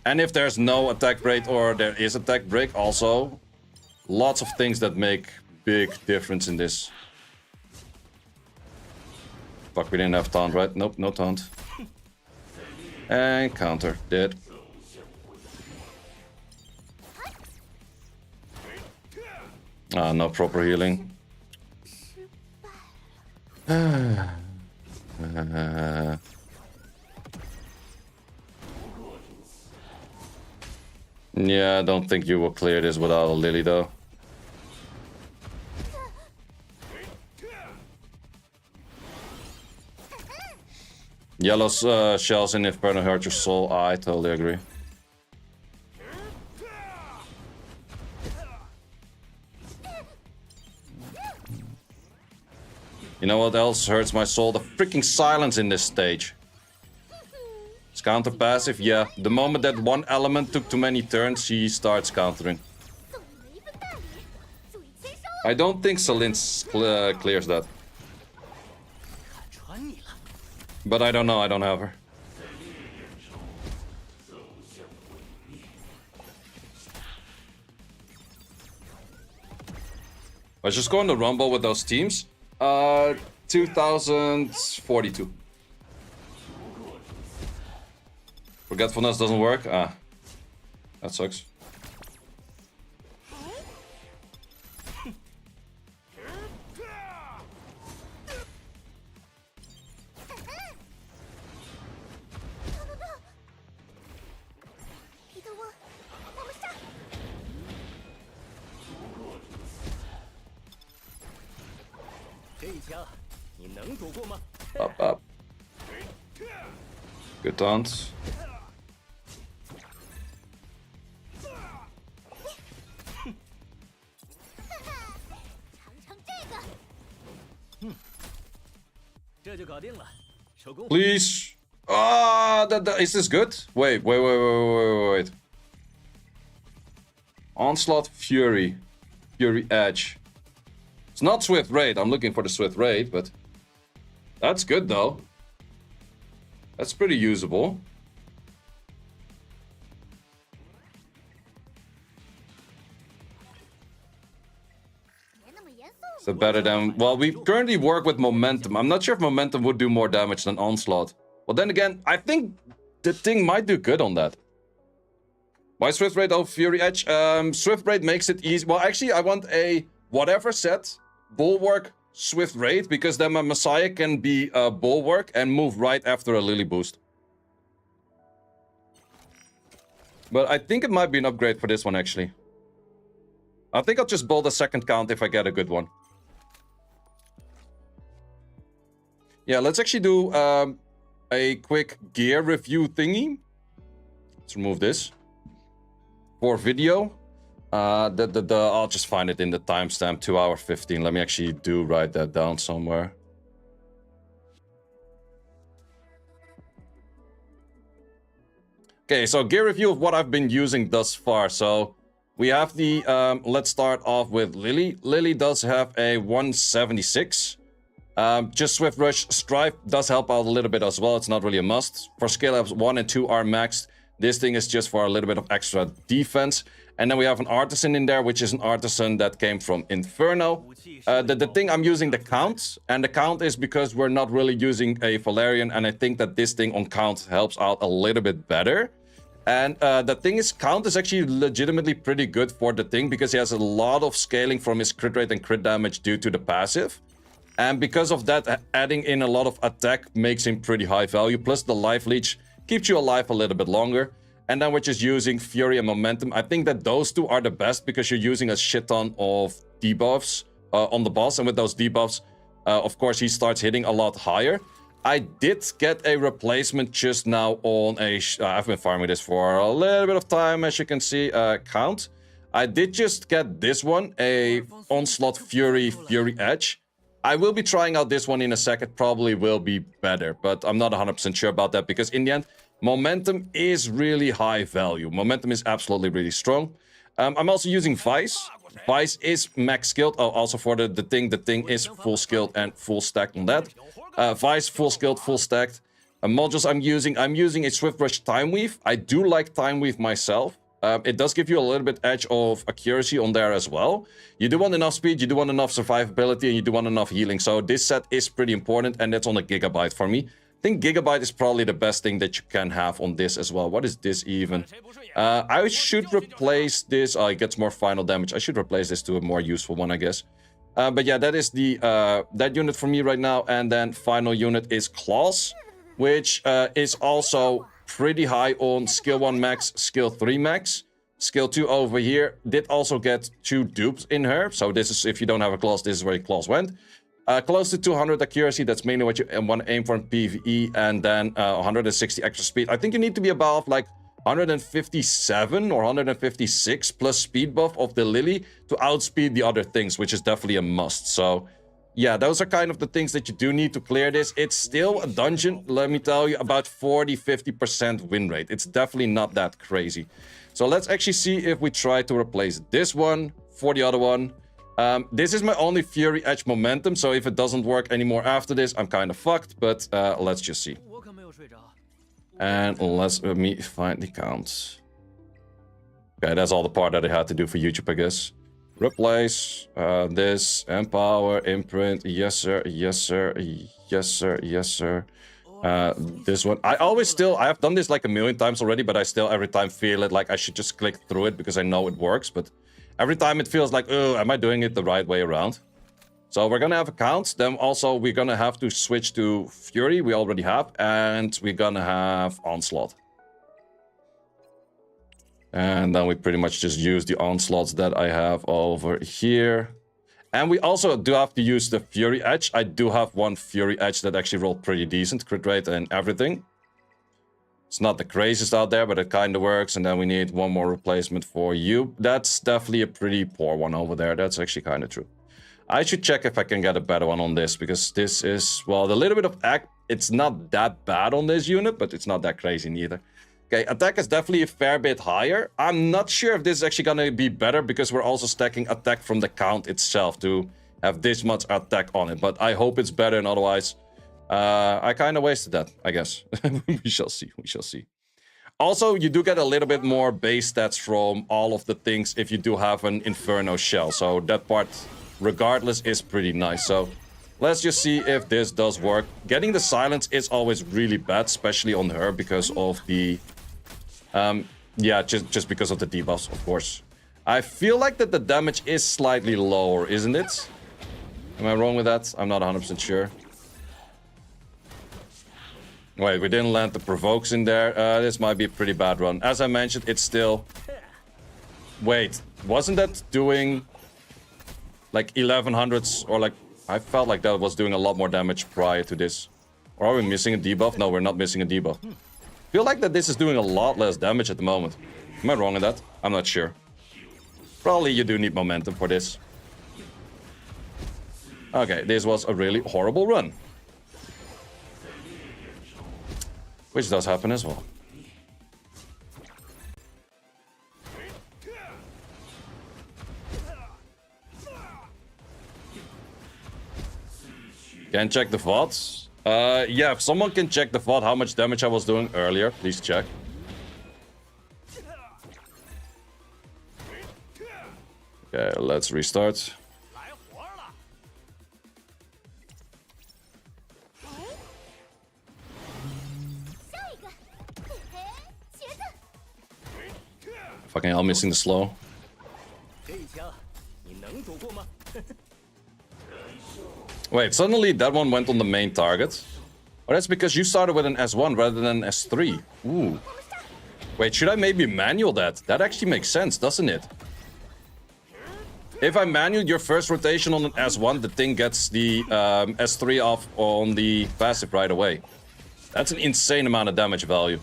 And if there's no attack break or there is attack break, also lots of things that make big difference in this. Fuck, we didn't have taunt, right? Nope, no taunt. And counter, dead. Ah, no proper healing. Yeah, I don't think you will clear this without a Lily, though. Yellow's shells in Inferno hurt your soul. I totally agree. You know what else hurts my soul? The freaking silence in this stage. It's counter passive, yeah. The moment that one element took too many turns, she starts countering. I don't think Celine clears that. But I don't know, I don't have her. Let's just go on the Rumble with those teams. 2042. Forgetfulness doesn't work? Ah. That sucks. Up, up. Good taunt. Please. Ah, is this good? Wait. Onslaught Fury. Fury Edge. It's not Swift Raid. I'm looking for the Swift Raid, but that's good though. That's pretty usable. So better than... Well, we currently work with Momentum. I'm not sure if Momentum would do more damage than Onslaught. But then again, I think the thing might do good on that. Why Swift Raid over Fury Edge? Swift Raid makes it easy. Well, actually, I want a whatever set, Bulwark, Swift Raid, because then my Messiah can be Bulwark and move right after a Lily boost. But I think it might be an upgrade for this one, actually. I think I'll just build a second count if I get a good one. Yeah, let's actually do a quick gear review thingy. Let's remove this. For video. I'll just find it in the timestamp, 2:15. Let me actually write that down somewhere. Okay, so gear review of what I've been using thus far. So we have the, let's start off with Lily. Lily does have a 176. Just Swift Rush. Strife does help out a little bit as well. It's not really a must. For skill ups, 1 and 2 are maxed. This thing is just for a little bit of extra defense. And then we have an Artisan in there, which is an Artisan that came from Inferno. The thing I'm using the Count. And the Count is because we're not really using a Valerian. And I think that this thing on Count helps out a little bit better. And the thing is, Count is actually legitimately pretty good for the thing, because he has a lot of scaling from his crit rate and crit damage due to the passive. And because of that, adding in a lot of attack makes him pretty high value. Plus the Life Leech keeps you alive a little bit longer. And then we're just using Fury and Momentum. I think that those two are the best, because you're using a shit ton of debuffs on the boss. And with those debuffs, of course, he starts hitting a lot higher. I did get a replacement just now on a... I've been farming this for a little bit of time, as you can see. Count. I did just get this one, a Onslaught Fury Edge. I will be trying out this one in a second. Probably will be better, but I'm not 100% sure about that, because in the end, Momentum is really high value. Momentum is absolutely really strong. I'm also using Vice. Vice is max skilled. Oh, also for the thing is full skilled and full stacked on that. Vice, full skilled, full stacked. Modules I'm using a Swift Brush Time Weave. I do like Time Weave myself. It does give you a little bit edge of accuracy on there as well. You do want enough speed, you do want enough survivability, and you do want enough healing. So this set is pretty important, and that's on a Gigabyte for me. I think Gigabyte is probably the best thing that you can have on this as well. What is this even? I should replace this. Oh, it gets more final damage. I should replace this to a more useful one, I guess. But yeah, that is the that unit for me right now. And then final unit is Claws, which is also pretty high on skill 1 max, skill 3 max. Skill 2 over here did also get 2 dupes in her. So this is, if you don't have a Claws, this is where your Claws went. Close to 200 accuracy, that's mainly what you want to aim for in PvE. And then 160 extra speed. I think you need to be above like 157 or 156 plus speed buff of the Lily to outspeed the other things, which is definitely a must. So yeah, those are kind of the things that you do need to clear this. It's still a dungeon, let me tell you, about 40-50% win rate. It's definitely not that crazy. So let's actually see if we try to replace this one for the other one. This is my only Fury Edge momentum, so if it doesn't work anymore after this, I'm kind of fucked, but let's just see. And let me find the counts. Okay, that's all the part that I had to do for YouTube, I guess. Replace this, empower, imprint, yes sir, yes sir, yes sir, yes sir. This one, I have done this like a million times already, but I still every time feel it like I should just click through it because I know it works, but every time it feels like, oh, am I doing it the right way around? So we're gonna have accounts, then also we're gonna have to switch to Fury, we already have, and we're gonna have Onslaught. And then we pretty much just use the onslaughts that I have over here. And we also do have to use the Fury Edge. I do have one Fury Edge that actually rolled pretty decent, crit rate and everything. It's not the craziest out there, but it kind of works. And then we need one more replacement for you. That's definitely a pretty poor one over there. That's actually kind of true. I should check if I can get a better one on this, because this is, well, the little bit of act, it's not that bad on this unit, but it's not that crazy neither. Okay, attack is definitely a fair bit higher. I'm not sure if this is actually gonna be better, because we're also stacking attack from the count itself to have this much attack on it. But I hope it's better, and otherwise, I kind of wasted that, I guess. We shall see, we shall see. Also, you do get a little bit more base stats from all of the things if you do have an Inferno shell. So that part, regardless, is pretty nice. So let's just see if this does work. Getting the silence is always really bad, especially on her, because of the... yeah, just because of the debuffs, of course. I feel like that the damage is slightly lower, isn't it? Am I wrong with that? I'm not 100% sure. Wait, we didn't land the provokes in there. This might be a pretty bad run. As I mentioned, it's still... Wait, wasn't that doing like 1100s or like... I felt like that was doing a lot more damage prior to this. Or are we missing a debuff? No, we're not missing a debuff. I feel like that this is doing a lot less damage at the moment. Am I wrong in that? I'm not sure. Probably you do need momentum for this. Okay, this was a really horrible run. Which does happen as well. Can check the VODs. Yeah, if someone can check the VOD how much damage I was doing earlier, please check. Okay, let's restart. Fucking hell, missing the slow. Wait, suddenly that one went on the main target. Oh, that's because you started with an S1 rather than S3. Ooh. Wait, should I maybe manual that? That actually makes sense, doesn't it? If I manual your first rotation on an S1, the thing gets the S3 off on the passive right away. That's an insane amount of damage value.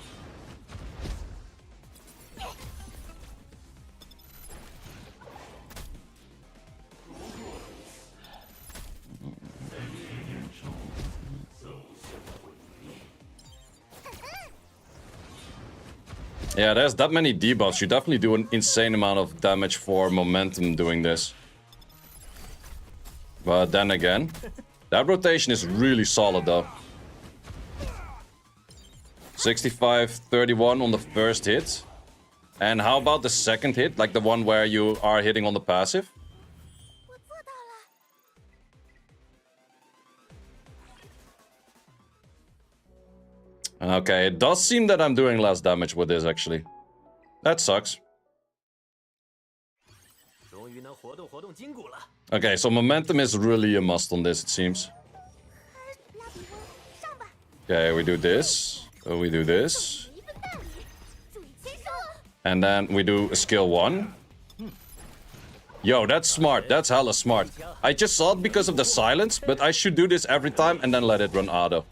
Yeah, there's that many debuffs. You definitely do an insane amount of damage for momentum doing this. But then again, that rotation is really solid though. 65-31 on the first hit. And how about the second hit? Like the one where you are hitting on the passive? Okay, it does seem that I'm doing less damage with this actually. That sucks. Okay, so momentum is really a must on this, it seems. Okay, we do this. We do this. And then we do a skill 1. Yo, that's smart. That's hella smart. I just saw it because of the silence, but I should do this every time and then let it run auto.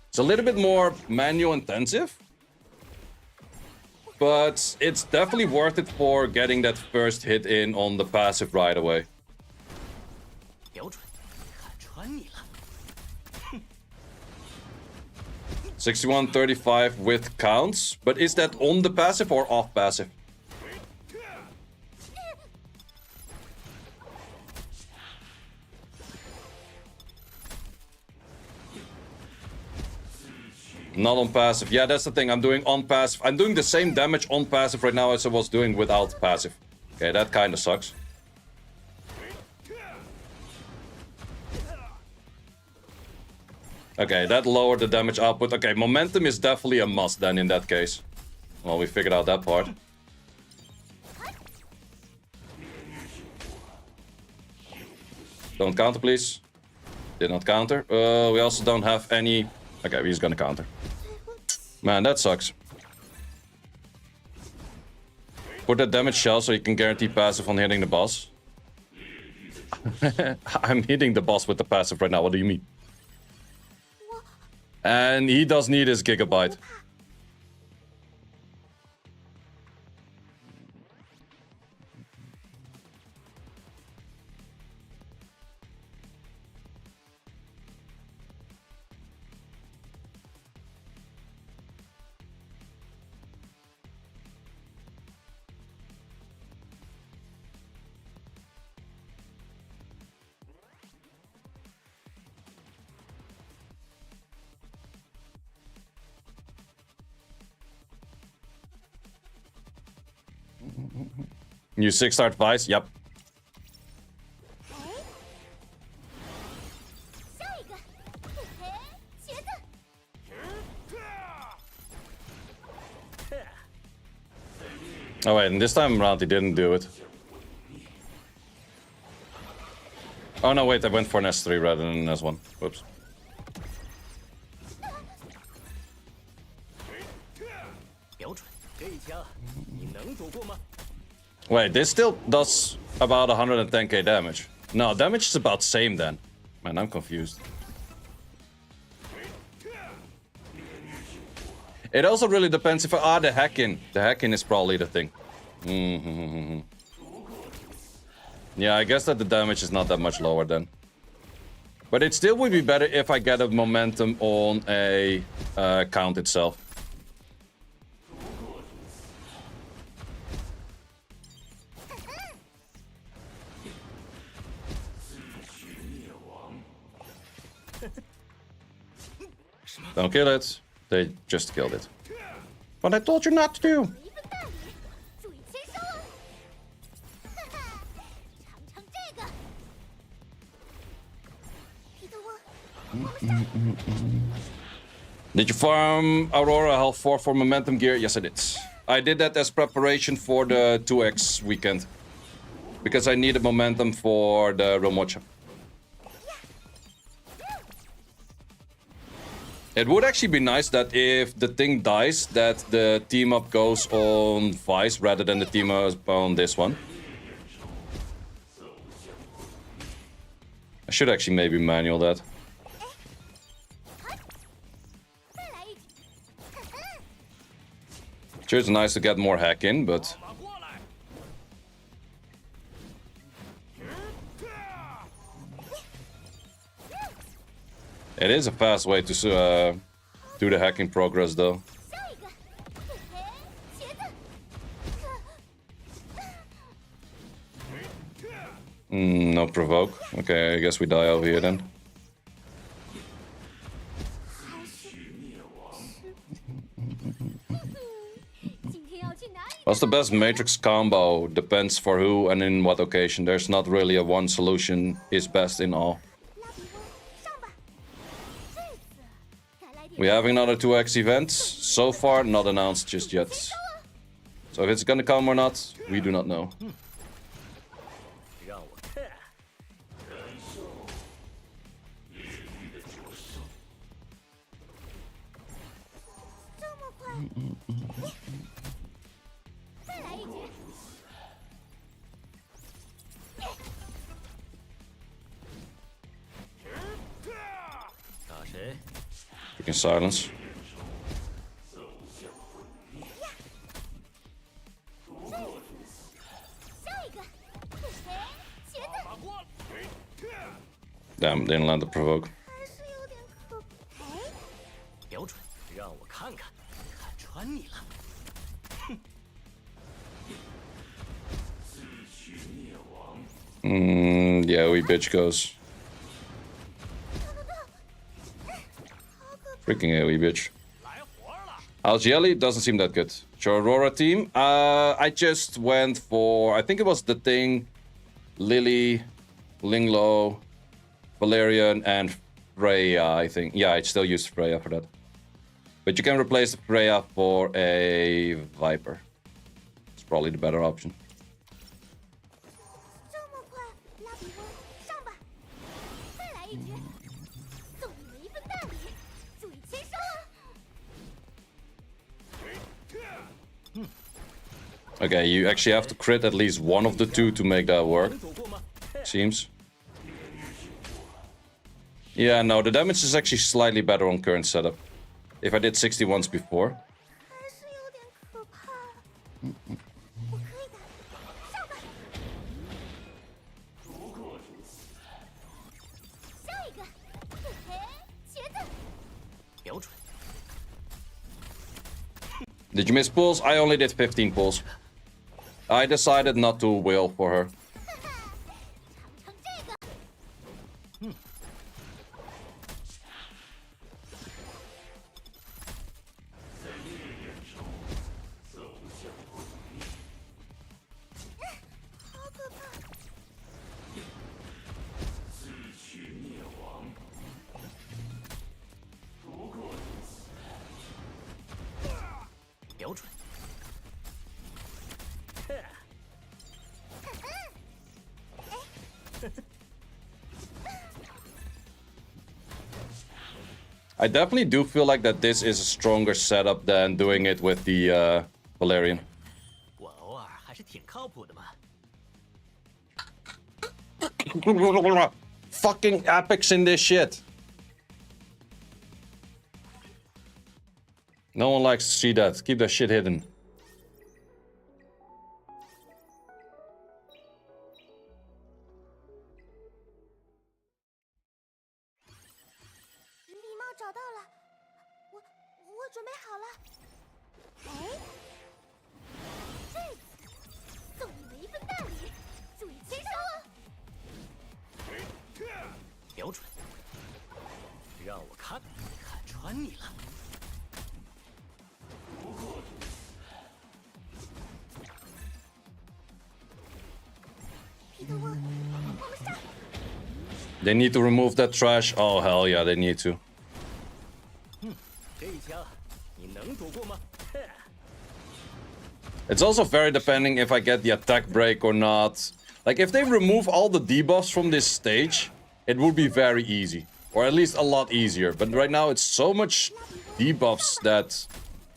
It's a little bit more manual intensive. But it's definitely worth it for getting that first hit in on the passive right away. 61-35 with counts, but is that on the passive or off passive? Not on passive. Yeah, that's the thing. I'm doing on passive. I'm doing the same damage on passive right now as I was doing without passive. Okay, that kind of sucks. Okay, that lowered the damage output. Okay, momentum is definitely a must then in that case. Well, we figured out that part. Don't counter, please. Did not counter. We also don't have any... Okay, he's gonna counter. Man, that sucks. Put that damage shell so you can guarantee passive on hitting the boss. I'm hitting the boss with the passive right now. What do you mean? And he does need his gigabyte. New 6-star advice? Yep. Oh wait, and this time around he didn't do it. Oh no, wait, I went for an S3 rather than an S1. Whoops. Wait, this still does about 110k damage. No, damage is about same then. Man, I'm confused. It also really depends if the hacking. The hacking is probably the thing. Yeah, I guess that the damage is not that much lower then. But it still would be better if I get a momentum on a count itself. Don't kill it. They just killed it. But I told you not to do. Did you farm Aurora hell4 for momentum gear? Yes, I did. I did that as preparation for the 2x weekend. Because I needed momentum for the Romocha. It would actually be nice that if the thing dies, that the team up goes on Vice rather than the team up on this one. I should actually maybe manual that. Sure, it's nice to get more hack in, but... It is a fast way to do the hacking progress, though. No provoke. Okay, I guess we die over here then. What's the best Matrix combo? Depends for who and in what occasion. There's not really a one solution is best in all. We're having another 2x event. So far, not announced just yet. So if it's gonna come or not, we do not know. Freaking silence. Damn, didn't land the provoke. Yeah, we bitch goes. Freaking AoE bitch. How's Yelli? Doesn't seem that good. Your Aurora team? I just went for, I think it was the thing, Lily, Linglo, Valerian, and Freya, I think. Yeah, I still use Freya for that. But you can replace Freya for a Viper. It's probably the better option. Okay, you actually have to crit at least one of the two to make that work. Seems. Yeah, no, the damage is actually slightly better on current setup. If I did 60 once before. Did you miss pulls? I only did 15 pulls. I decided not to wail for her. I definitely do feel like that this is a stronger setup than doing it with the Valerian. Fucking epics in this shit. No one likes to see that. Keep that shit hidden. They need to remove that trash. Oh, hell yeah, they need to. It's also very depending if I get the attack break or not. Like, if they remove all the debuffs from this stage, it would be very easy. Or at least a lot easier. But right now, it's so much debuffs that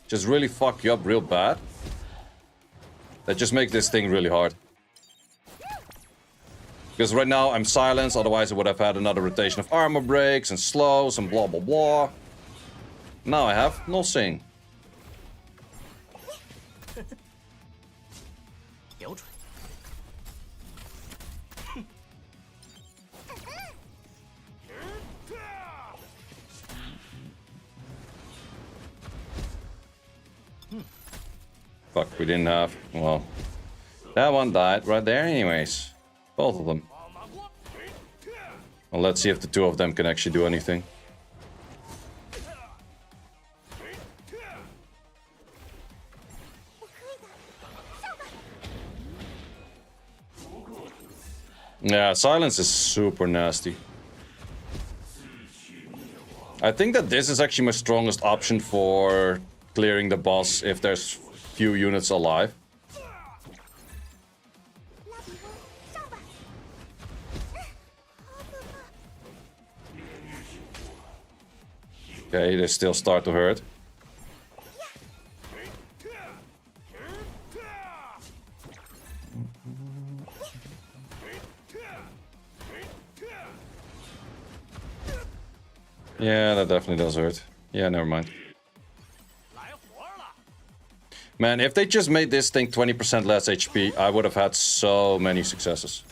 just really fuck you up real bad. That just makes this thing really hard. Because right now, I'm silenced. Otherwise, I would have had another rotation of armor breaks and slows and blah blah blah. Now I have nothing. Fuck, we didn't have... Well, that one died right there anyways. Both of them. Well, let's see if the two of them can actually do anything. Yeah, silence is super nasty. I think that this is actually my strongest option for clearing the boss if there's few units alive. Okay, they still start to hurt. Yeah, that definitely does hurt. Yeah, never mind. Man, if they just made this thing 20% less HP, I would have had so many successes.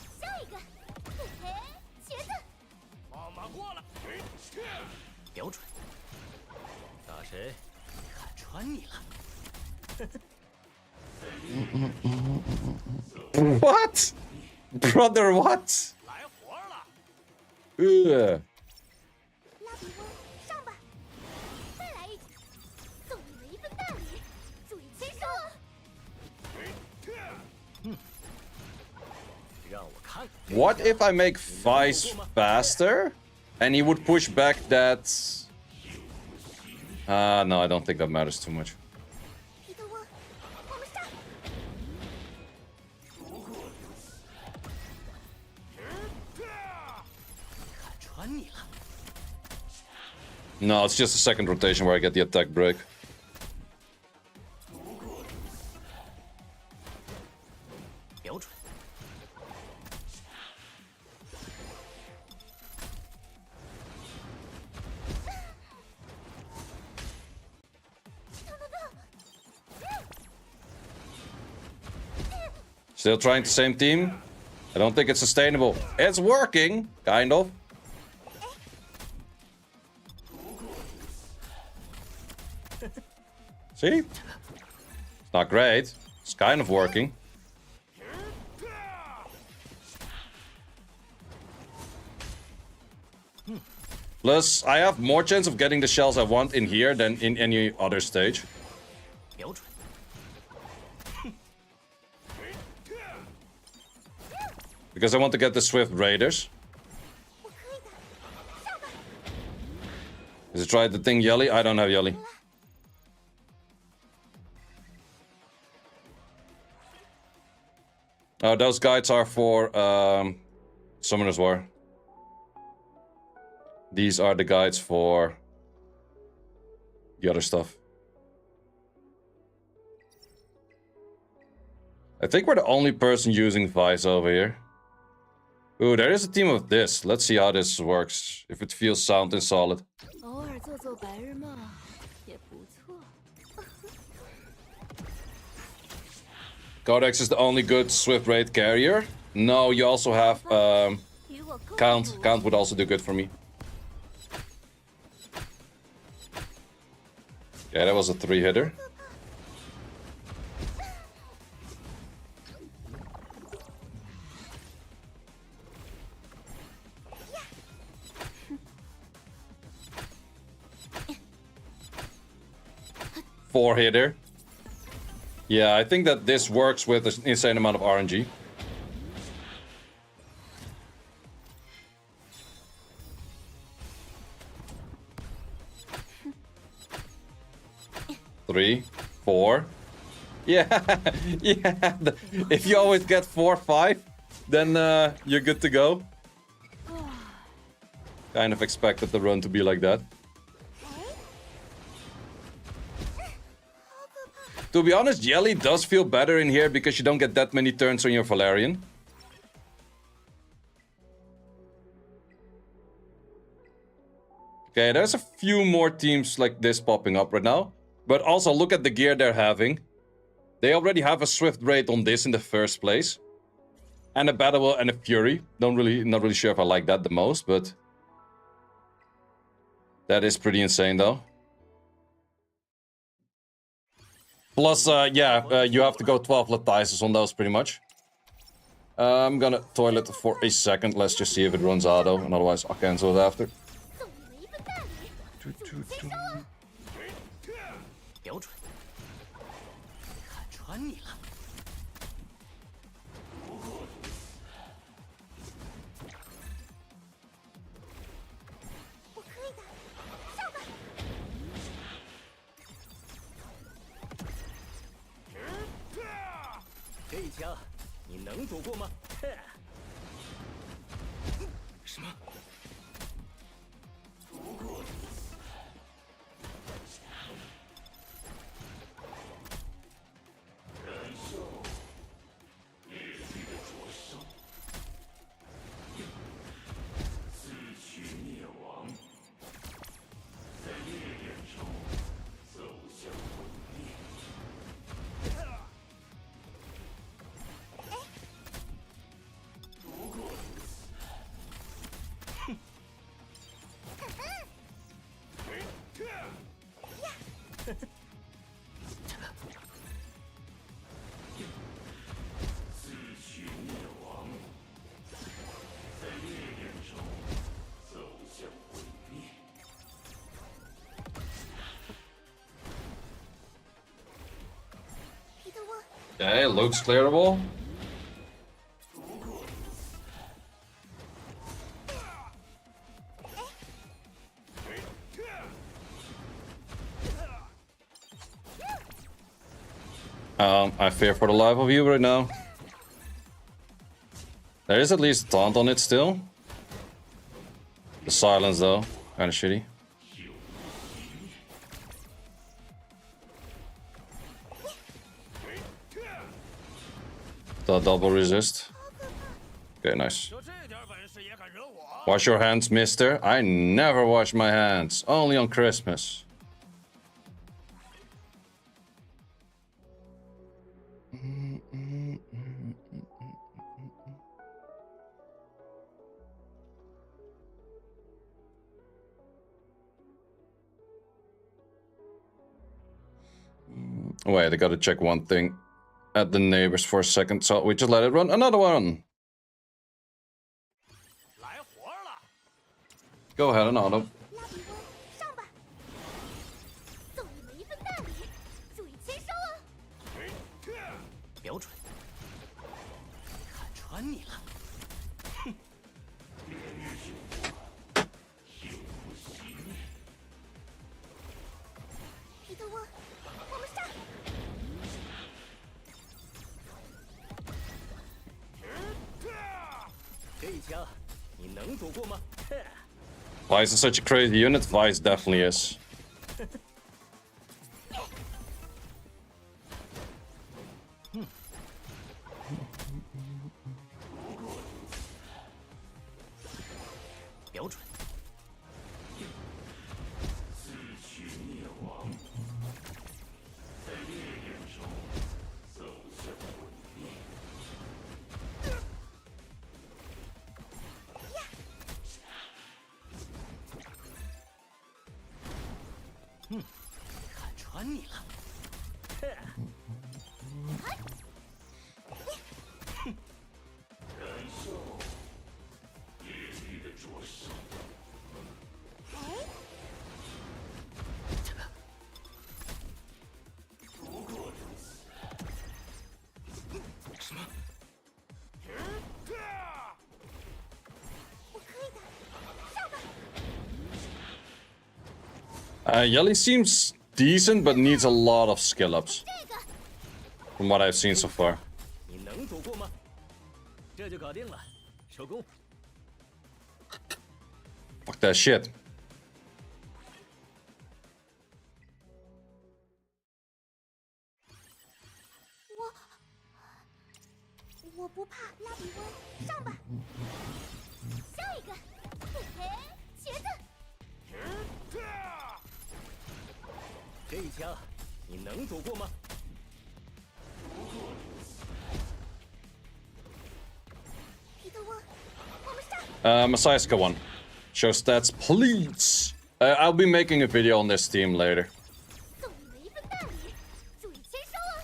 What? Brother, what? Ugh. What if I make Vice faster and he would push back that... no, I don't think that matters too much. No, it's just a second rotation where I get the attack break. Still trying the same team? I don't think it's sustainable. It's working, kind of. See? It's not great. It's kind of working. Plus, I have more chance of getting the shells I want in here than in any other stage. Because I want to get the Swift Raiders. Is it tried the thing Yelli? I don't have Yelli. Oh, those guides are for Summoner's War. These are the guides for the other stuff. I think we're the only person using Vice over here. Ooh, there is a team of this. Let's see how this works. If it feels sound and solid. Codex is the only good Swift Raid carrier. No, you also have Count. Count would also do good for me. Yeah, that was a 3-hitter. Four-hitter. Yeah, I think that this works with an insane amount of RNG. Three, four. Yeah, yeah. If you always get 4, 5, then you're good to go. Kind of expected the run to be like that. To be honest, Yelli does feel better in here because you don't get that many turns on your Valerian. Okay, there's a few more teams like this popping up right now. But also look at the gear they're having. They already have a Swift Raid on this in the first place. And a Battle and a Fury. Not really sure if I like that the most, but... that is pretty insane though. Plus, yeah, you have to go 12 Latices on those pretty much. I'm gonna toilet for a second. Let's just see if it runs auto, and otherwise I'll cancel it after. 标准，看穿你了。我可以的，上吧！这一枪，你能躲过吗？什么？ Okay, looks clearable. I fear for the life of you right now. There is at least a taunt on it still. The silence though, kinda shitty. The double resist. Okay, nice. Wash your hands, mister. I never wash my hands. Only on Christmas. Wait, I gotta check one thing at the neighbors for a second, so we just let it run. Another one! Go ahead and auto. 拉比翁，上吧！送你们一份大礼，注意签收哦。标准，看穿你了。哼！彼得翁，我们上！ 这一枪，你能躲过吗？ Vice is such a crazy unit. Vice definitely is. Yelli seems decent, but needs a lot of skill ups. From what I've seen so far. 你能躲过吗？这就搞定了，收工。 Fuck that shit. 我不怕，拉比翁，上吧！下一个，嘿嘿，茄子。这一枪，你能躲过吗？彼得翁，我们上。Messiahska one. Show stats, please. I'll be making a video on this team later. 送你们一份大礼，注意签收哦。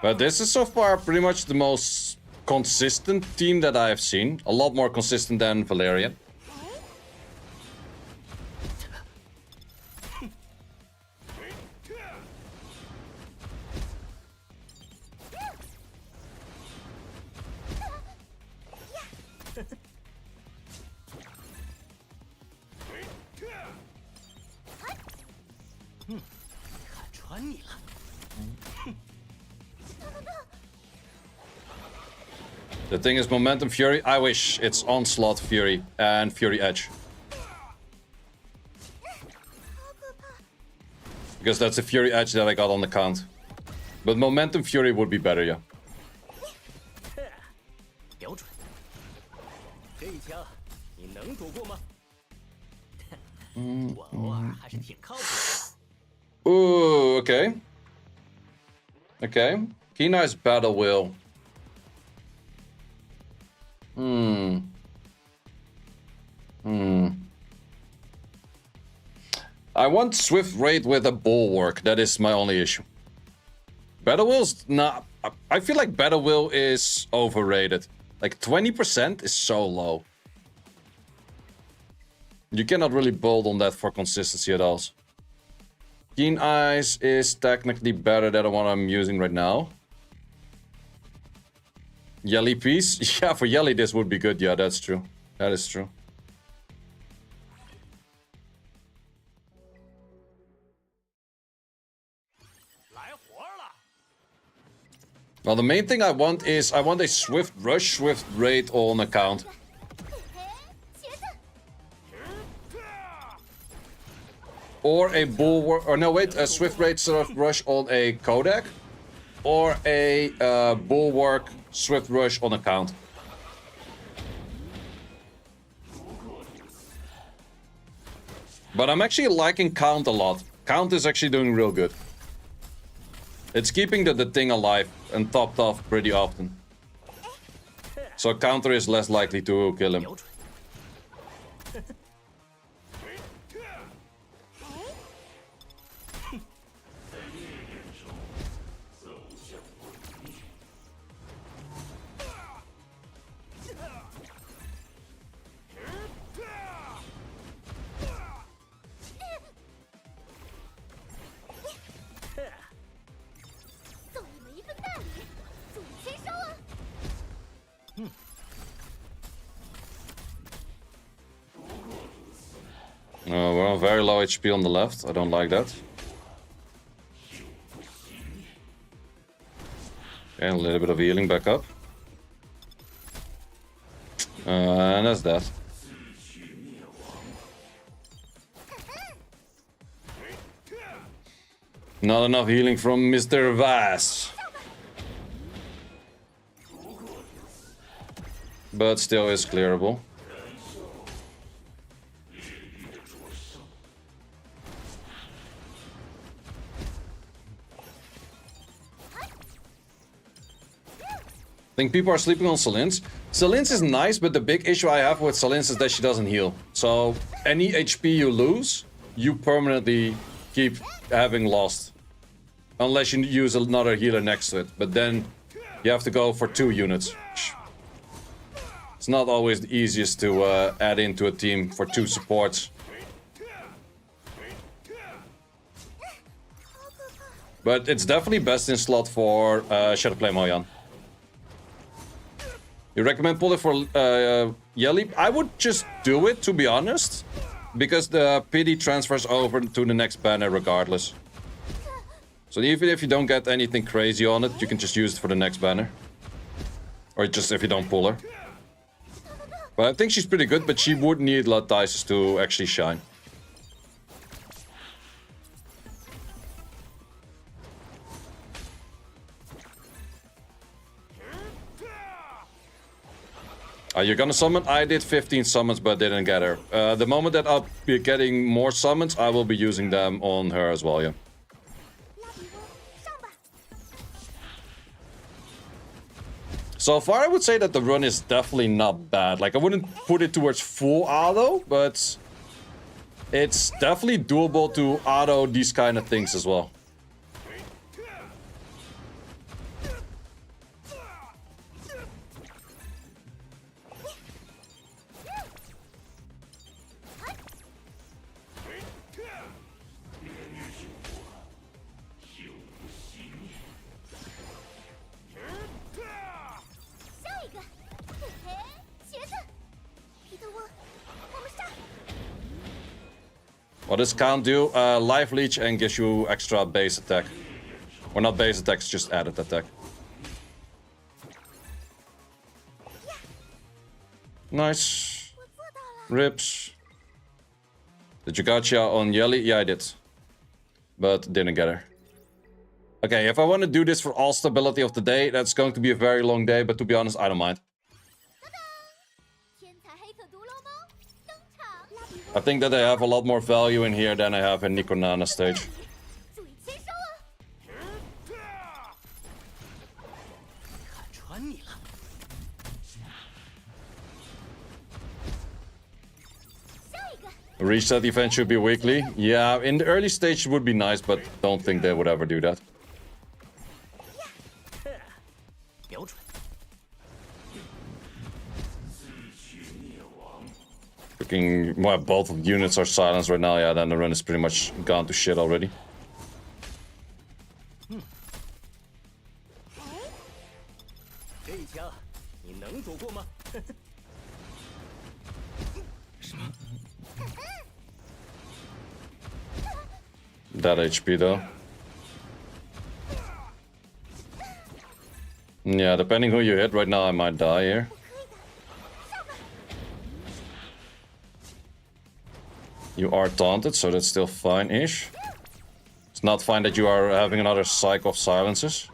But this is so far pretty much the most consistent team that I have seen. A lot more consistent than Valerian. The thing is, Momentum Fury, I wish it's Onslaught Fury and Fury Edge. Because that's the Fury Edge that I got on the count. But Momentum Fury would be better, yeah. Ooh, okay. Okay. Kenai's Battle Wheel. I want Swift Raid with a Bulwark. That is my only issue. Battle Wheel's not... I feel like Battle Wheel is overrated. Like 20% is so low. You cannot really build on that for consistency at all. Keen Eyes is technically better than what I'm using right now. Yelli piece? Yeah, for Yelli this would be good. Yeah, that's true. That is true. Well, the main thing I want is I want a Swift Rush, Swift Raid on account. Or a Bulwark, or no wait, a Swift Raid Swift Rush on a Kodak. Or a Bulwark Swift Rush on account. But I'm actually liking Count a lot. Count is actually doing real good. It's keeping the thing alive and topped off pretty often. So counter is less likely to kill him. We're on very low HP on the left. I don't like that. Okay, a little bit of healing back up. And that's that. Not enough healing from Mr. Vass. But still is clearable. I think people are sleeping on Selins. Selins is nice, but the big issue I have with Selins is that she doesn't heal. So any HP you lose, you permanently keep having lost. Unless you use another healer next to it. But then you have to go for 2 units. It's not always the easiest to add into a team for 2 supports. But it's definitely best in slot for Shadowflame Hoyan. You recommend pull it for Yelli? I would just do it, to be honest. Because the pity transfers over to the next banner regardless. So even if you don't get anything crazy on it, you can just use it for the next banner. Or just if you don't pull her. But I think she's pretty good, but she would need Latices to actually shine. You're gonna summon? I did 15 summons but didn't get her. The moment that I'll be getting more summons, I will be using them on her as well, yeah. So far I would say that the run is definitely not bad. Like I wouldn't put it towards full auto, but it's definitely doable to auto these kind of things as well. What does count do? Life leech and gives you extra base attack. Or not base attacks, just added attack. Nice. Rips. Did you gotcha on Yelli? Yeah, I did. But didn't get her. Okay, if I want to do this for all stability of the day, that's going to be a very long day, but to be honest, I don't mind. I think that I have a lot more value in here than I have in Nikonana stage. Reset event should be weekly. Yeah, in the early stage it would be nice, but don't think they would ever do that. Well, both units are silenced right now. Yeah, then the run is pretty much gone to shit already. That HP though. Yeah, depending who you hit right now, I might die here. You are taunted, so that's still fine-ish. It's not fine that you are having another cycle of silences.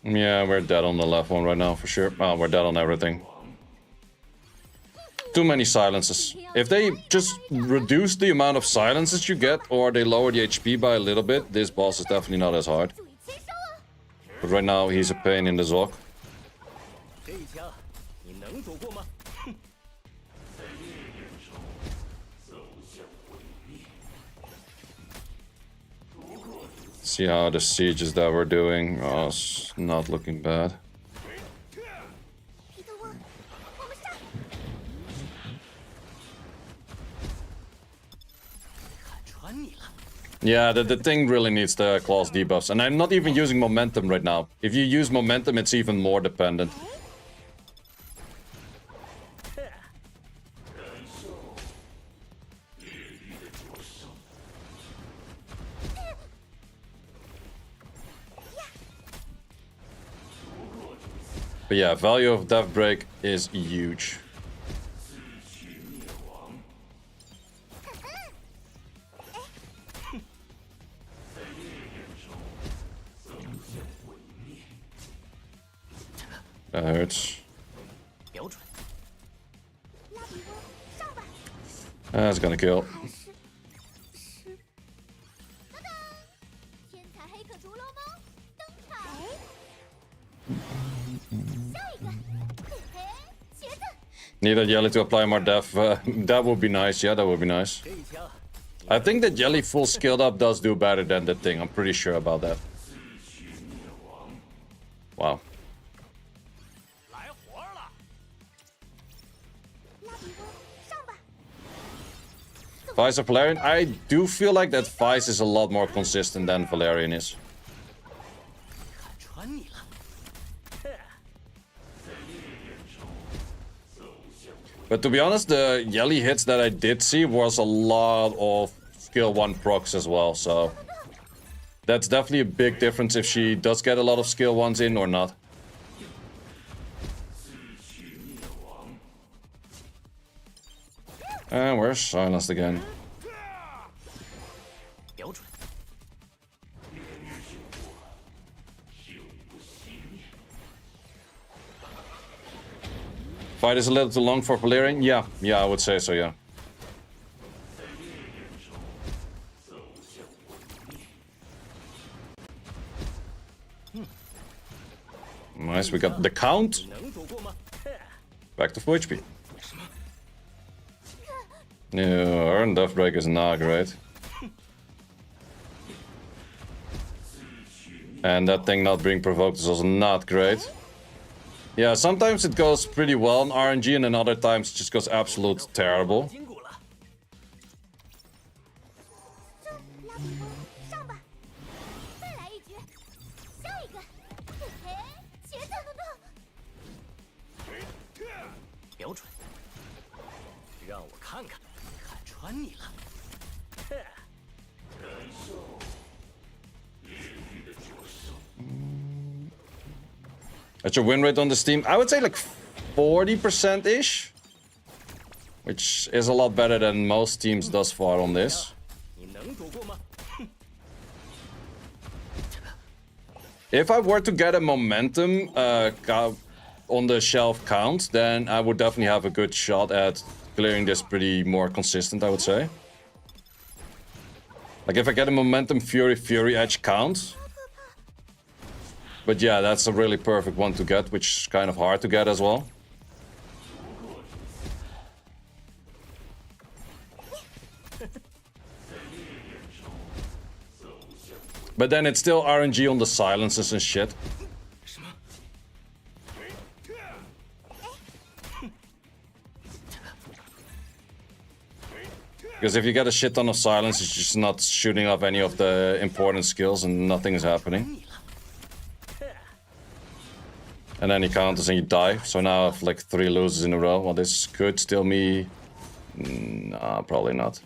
Yeah, we're dead on the left one right now, for sure. Oh, we're dead on everything. Too many silences. If they just reduce the amount of silences you get, or they lower the HP by a little bit, this boss is definitely not as hard. But right now, he's a pain in the Zok. See how the sieges that we're doing. Oh, it's not looking bad. Yeah, the thing really needs the claws debuffs. And I'm not even using momentum right now. If you use momentum, it's even more dependent. But yeah, value of Death Break is huge. That hurts. That's gonna kill. Need a Yelli to apply more def. That would be nice. Yeah, that would be nice. I think that Yelli full skilled up does do better than the thing. I'm pretty sure about that. Wow. Vice or Valerian? I do feel like that Vice is a lot more consistent than Valerian is. But to be honest, the Yelli hits that I did see was a lot of skill 1 procs as well, so that's definitely a big difference if she does get a lot of skill 1s in or not. And we're silenced again. Fight is a little too long for Valerian? Yeah, I would say so, yeah. Nice, we got the count. Back to full HP. Yeah, Earn Deathbreak is not great. And that thing not being provoked is also not great. Yeah, sometimes it goes pretty well on RNG, and then other times it just goes absolute terrible. What's your win rate on this team? I would say like 40%-ish. Which is a lot better than most teams thus far on this. If I were to get a momentum on the shelf count, then I would definitely have a good shot at clearing this pretty more consistent, I would say. Like if I get a momentum Fury edge count. But yeah, that's a really perfect one to get, which is kind of hard to get as well. But then it's still RNG on the silences and shit. Because if you get a shit ton of silence, it's just not shooting off any of the important skills and nothing is happening. And then he counters and you die. So now I have like 3 losers in a row. Well, this could still me. Nah, probably not.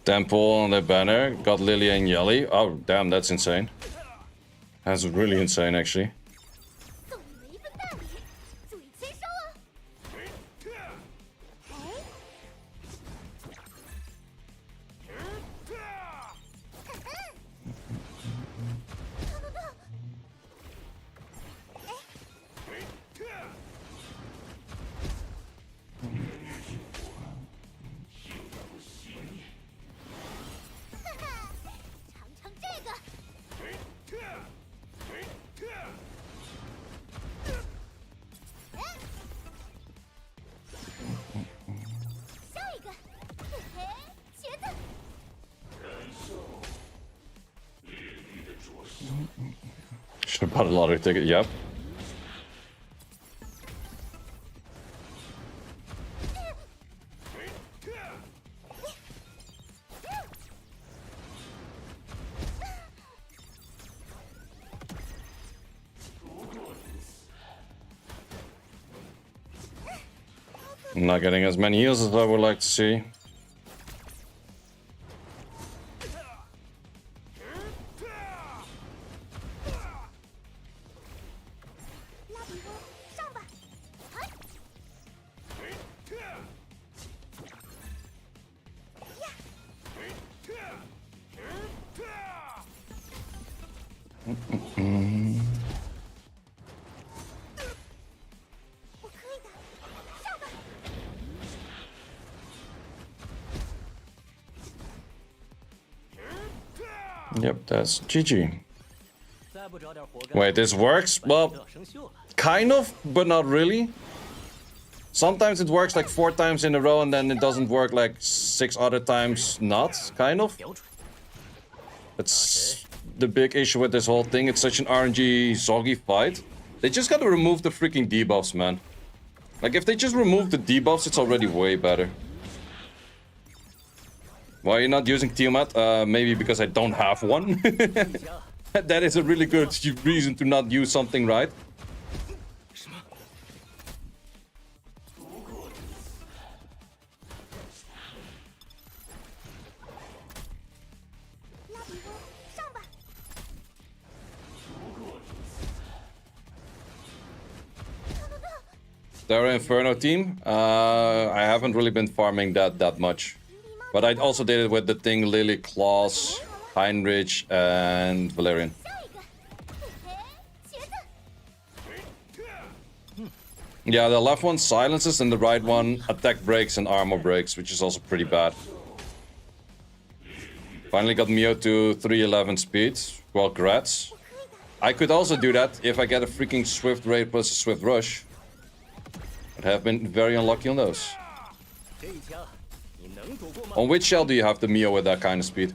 Temple on the banner. Got Lily and Yelli. Oh, damn, that's insane. That's really insane, actually. Should have bought a lottery ticket, yep. I'm not getting as many heals as I would like to see. Yep, that's GG. Wait, this works? Well, kind of, but not really. Sometimes it works like 4 times in a row and then it doesn't work like 6 other times not, kind of. That's the big issue with this whole thing. It's such an RNG soggy fight. They just gotta remove the freaking debuffs, man. Like, if they just remove the debuffs, it's already way better. Why are you not using Tiamat? Maybe because I don't have one. That is a really good reason to not use something, right? They're Inferno team. I haven't really been farming that much. But I also did it with the thing Lily, Klaus, Heinrich, and Valerian. Yeah, the left one silences and the right one attack breaks and armor breaks, which is also pretty bad. Finally got Mio to 311 speed. Well, congrats. I could also do that if I get a freaking Swift Raid plus a Swift Rush. But have been very unlucky on those. On which shell do you have the Mio with that kind of speed?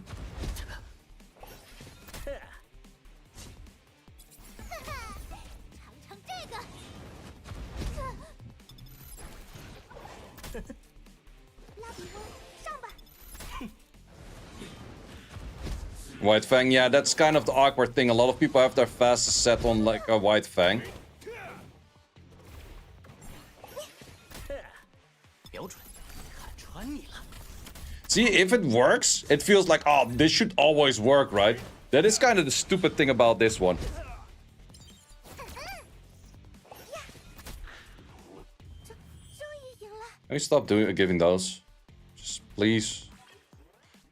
White Fang, yeah, that's kind of the awkward thing. A lot of people have their fastest set on like a White Fang. See, if it works, it feels like, oh, this should always work, right? That is kind of the stupid thing about this one. Can we stop giving those? Just please.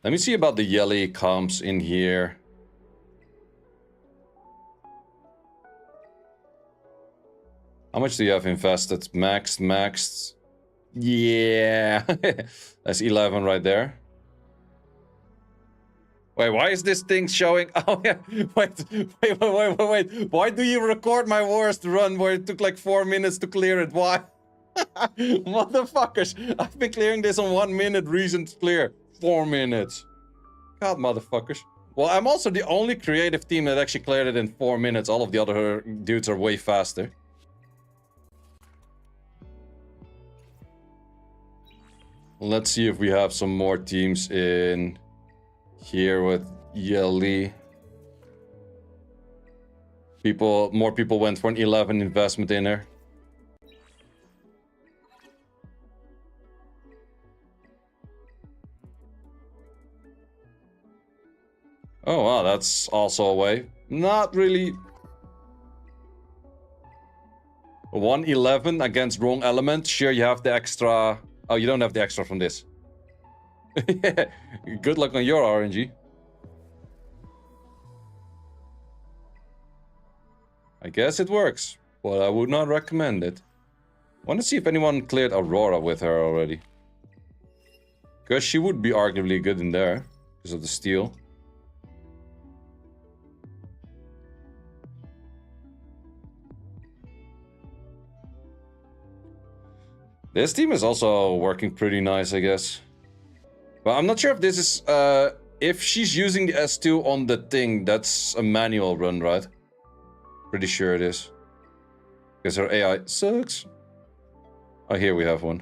Let me see about the Yelli comps in here. How much do you have invested? Maxed. Yeah. That's 11 right there. Wait, why is this thing showing? Oh, yeah. Wait. Why do you record my worst run where it took like 4 minutes to clear it? Why? Motherfuckers. I've been clearing this on 1 minute. Reason to clear. 4 minutes. God, motherfuckers. Well, I'm also the only creative team that actually cleared it in 4 minutes. All of the other dudes are way faster. Let's see if we have some more teams in here with Yelli. More people went for an 11 investment in her. Oh, wow, that's also a way. Not really. 111 against wrong element. Sure, you have the extra. Oh, you don't have the extra from this. Good luck on your RNG. I guess it works, but I would not recommend it. Want to see if anyone cleared Aurora with her already. Because she would be arguably good in there because of the steal. This team is also working pretty nice, I guess. But I'm not sure if this is... if she's using the S2 on the thing, that's a manual run, right? Pretty sure it is. Because her AI sucks. Oh, here we have one.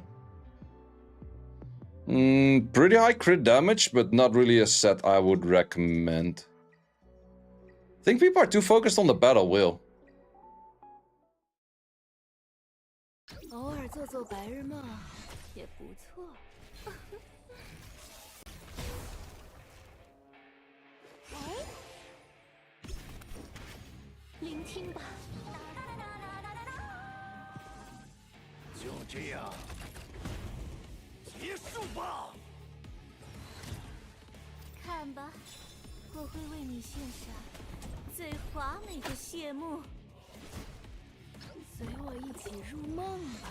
Pretty high crit damage, but not really a set I would recommend. I think people are too focused on the battle wheel. 偶尔做做白日梦也不错。喂，聆听吧。就这样结束吧。看吧，我会为你献上最华美的谢幕。随我一起入梦吧。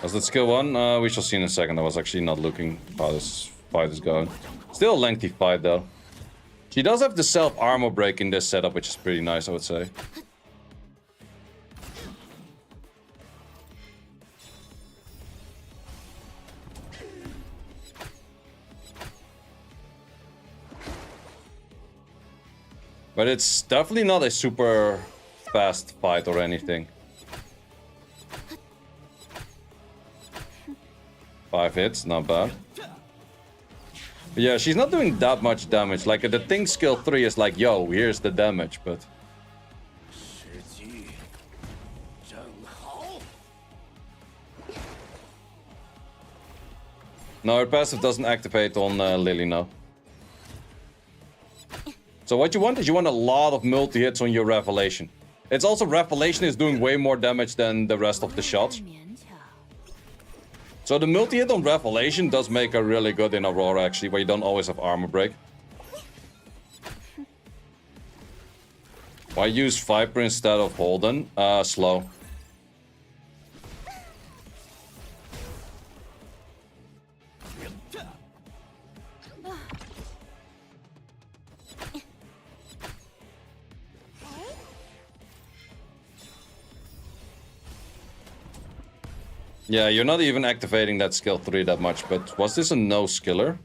Was that skill 1? We shall see in a second. I was actually not looking how this fight is going. Still a lengthy fight though. She does have the self-armor break in this setup, which is pretty nice, I would say. But it's definitely not a super fast fight or anything. 5 hits, not bad. But yeah, she's not doing that much damage. Like, the thing skill 3 is like, yo, here's the damage, but... No, her passive doesn't activate on Lily now. So what you want is you want a lot of multi-hits on your Revelation. It's also Revelation is doing way more damage than the rest of the shots. So the multi-hit on Revelation does make her really good in Aurora, actually, where you don't always have armor break. Why use Viper instead of Holden? Slow. Yeah, you're not even activating that skill 3 that much, but was this a no skiller?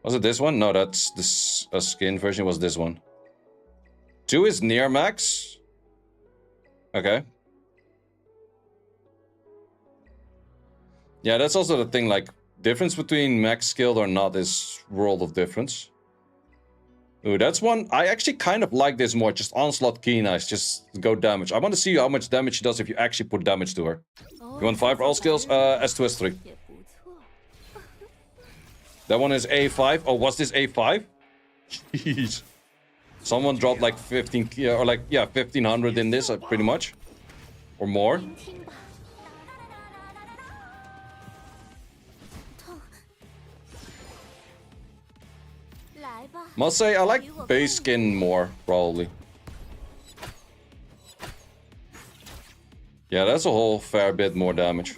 Was it this one? No, that's this skin version was this one. 2 is near max. Okay. Yeah, that's also the thing, like, difference between max skilled or not is world of difference. Ooh, that's one. I actually kind of like this more. Just onslaught keen eyes, just go damage. I want to see how much damage she does if you actually put damage to her. You want 5 all skills? S2, S3. That one is A5. Oh, was this A5? Jeez. Someone dropped like 15, or like, yeah, 1500 in this, pretty much. Or more. Must say, I like base skin more, probably. Yeah, that's a whole fair bit more damage.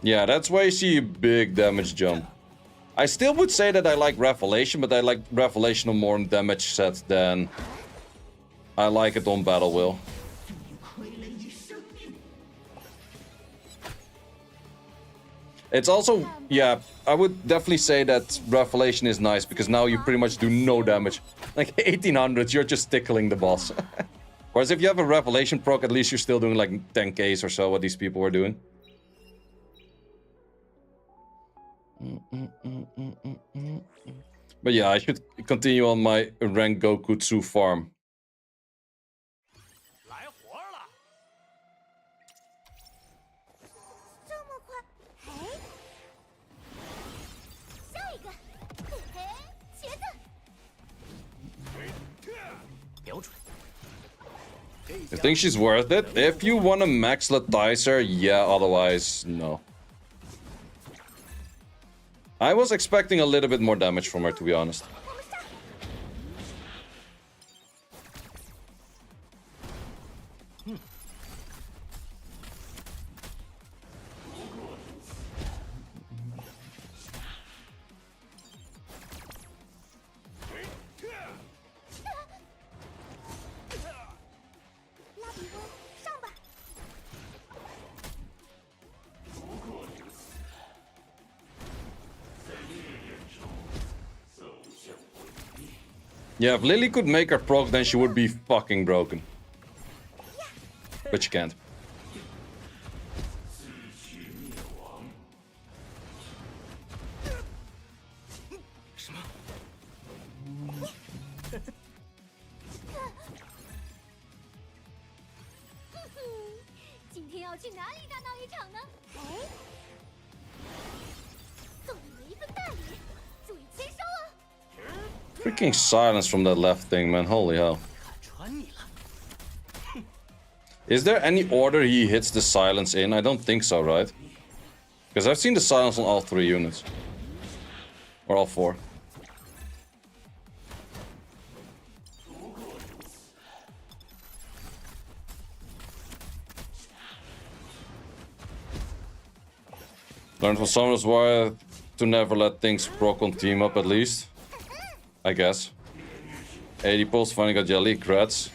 Yeah, that's why you see a big damage jump. I still would say that I like Revelation, but I like Revelation on more damage set than I like it on Battle Will. It's also, yeah, I would definitely say that Revelation is nice, because now you pretty much do no damage. Like 1800, you're just tickling the boss. Whereas if you have a Revelation proc, at least you're still doing like 10Ks or so, what these people were doing. But yeah, I should continue on my Rengokutsu farm. I think she's worth it. If you want to max Latizer, yeah, otherwise, no. I was expecting a little bit more damage from her, to be honest. Yeah, if Lily could make her proc, then she would be fucking broken. But she can't. Freaking silence from that left thing, man. Holy hell. Is there any order he hits the silence in? I don't think so, right? Because I've seen the silence on all 3 units. Or all 4. Learn from Summoners War to never let things proc on team up, at least. I guess. 80 pulls, finally got Yelli, creds.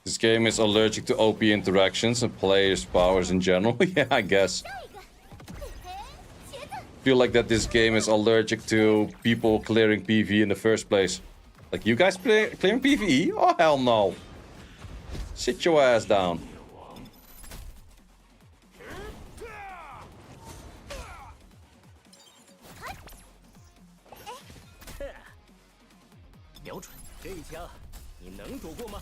This game is allergic to OP interactions and players' powers in general. Yeah, I guess. Feel like that this game is allergic to people clearing PvE in the first place. Like, you guys clearing PvE? Oh, hell no. Sit your ass down. 这一枪你能躲过吗？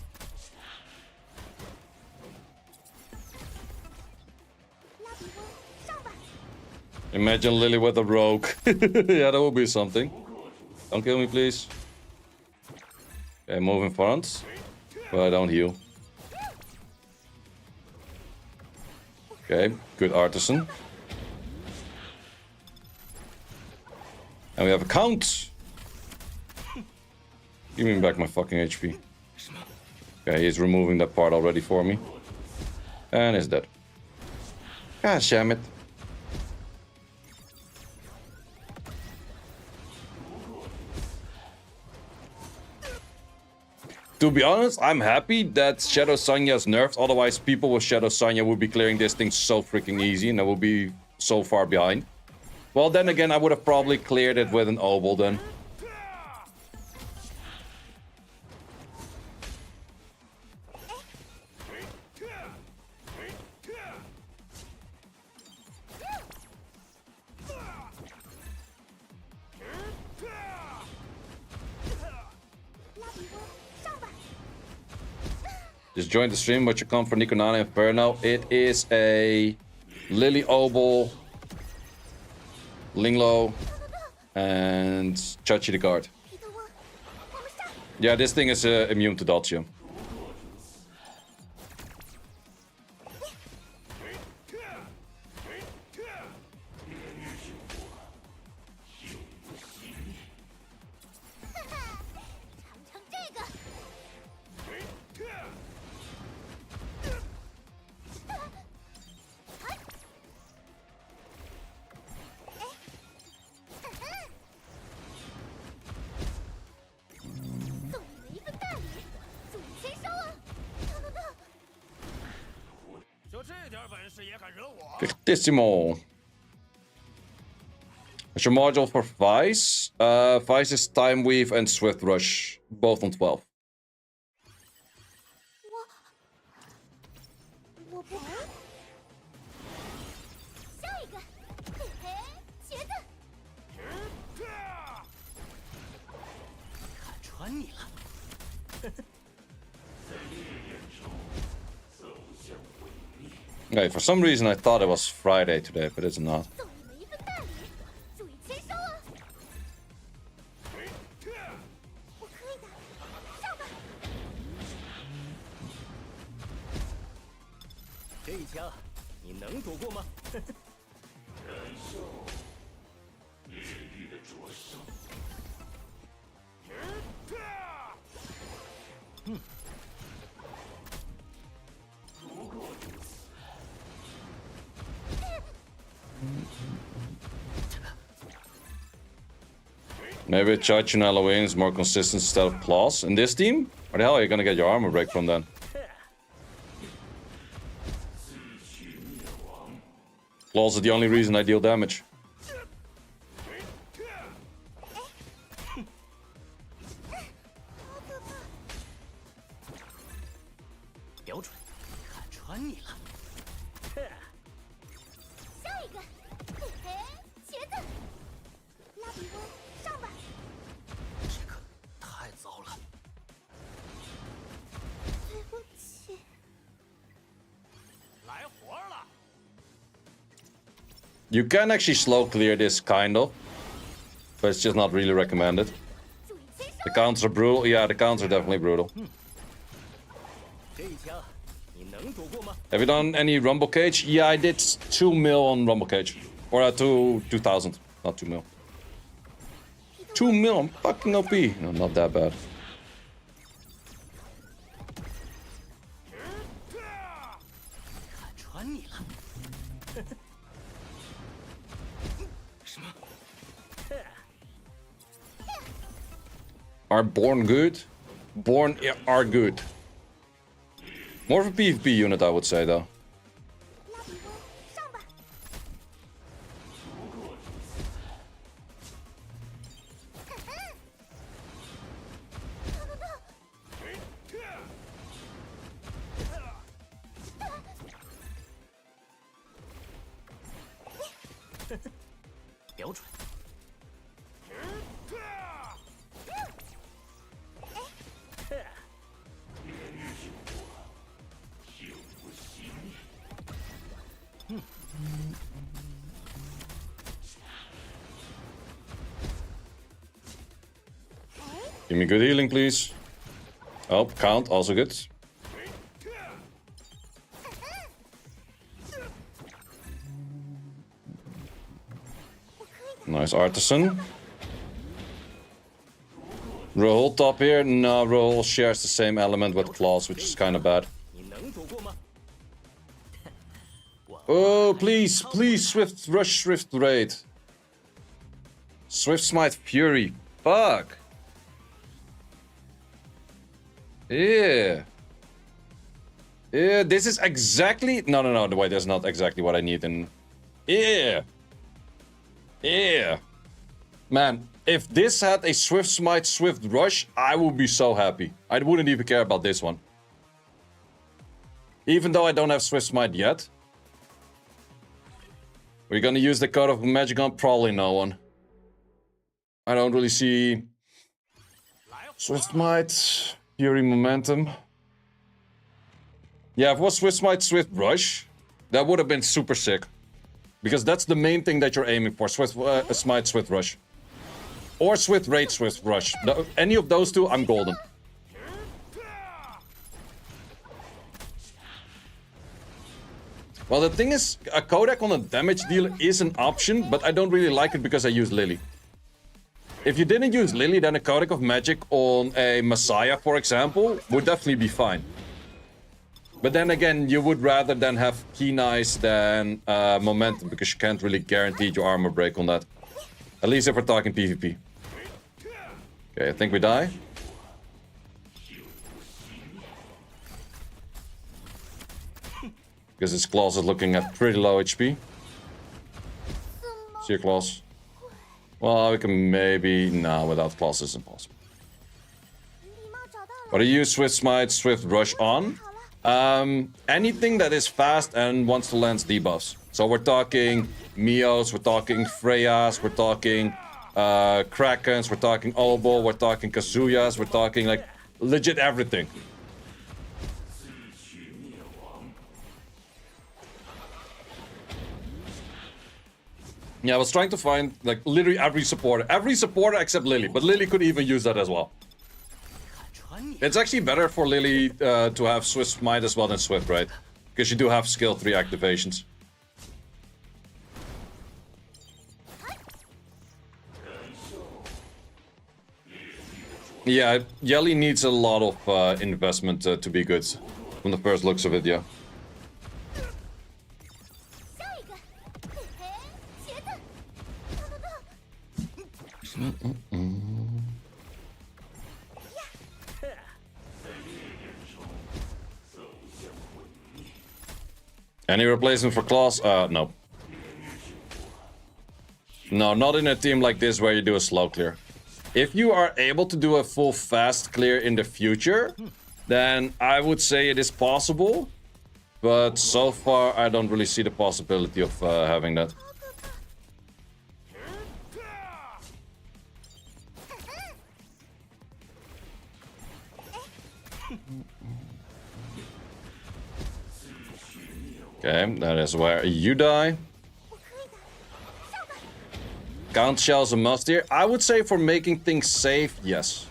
Imagine Lily with a rogue. Yeah, that would be something. Don't kill me, please. Okay, move in front. But I don't heal. Okay, good artisan. And we have a count. Give me back my fucking HP. Okay, he's removing that part already for me. And he's dead. God damn it. To be honest, I'm happy that Shadow Sanya's nerfed. Otherwise, people with Shadow Sanya would be clearing this thing so freaking easy, and I would be so far behind. Well, then again, I would have probably cleared it with an Obel then. Just joined the stream. What you come for Nico Nana Inferno? It is a Lily Obel, Linglo, and Chachi the guard. Yeah, this thing is immune to dodge. Fortissimo. What's your module for Vice? Vice is Time Weave and Swift Rush, both on 12. Okay, for some reason I thought it was Friday today, but it's not. Maybe Chachinella wins more consistent instead of Claws. In this team? Where the hell are you gonna get your armor break from then? Claws is the only reason I deal damage. You can actually slow clear this, kind of. But it's just not really recommended. The counters are brutal. Yeah, the counters are definitely brutal. Have you done any Rumble Cage? Yeah, I did 2 mil on Rumble Cage. Or 2,000. Not 2 mil. 2 mil, I'm fucking OP. No, not that bad. Are Born good? Born are good. More of a PvP unit, I would say, though. Give me good healing, please. Oh, count, also good. Nice artisan. Roll top here. No, roll shares the same element with claws, which is kind of bad. Oh, please, please, Swift Rush, Swift Raid. Swift Smite Fury. Fuck. Yeah. Yeah, this is exactly... No, wait, that's not exactly what I need in... Yeah. Yeah. Man, if this had a Swift Smite, Swift Rush, I would be so happy. I wouldn't even care about this one. Even though I don't have Swift Smite yet. We're gonna use the Code of Magic on probably no one. I don't really see... Swift Smite, Fury Momentum. Yeah, if it was Swift Smite, Swift Rush, that would have been super sick. Because that's the main thing that you're aiming for. Swift Smite, Swift Rush. Or Swift Raid, Swift Rush. Any of those two, I'm golden. Well, the thing is, a Kodak on a damage dealer is an option, but I don't really like it because I use Lily. If you didn't use Lily, then a Kodak of Magic on a Messiah, for example, would definitely be fine. But then again, you would rather than have Keen Eyes than Momentum, because you can't really guarantee your armor break on that. At least if we're talking PvP. Okay, I think we die. Because his claws is looking at pretty low HP. See your claws. Well, we can maybe... No, without claws it's impossible. But I use Swift Smite, Swift Rush on. Anything that is fast and wants to lance debuffs. So we're talking Mios, we're talking Freyas, we're talking Krakens, we're talking Obo, we're talking Kazuyas, we're talking like legit everything. Yeah, I was trying to find like literally every supporter except Lily, but Lily could even use that as well. It's actually better for Lily to have Swift Smite as well than Swift, right? Because you do have skill 3 activations. Yeah, Yelli needs a lot of investment to be good. From the first looks of it, yeah. Any replacement for claws? No. No, not in a team like this where you do a slow clear. If you are able to do a full fast clear in the future, then I would say it is possible. But so far, I don't really see the possibility of having that. Okay, that is where you die. Count shells a must here. I would say for making things safe, yes.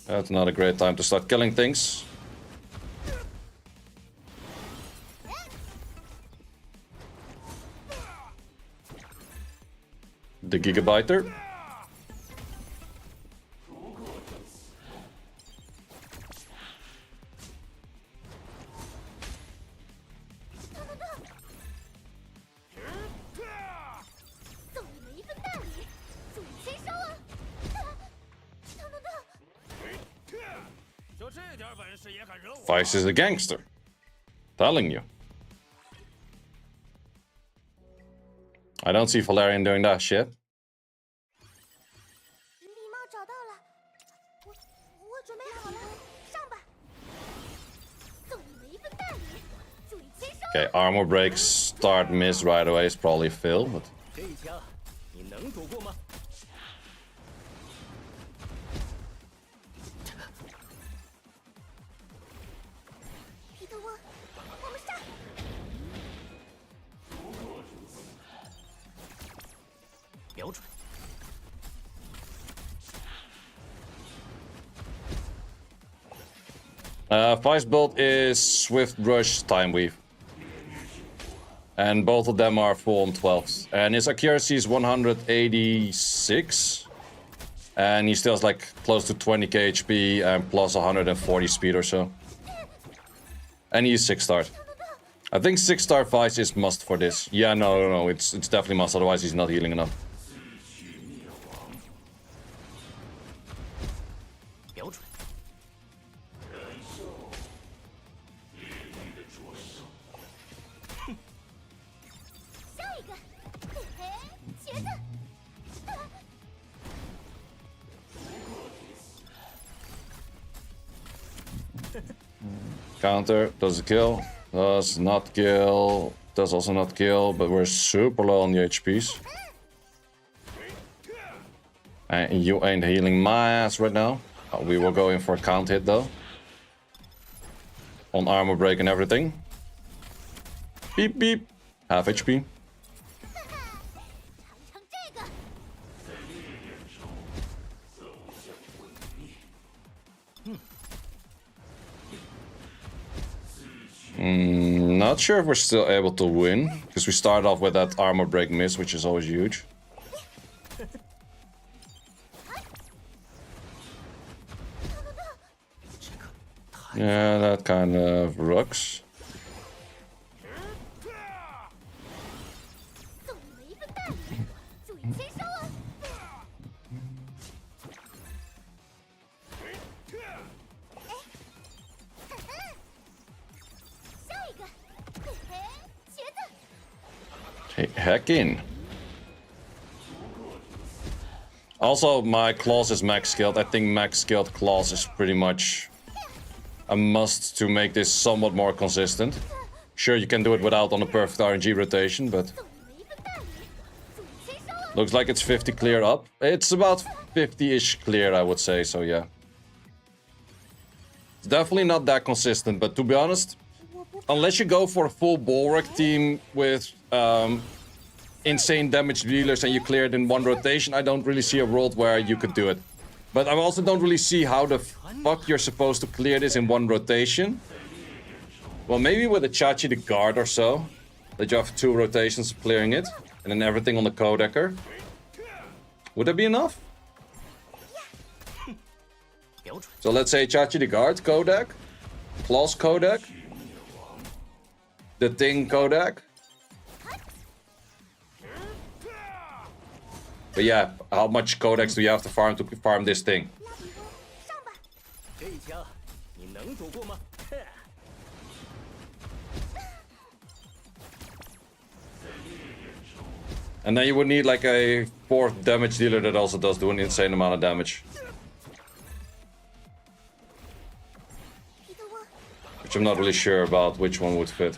That's not a great time to start killing things. The Gigabyter. Vice is a gangster. Telling you. I don't see Valerian doing that shit. Okay, armor breaks, start, miss right away is probably a fail, but... Vice build is Swift Rush Time Weave. And both of them are full on 12s. And his accuracy is 186. And he still has like close to 20k HP and plus 140 speed or so. And he's 6-star. I think 6-star Vice is must for this. Yeah, no, it's definitely must, otherwise he's not healing enough. Counter, does it kill? Does not kill. Does also not kill, but we're super low on the HPs. And you ain't healing my ass right now. We will go in for a count hit though. On armor break and everything. Beep beep. Half HP. Not sure if we're still able to win, because we start off with that armor break miss, which is always huge. Yeah, that kind of rocks. Heck in. Also, my claws is max skilled. I think max skilled claws is pretty much a must to make this somewhat more consistent. Sure, you can do it without on a perfect RNG rotation, but looks like it's 50 clear up. It's about 50-ish clear, I would say, so yeah. It's definitely not that consistent, but to be honest, unless you go for a full bulwark team with insane damage dealers and you clear it in one rotation, I don't really see a world where you could do it. But I also don't really see how the fuck you're supposed to clear this in one rotation. Well, maybe with a Chachi the Guard or so, that you have 2 rotations clearing it, and then everything on the Kodecker. Would that be enough? So let's say Chachi the Guard, Kodak, Claws Kodak, the Thing Kodak. But yeah, how much Codex do you have to farm this thing? And then you would need like a 4th damage dealer that also does do an insane amount of damage. Which I'm not really sure about which one would fit.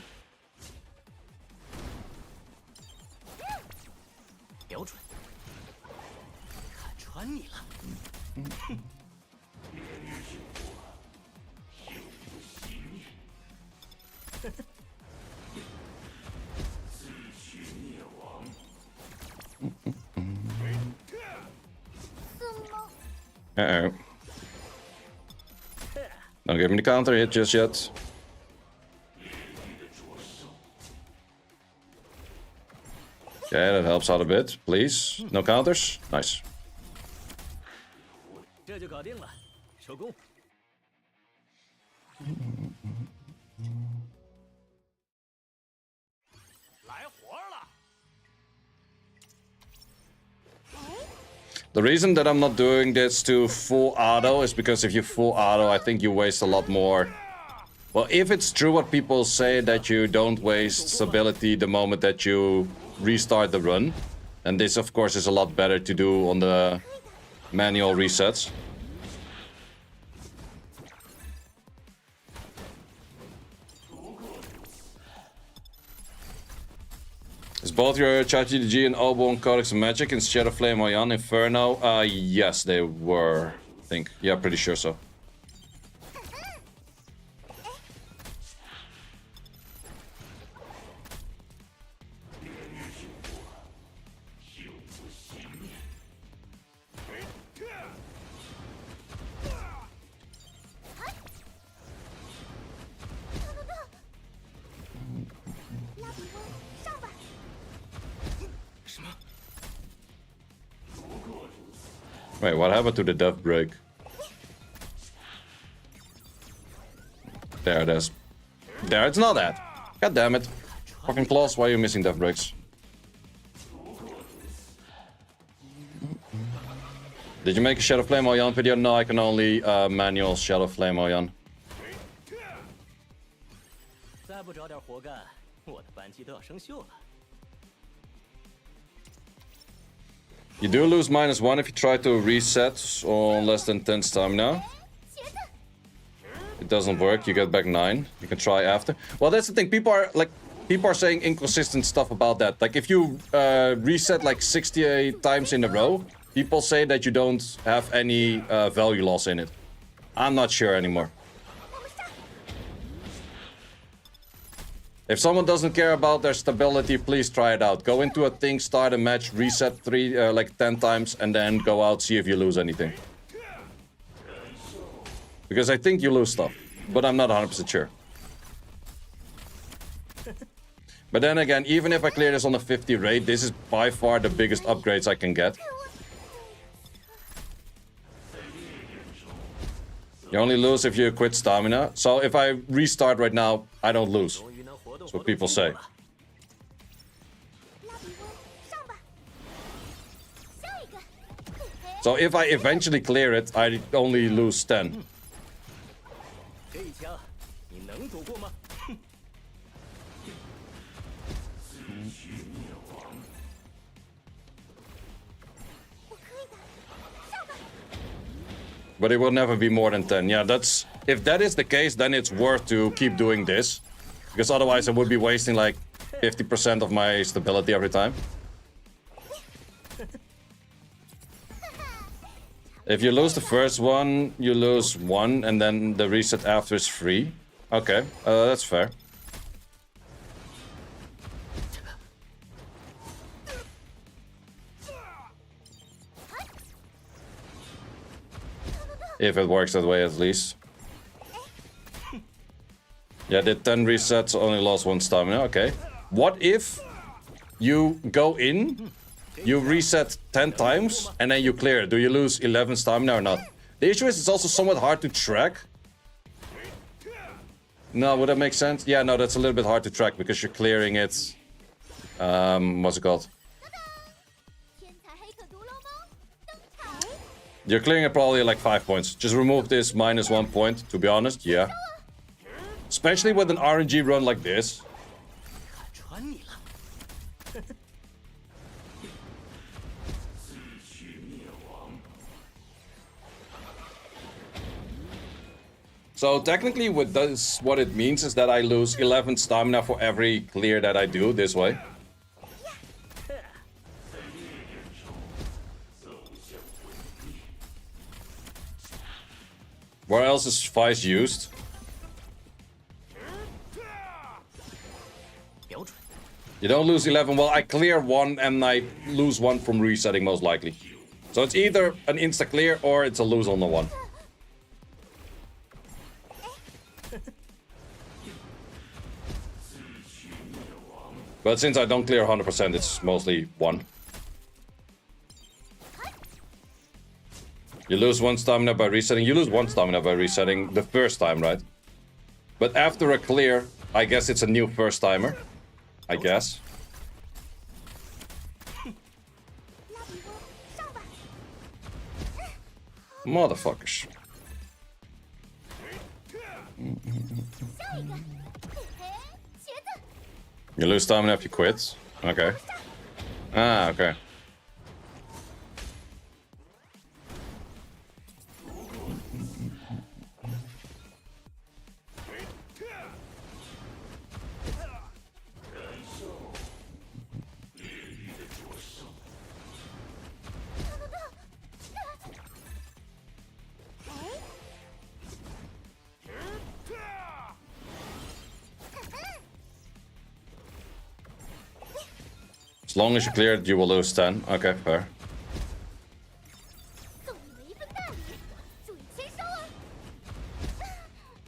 Uh-oh. Don't give me the counter hit just yet. Okay, that helps out a bit. Please. No counters? Nice. The reason that I'm not doing this to full auto is because if you full auto, I think you waste a lot more. Well, if it's true what people say that you don't waste stability the moment that you restart the run, and this of course is a lot better to do on the manual resets. Is both your ChatGPT and Oboe Codex of Magic in Shadow Flame Oyan Inferno? Yes, they were. I think. Yeah, pretty sure so. Wait, what happened to the death break? There it is. There, it's not that. God damn it. Fucking claws, why are you missing death breaks? Did you make a Shadow Flame Oyan video? No, I can only manual Shadow Flame Oyan. You do lose -1 if you try to reset on less than 10 stamina. It doesn't work, you get back 9. You can try after. Well, that's the thing, people are saying inconsistent stuff about that. Like, if you reset like 68 times in a row, people say that you don't have any value loss in it. I'm not sure anymore. If someone doesn't care about their stability, please try it out. Go into a thing, start a match, reset 10 times, and then go out, see if you lose anything. Because I think you lose stuff, but I'm not 100% sure. But then again, even if I clear this on a 50 rate, this is by far the biggest upgrades I can get. You only lose if you quit stamina. So if I restart right now, I don't lose. That's what people say. So if I eventually clear it, I only lose 10. But it will never be more than 10. Yeah, that's... If that is the case, then it's worth to keep doing this. Because otherwise I would be wasting like 50% of my stability every time. If you lose the first one, you lose 1, and then the reset after is free. Okay, that's fair. If it works that way, at least. Yeah, did 10 resets, only lost 1 stamina. Okay. What if you go in, you reset 10 times, and then you clear? Do you lose 11 stamina or not? The issue is it's also somewhat hard to track. No, would that make sense? Yeah, no, that's a little bit hard to track because you're clearing it. What's it called? You're clearing it probably like 5 points. Just remove this -1 point, to be honest, yeah. Especially with an RNG run like this. So technically with this, what it means is that I lose 11 stamina for every clear that I do this way. Where else is Vice used? You don't lose 11. Well, I clear 1 and I lose 1 from resetting most likely. So it's either an insta clear or it's a lose on the 1. But since I don't clear 100%, it's mostly 1. You lose 1 stamina by resetting. You lose 1 stamina by resetting the first time, right? But after a clear, I guess it's a new first timer. I guess. Motherfuckers. You lose stamina if you quit. Okay. Ah, okay. As long as you clear it, you will lose 10. Okay, fair.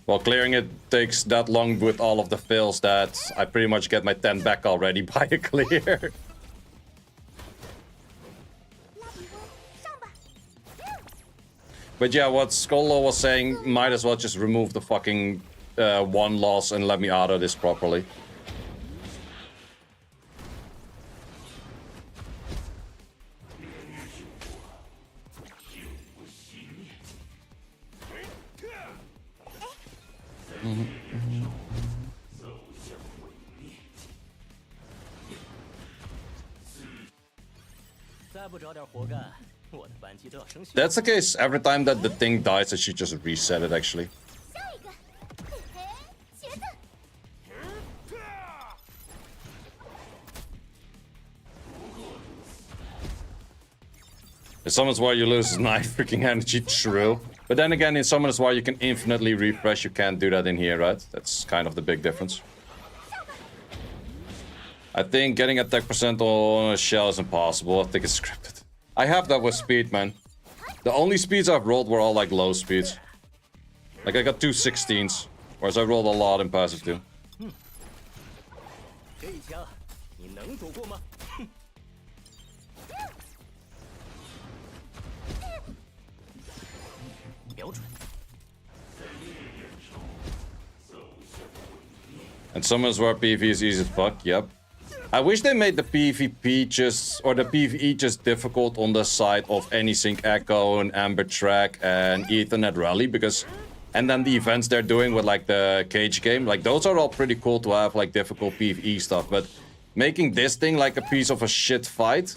Well, clearing it takes that long with all of the fails that I pretty much get my 10 back already by a clear. But yeah, what Skolo was saying, might as well just remove the fucking one loss and let me auto this properly. That's the case every time that the thing dies, I should just reset it actually. In Summoners War you lose 9 freaking energy, true. But then again, in Summoners War you can infinitely refresh, you can't do that in here, right? That's kind of the big difference. I think getting attack percent on a shell is impossible, I think it's scripted. I have that with speed, man. The only speeds I've rolled were all like low speeds. Like I got 2 16s, whereas I rolled a lot in passive too. And Summoners War PvE is easy as fuck, yep. I wish they made the PvP just, or the PvE just difficult on the side of Any-Sync Echo and Amber Track and Ethernet Rally, because, and then the events they're doing with like the cage game, like those are all pretty cool to have like difficult PvE stuff, but making this thing like a piece of a shit fight,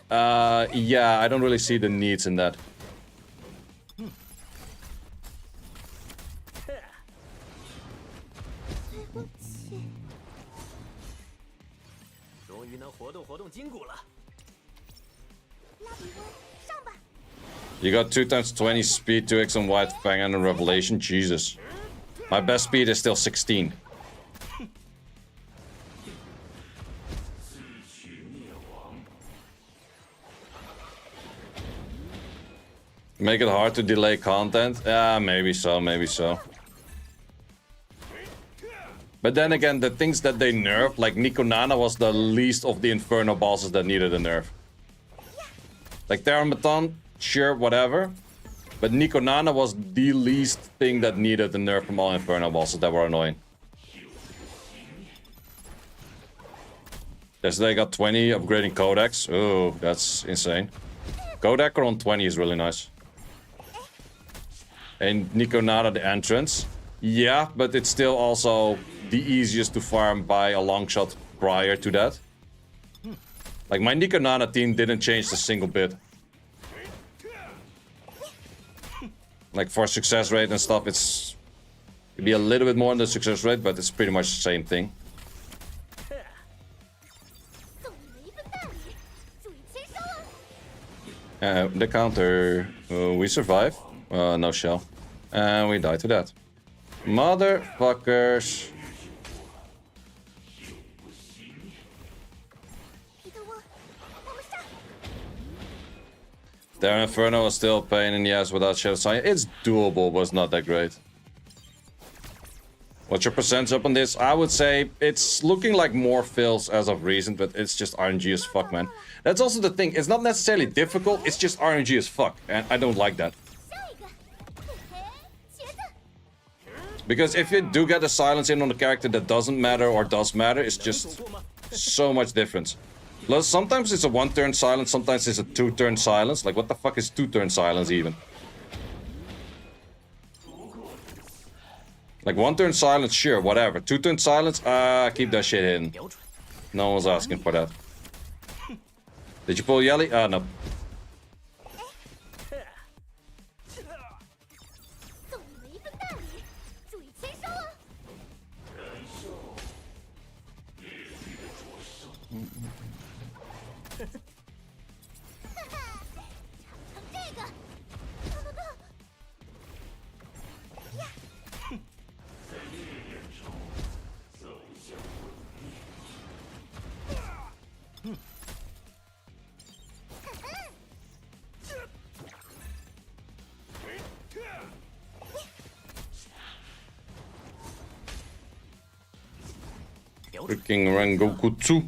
yeah, I don't really see the needs in that. You got 2 times 20 speed, 2x on White Fang and a Revelation. Jesus. My best speed is still 16. Make it hard to delay content? Yeah, maybe so, maybe so. But then again, the things that they nerfed, like Nico Nana was the least of the Inferno bosses that needed a nerf. Like Terramaton, sure, whatever. But Nico Nana was the least thing that needed a nerf from all Inferno bosses that were annoying. Yesterday got 20, upgrading Codex. Oh, that's insane. Codex on 20 is really nice. And Nico Nana, the entrance. Yeah, but it's still also the easiest to farm by a long shot prior to that. Like, my Nico Nana team didn't change a single bit. Like, for success rate and stuff, it's... It'd be a little bit more on the success rate, but it's pretty much the same thing. The counter... we survive. No shell. And we die to that. Motherfuckers. Their Inferno is still a pain in the ass without Shadow Sign. It's doable, but it's not that great. What's your percentage up on this? I would say it's looking like more fills as of recent, but it's just RNG as fuck, man. That's also the thing. It's not necessarily difficult, it's just RNG as fuck. And I don't like that. Because if you do get a silence in on the character that doesn't matter or does matter, it's just so much difference. Plus, sometimes it's a 1-turn silence, sometimes it's a 2-turn silence. Like, what the fuck is 2-turn silence even? Like, 1-turn silence, sure, whatever. 2-turn silence, keep that shit hidden. No one's asking for that. Did you pull Yelli? No. Freaking Rengoku 2.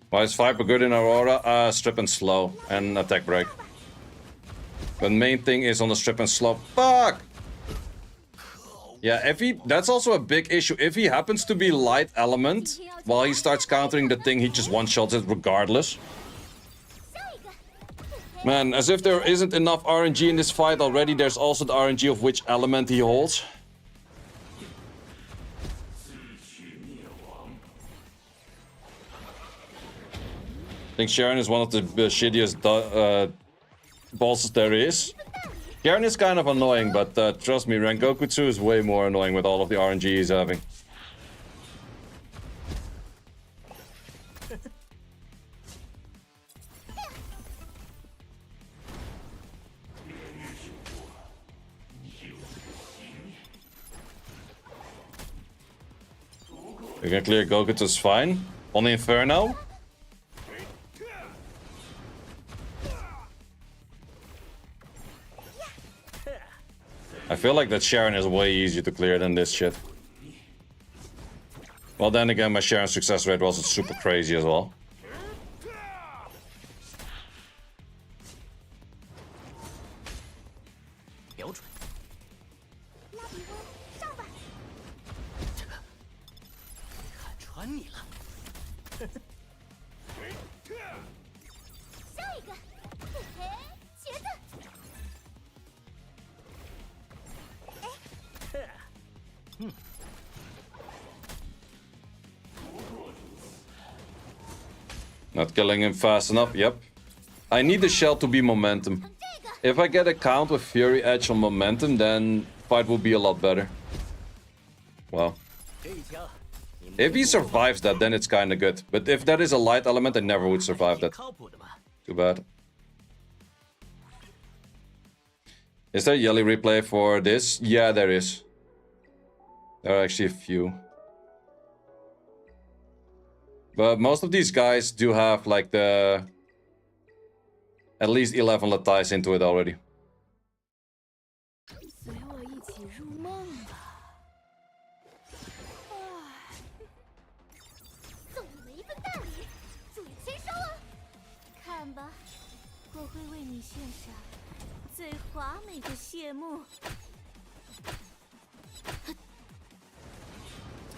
Why is Viper good in Aurora? Strip and slow, and attack break. But main thing is on the strip and slope. Fuck! Yeah, if he... That's also a big issue. If he happens to be light element, while he starts countering the thing, he just one-shots it regardless. Man, as if there isn't enough RNG in this fight already, there's also the RNG of which element he holds. I think Sharon is one of the shittiest bosses there is. Sharon is kind of annoying, but trust me, Rengoku 2 is way more annoying with all of the RNG he's having. We can clear Goku's fine. On the Inferno. I feel like that Sharon is way easier to clear than this shit. Well, then again, my Sharon success rate wasn't super crazy as well. Not killing him fast enough, yep. I need the shell to be momentum. If I get a count with Fury Edge on momentum, then fight will be a lot better. Wow. If he survives that, then it's kinda good. But if that is a light element, I never would survive that. Too bad. Is there a Yelli replay for this? Yeah, there is. There are actually a few. But most of these guys do have like the... at least 11 ties into it already.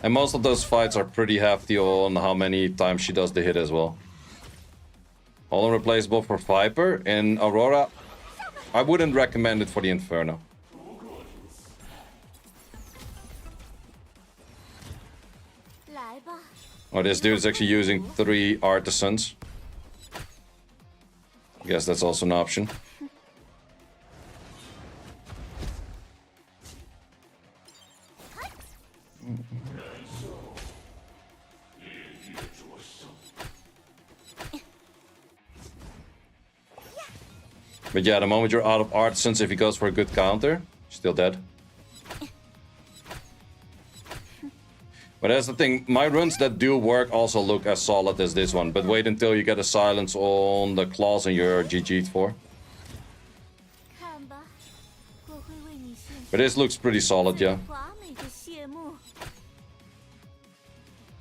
And most of those fights are pretty hefty on how many times she does the hit as well. All unreplaceable for Viper. In Aurora, I wouldn't recommend it for the Inferno. Oh, this dude is actually using 3 artisans. I guess that's also an option. But yeah, the moment you're out of artisans, if he goes for a good counter, still dead. But that's the thing, my runs that do work also look as solid as this one. But wait until you get a silence on the claws and you're GG'd for. But this looks pretty solid, yeah.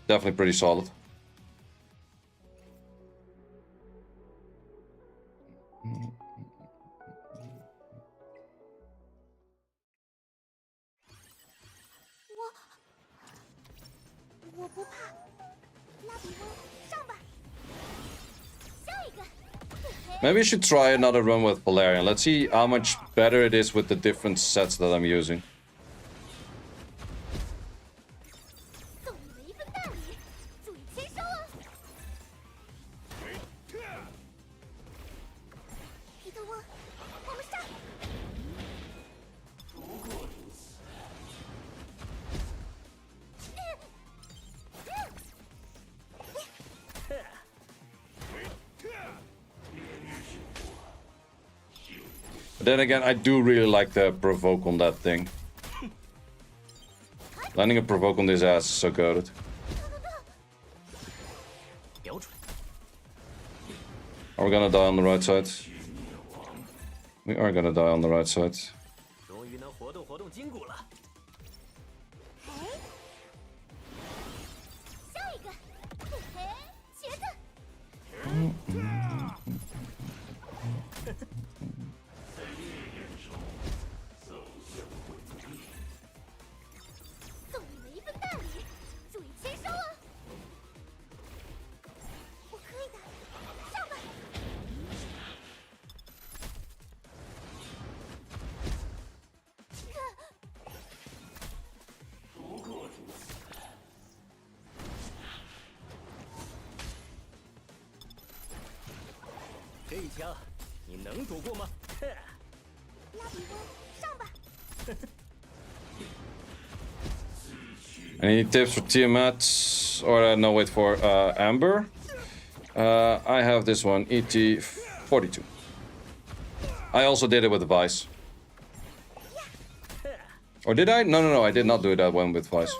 Definitely pretty solid. Maybe I should try another run with Polarian. Let's see how much better it is with the different sets that I'm using. But then again, I do really like the provoke on that thing. Landing a provoke on this ass is so goated. Are we gonna die on the right side? We are gonna die on the right side. 这一枪你能躲过吗？拉比翁，上吧！ Any tips for Tiamat? Or no, wait for Amber. I have this one, ET42. I also did it with Vice. Or did I? No, no, no, I did not do that one with Vice.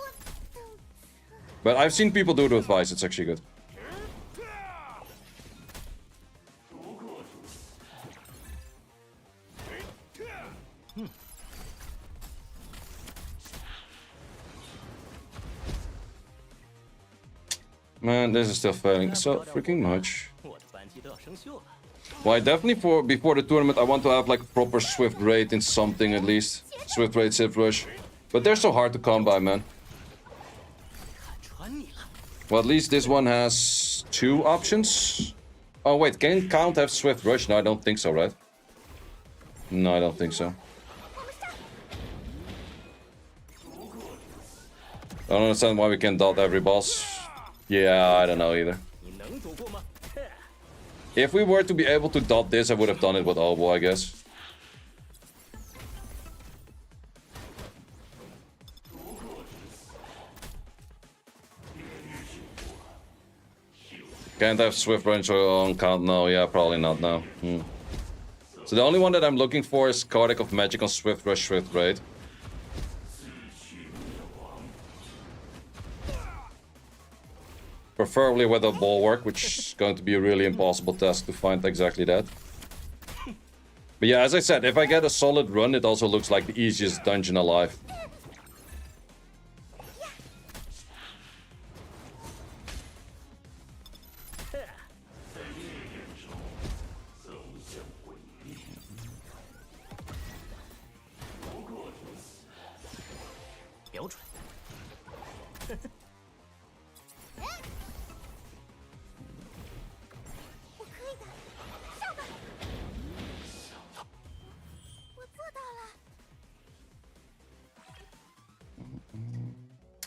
But I've seen people do it with Vice, it's actually good. Man, this is still failing so freaking much. 我的扳机都要生锈了。 Well, definitely before the tournament, I want to have like proper Swift Raid in something at least. Swift Raid, Swift Rush. But they're so hard to come by, man. 看穿你了。 Well, at least this one has 2 options. Oh, wait, can Count have Swift Rush? No, I don't think so, right? No, I don't think so. I don't understand why we can't dot every boss. Yeah, I don't know either. 你能躲过吗？ If we were to be able to dot this, I would have done it with Obo, I guess. Can't have Swift Range on Count? No, yeah, probably not, no. So the only one that I'm looking for is Cardiac of Magic on Swift Rush, Swift Raid. Preferably with a bulwark, which is going to be a really impossible task to find exactly that. But yeah, as I said, if I get a solid run, it also looks like the easiest dungeon alive.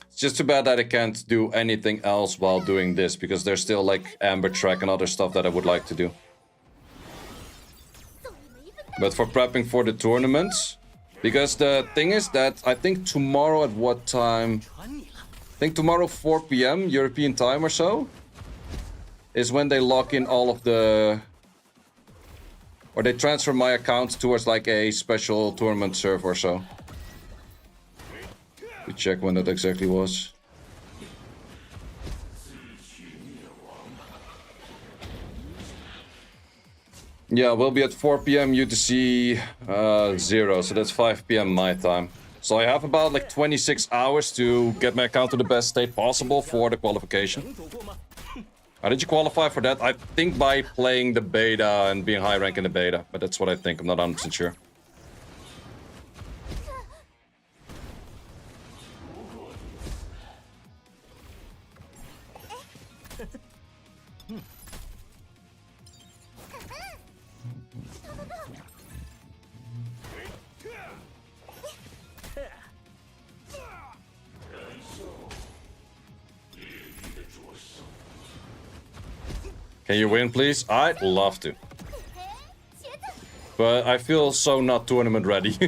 It's just too bad that I can't do anything else while doing this, because there's still like Amber Track and other stuff that I would like to do. But for prepping for the tournament, because the thing is that I think tomorrow at what time? I think tomorrow 4 PM European time or so is when they lock in all of the... Or they transfer my account towards like a special tournament server or so. We check when that exactly was. Yeah, we'll be at 4 PM UTC 0, so that's 5 PM my time. So I have about like 26 hours to get my account to the best state possible for the qualification. How did you qualify for that? I think by playing the beta and being high rank in the beta, but that's what I think, I'm not 100% sure. Can you win, please? I'd love to. But I feel so not tournament ready.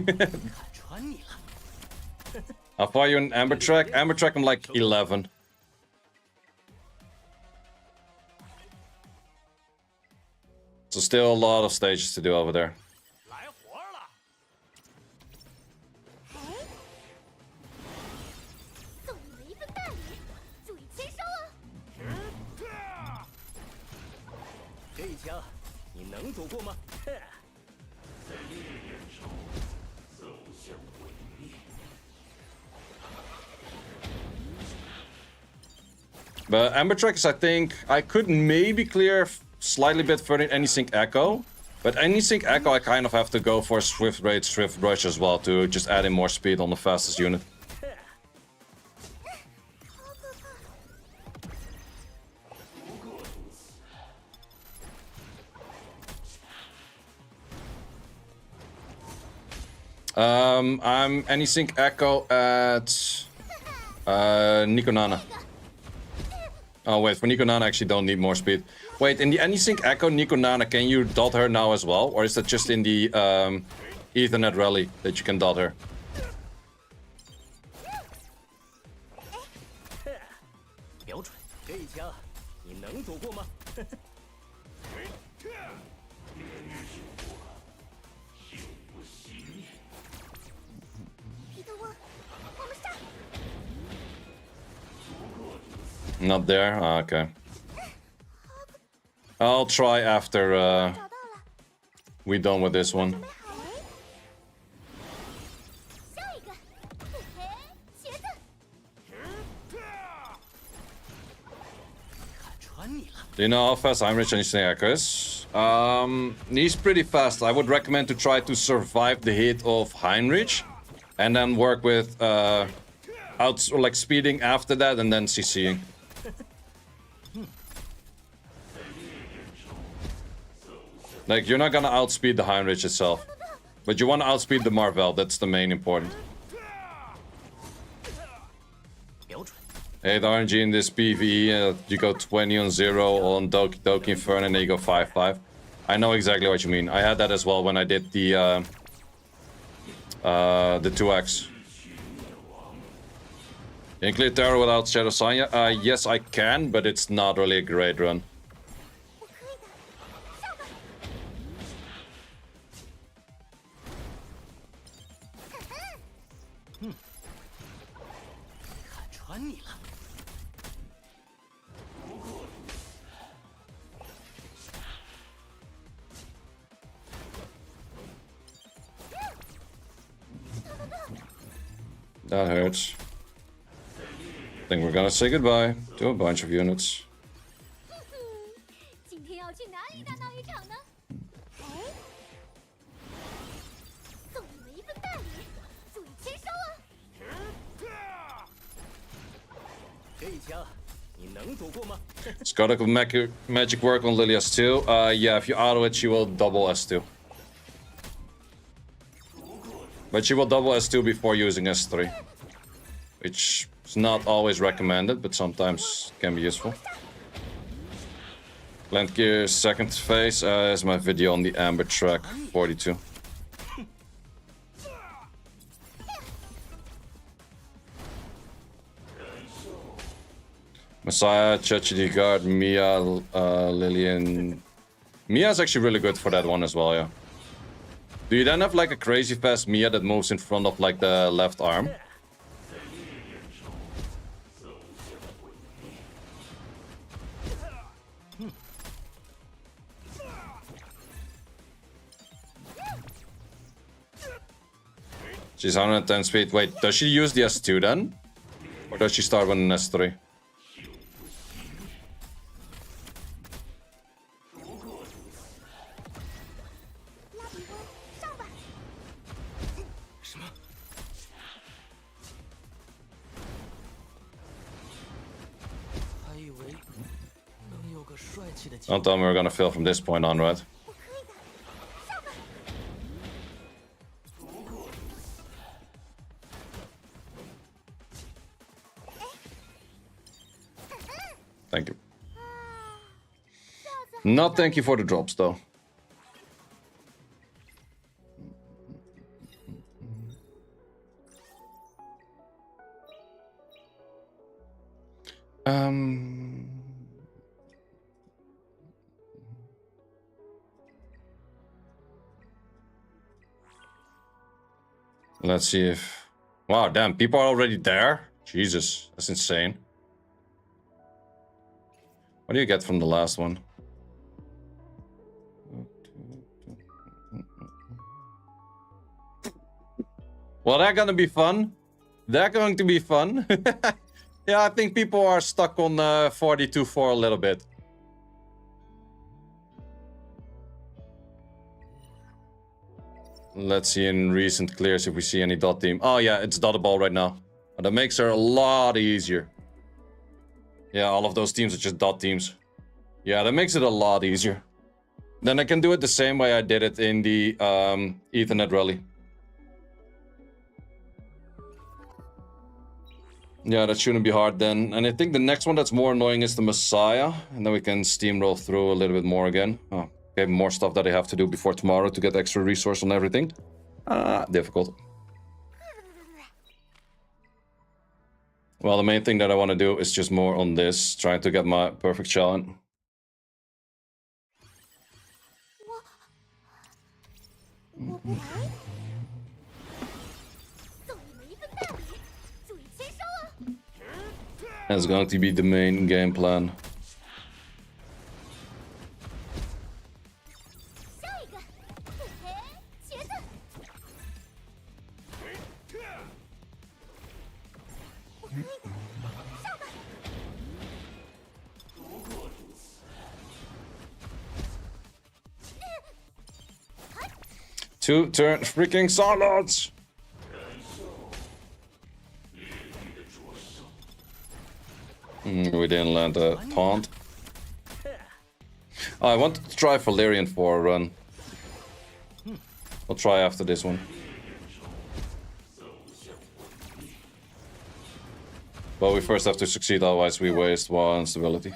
How far are you in Amber Track? Amber Track, I'm like 11. So still a lot of stages to do over there. But Amber Track is, I think, I could maybe clear slightly bit further in Any-Sync Echo. But Any-Sync Echo, I kind of have to go for Swift Raid, Swift Rush as well to just add in more speed on the fastest unit. I'm Any-Sync Echo at Nikonana. Oh wait, for Nico Nana actually don't need more speed. Wait, in the Anti-Sync Echo Nico Nana, can you dot her now as well? Or is that just in the Ethernet Rally that you can dot her? 瞄准这一枪，你能躲过吗？彼得沃，我们上！ Not there? Ah, okay. I'll try after 找到了， we're done with this one. 准备好了。下一个，嘿嘿，鞋子。看穿你了。 Do you know how fast Heinrich and Echo is? He's pretty fast. I would recommend to try to survive the hit of Heinrich and then work with like speeding after that and then CCing. Like, you're not gonna outspeed the Heinrich itself. But you wanna outspeed the Marvel, that's the main important. 瞄准， 8 RNG in this PvE, you go 20 on 0 on Doki Inferno and then you go 5-5. I know exactly what you mean. I had that as well when I did the 2x. Can you clear Terror without Shadow Sanya? Yes, I can, but it's not really a great run. 我可以的，上吧。看穿你了。 That hurts. I think we're gonna say goodbye to a bunch of units. 今天要去哪里大闹一场呢？哎，送你们一份大礼，注意签收啊！这一枪，你能躲过吗？ It's got a magic work on Lily S2. Yeah, if you auto it, she will double S2. But she will double S2 before using S3. Which is not always recommended, but sometimes can be useful. Land Gear second phase is my video on the Amber track 42. Messiah, Chachidi Guard, Mia, Lillian. Mia is actually really good for that one as well, yeah. Do you then have like a crazy fast Mia that moves in front of like the left arm? She's 110 speed. Wait, does she use the S2 then? Or does she start with an S3? 拉比翁，上吧！什么？还以为能有个帅气的结 Don't tell me we're gonna fail from this point on, right? 我可以的，上吧！ Thank you. Not thank you for the drops, though. Let's see if... Wow, damn, people are already there? Jesus, that's insane. What do you get from the last one? Well, they're gonna be fun. They're going to be fun. Yeah, I think people are stuck on 42 for a little bit. Let's see in recent clears if we see any dot team. Oh yeah, it's dottable right now. That makes her a lot easier. Yeah, all of those teams are just dot teams. Yeah, that makes it a lot easier. Then I can do it the same way I did it in the Ethernet rally. Yeah, that shouldn't be hard then. And I think the next one that's more annoying is the Messiah. And then we can steamroll through a little bit more again. Oh, okay, more stuff that I have to do before tomorrow to get extra resource on everything. Difficult. Well, the main thing that I want to do is just more on this, trying to get my perfect challenge. That's going to be the main game plan. Two turn freaking Sarlords! We didn't land a taunt. Oh, I wanted to try Valerian for a run. I'll try after this one. But we first have to succeed, otherwise we waste one stability.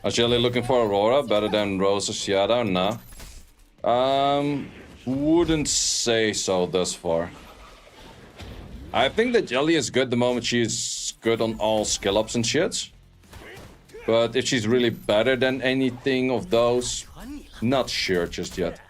Is Yelli looking for Aurora? Better than Rosa's Shadow? Nah. Wouldn't say so thus far. I think that Yelli is good the moment she's good on all skill ups and shit. But if she's really better than anything of those, not sure just yet.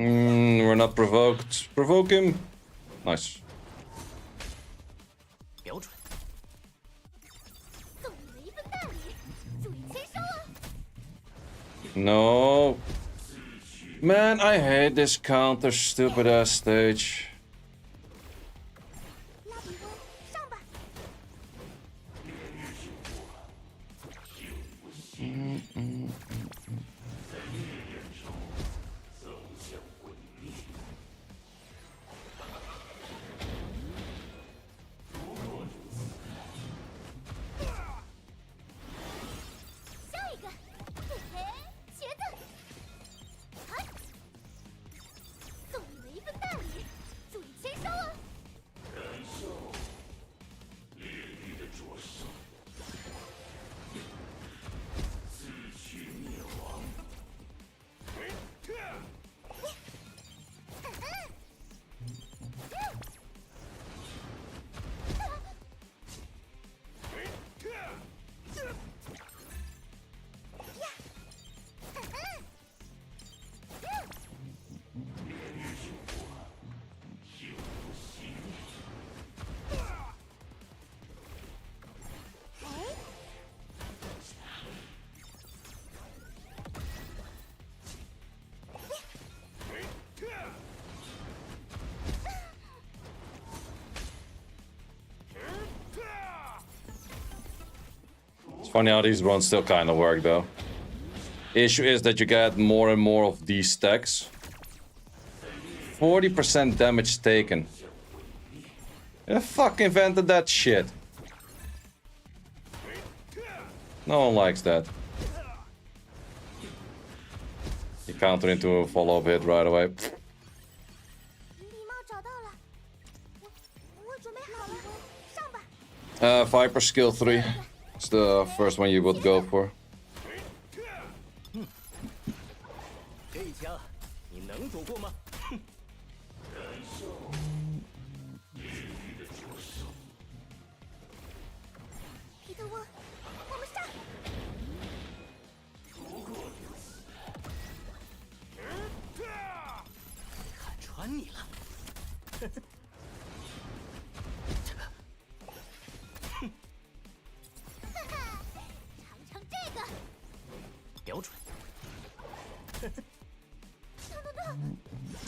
We're not provoked. Provoke him. Nice. No. Man, I hate this counter stupid ass stage. It's funny how these runs still kind of work though. Issue is that you get more and more of these stacks. 40% damage taken. Who fuck invented that shit? No one likes that. You counter into a follow-up hit right away. Viper skill 3. It's the first one you would go for.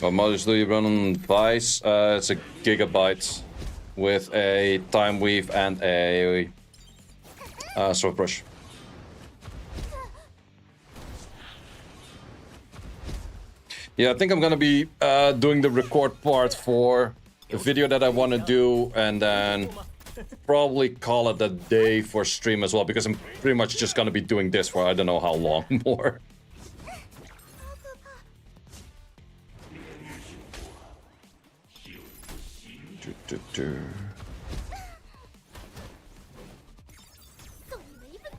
What modules do you run on Vice? It's a gigabyte with a time weave and a sword brush. Yeah, I think I'm gonna be doing the record part for a video that I want to do, and then probably call it a day for stream as well, because I'm pretty much just gonna be doing this for I don't know how long more.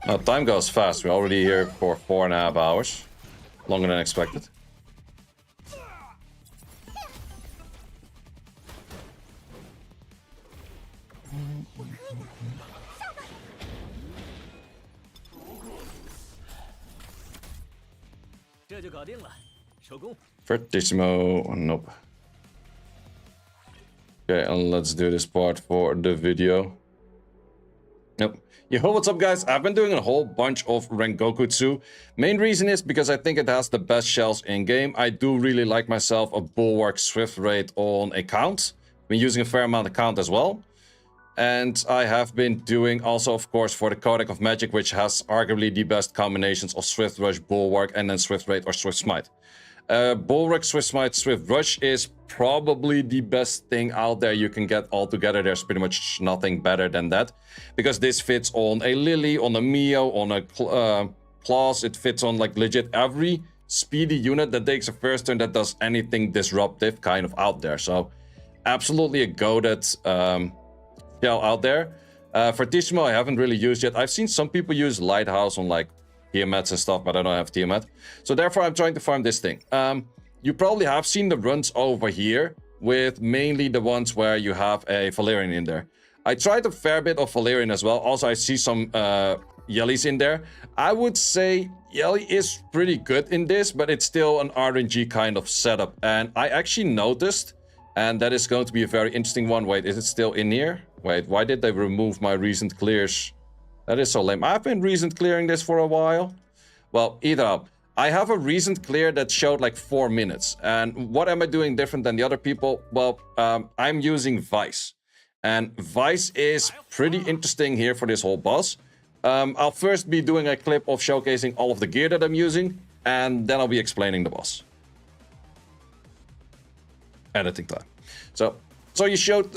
Now, time goes fast. We're already here for 4.5 hours. Longer than expected. Fortissimo. Nope. Okay, and let's do this part for the video. Yep. Yo, what's up, guys? I've been doing a whole bunch of Rengokutsu. Main reason is because I think it has the best shells in game. I do really like myself a Bulwark Swift Raid on a count. Been using a fair amount of count as well. And I have been doing also, of course, for the Codex of Magic, which has arguably the best combinations of Swift Rush, Bulwark, and then Swift Raid or Swift Smite. Bulwark, Swift Smite, Swift Rush is probably the best thing out there you can get all together. There's pretty much nothing better than that. Because this fits on a Lily, on a Mio, on a Claws. It fits on like legit every speedy unit that takes a first turn that does anything disruptive kind of out there. So absolutely a goated shell out there. Fortissimo I haven't really used yet. I've seen some people use Lighthouse on like Tiamats and stuff, but I don't have Tiamat. So therefore I'm trying to farm this thing. You probably have seen the runs over here with mainly the ones where you have a Valerian in there. I tried a fair bit of Valerian as well. Also I see some Yellis in there. I would say Yelli is pretty good in this, but it's still an RNG kind of setup. And I actually noticed, and that is going to be a very interesting one. Wait, is it still in here? Wait, why did they remove my recent clears? That is so lame. I've been recent clearing this for a while. Well, either up. I have a recent clear that showed like 4 minutes. And what am I doing different than the other people? Well, I'm using Vice. And Vice is pretty interesting here for this whole boss. I'll first be doing a clip of showcasing all of the gear that I'm using. And then I'll be explaining the boss. Editing time. So you showed...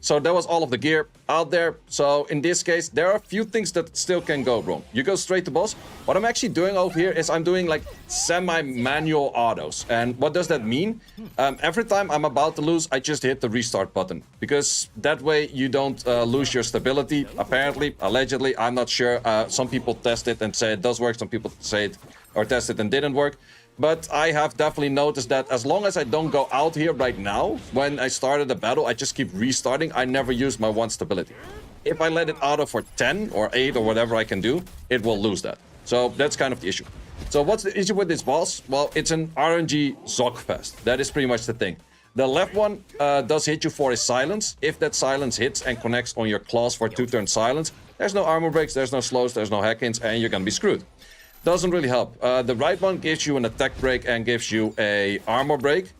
So that was all of the gear out there. So in this case, there are a few things that still can go wrong. You go straight to boss. What I'm actually doing over here is I'm doing like semi-manual autos. And what does that mean? Every time I'm about to lose, I just hit the restart button. Because that way you don't lose your stability. Apparently, allegedly, I'm not sure. Some people test it and say it does work. Some people say it or test it and didn't work. But I have definitely noticed that as long as I don't go out here right now, when I started the battle, I just keep restarting. I never use my 1 stability. If I let it auto for 10 or 8 or whatever I can do, it will lose that. So that's kind of the issue. So what's the issue with this boss? Well, it's an RNG Zogfest. That is pretty much the thing. The left one does hit you for a silence. If that silence hits and connects on your claws for 2-turn silence, there's no armor breaks, there's no slows, there's no hack-ins, and you're gonna be screwed. Doesn't really help. The right one gives you an attack break and gives you a armor break.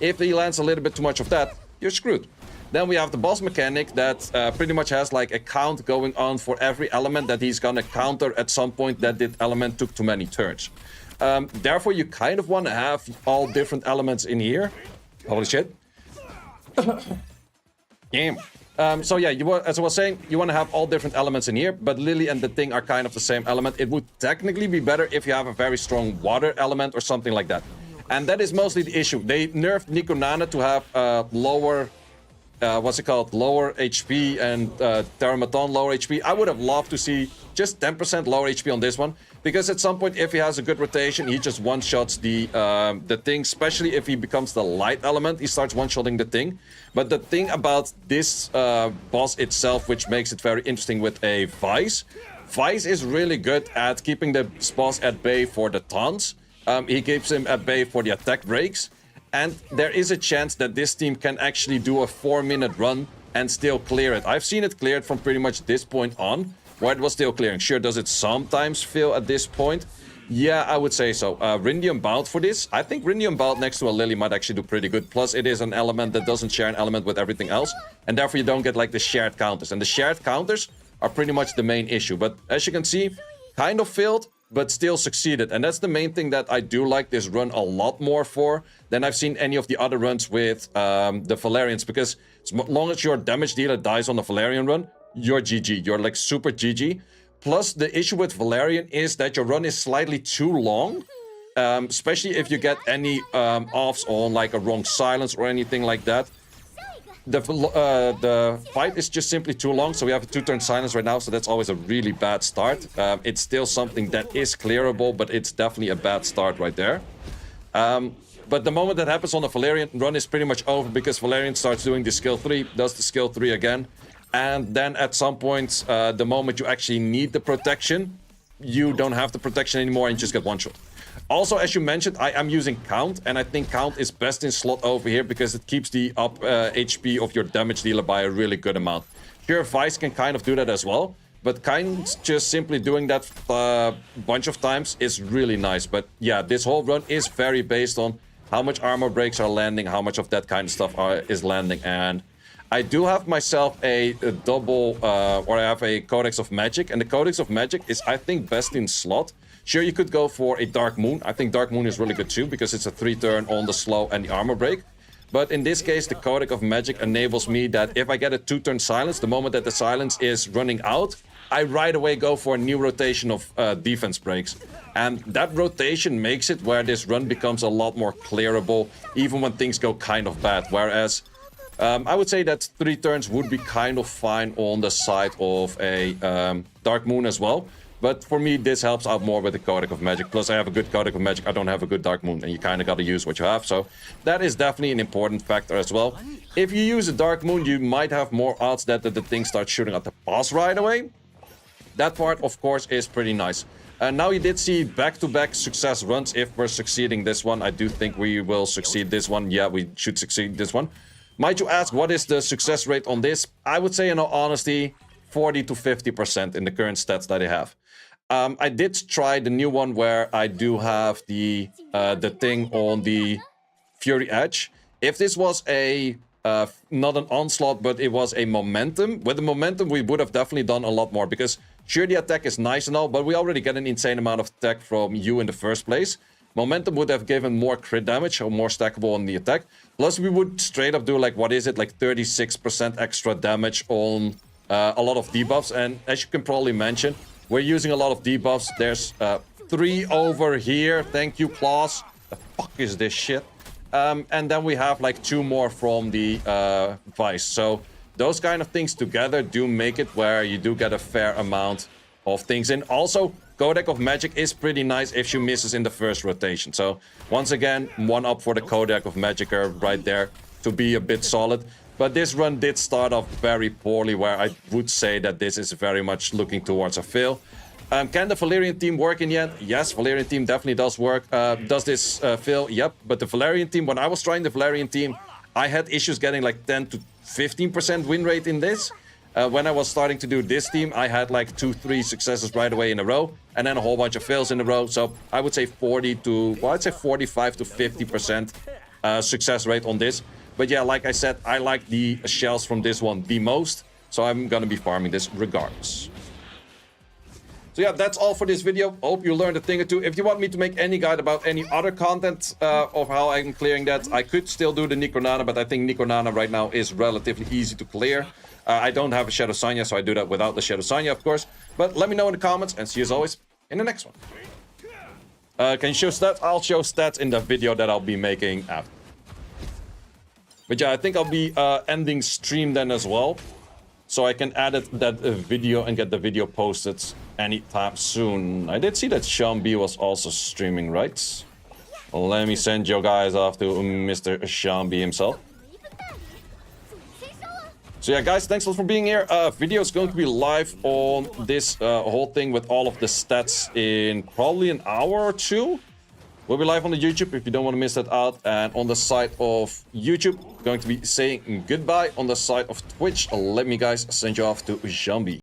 If he lands a little bit too much of that, you're screwed. Then we have the boss mechanic that pretty much has like a count going on for every element that he's gonna counter at some point that the element took too many turns. Therefore, you kind of want to have all different elements in here. Holy shit. Damn. So yeah, as I was saying, you want to have all different elements in here, but Lily and the thing are kind of the same element. It would technically be better if you have a very strong water element or something like that. And that is mostly the issue. They nerfed Nikonana to have lower, lower HP and Terramaton lower HP. I would have loved to see just 10% lower HP on this one. Because at some point, if he has a good rotation, he just one-shots the thing. Especially if he becomes the light element, he starts one-shotting the thing. But the thing about this boss itself, which makes it very interesting with a Vice, Vice is really good at keeping the boss at bay for the taunts. He keeps him at bay for the attack breaks. And there is a chance that this team can actually do a 4-minute run and still clear it. I've seen it cleared from pretty much this point on, where it was still clearing. Sure, does it sometimes fail at this point? Yeah, I would say so. Rindium Bound for this. I think Rindium Bound next to a Lily might actually do pretty good. Plus, it is an element that doesn't share an element with everything else. And therefore, you don't get like the shared counters. And the shared counters are pretty much the main issue. But as you can see, kind of failed, but still succeeded. And that's the main thing that I do like this run a lot more for than I've seen any of the other runs with the Valerians. Because as long as your damage dealer dies on the Valerian run, you're GG. You're like super GG. Plus, the issue with Valerian is that your run is slightly too long. Especially if you get any offs on like a wrong silence or anything like that. The fight is just simply too long, so we have a 2-turn silence right now, so that's always a really bad start. It's still something that is clearable, but it's definitely a bad start right there. But the moment that happens on the Valerian, run is pretty much over because Valerian starts doing the skill 3, does the skill 3 again. And then at some point, the moment you actually need the protection, you don't have the protection anymore and you just get one shot. Also, as you mentioned, I am using Count, and I think Count is best in slot over here because it keeps the up HP of your damage dealer by a really good amount. Sure, Vice can kind of do that as well, but kind just simply doing that a bunch of times is really nice. But yeah, this whole run is very based on how much armor breaks are landing, how much of that kind of stuff is landing, and I do have myself a double, or I have a Codex of Magic, and the Codex of Magic is, I think, best in slot. Sure, you could go for a Dark Moon. I think Dark Moon is really good too, because it's a 3-turn on the slow and the armor break. But in this case, the Codex of Magic enables me that if I get a 2-turn silence, the moment that the silence is running out, I right away go for a new rotation of defense breaks. And that rotation makes it where this run becomes a lot more clearable, even when things go kind of bad. Whereas, I would say that 3 turns would be kind of fine on the side of a Dark Moon as well. But for me, this helps out more with the Codex of Magic. Plus, I have a good Codex of Magic. I don't have a good Dark Moon, and you kind of got to use what you have. So that is definitely an important factor as well. If you use a Dark Moon, you might have more odds that the thing starts shooting at the boss right away. That part, of course, is pretty nice. And now you did see back-to-back success runs. If we're succeeding this one, I do think we will succeed this one. Yeah, we should succeed this one. Might you ask, what is the success rate on this? I would say, in all honesty, 40 to 50% in the current stats that I have. I did try the new one where I do have the thing on the Fury Edge. If this was a not an onslaught, but it was a momentum, with the momentum we would have definitely done a lot more, because sure, the attack is nice and all, but we already get an insane amount of attack from you in the first place. Momentum would have given more crit damage or more stackable on the attack. Plus, we would straight up do like, what is it, like 36% extra damage on a lot of debuffs. And as you can probably mention, we're using a lot of debuffs. There's 3 over here. Thank you, Claws. The fuck is this shit? And then we have like 2 more from the Vice. So those kind of things together do make it where you do get a fair amount of things. And also, Codex of Magic is pretty nice if she misses in the first rotation. So once again, 1 up for the Codex of Magic right there to be a bit solid. But this run did start off very poorly, where I would say that this is very much looking towards a fail. Can the Valerian team work in the end? Yes, Valerian team definitely does work. Does this fail? Yep. But the Valerian team, when I was trying the Valerian team, I had issues getting like 10 to 15% win rate in this. When I was starting to do this team, I had like 2-3 successes right away in a row, and then a whole bunch of fails in a row. So I would say 45 to 50% success rate on this. But yeah, like I said, I like the shells from this one the most, so I'm gonna be farming this regardless. So yeah, that's all for this video. Hope you learned a thing or two. If you want me to make any guide about any other content of how I'm clearing that, I could still do the Necronana, but I think Necronana right now is relatively easy to clear. I don't have a Shadow Sanya, so I do that without the Shadow Sanya, of course. But let me know in the comments, and see you as always in the next one. Can you show stats? I'll show stats in the video that I'll be making after. But yeah, I think I'll be ending stream then as well, so I can edit that video and get the video posted anytime soon. I did see that Sean B was also streaming, right? Let me send you guys off to Mr. Sean B himself. So yeah, guys, thanks a lot for being here. Video is going to be live on this whole thing with all of the stats in probably an hour or 2. We'll be live on the YouTube if you don't want to miss that out. And on the side of YouTube, going to be saying goodbye. On the side of Twitch, let me guys send you off to Jambi.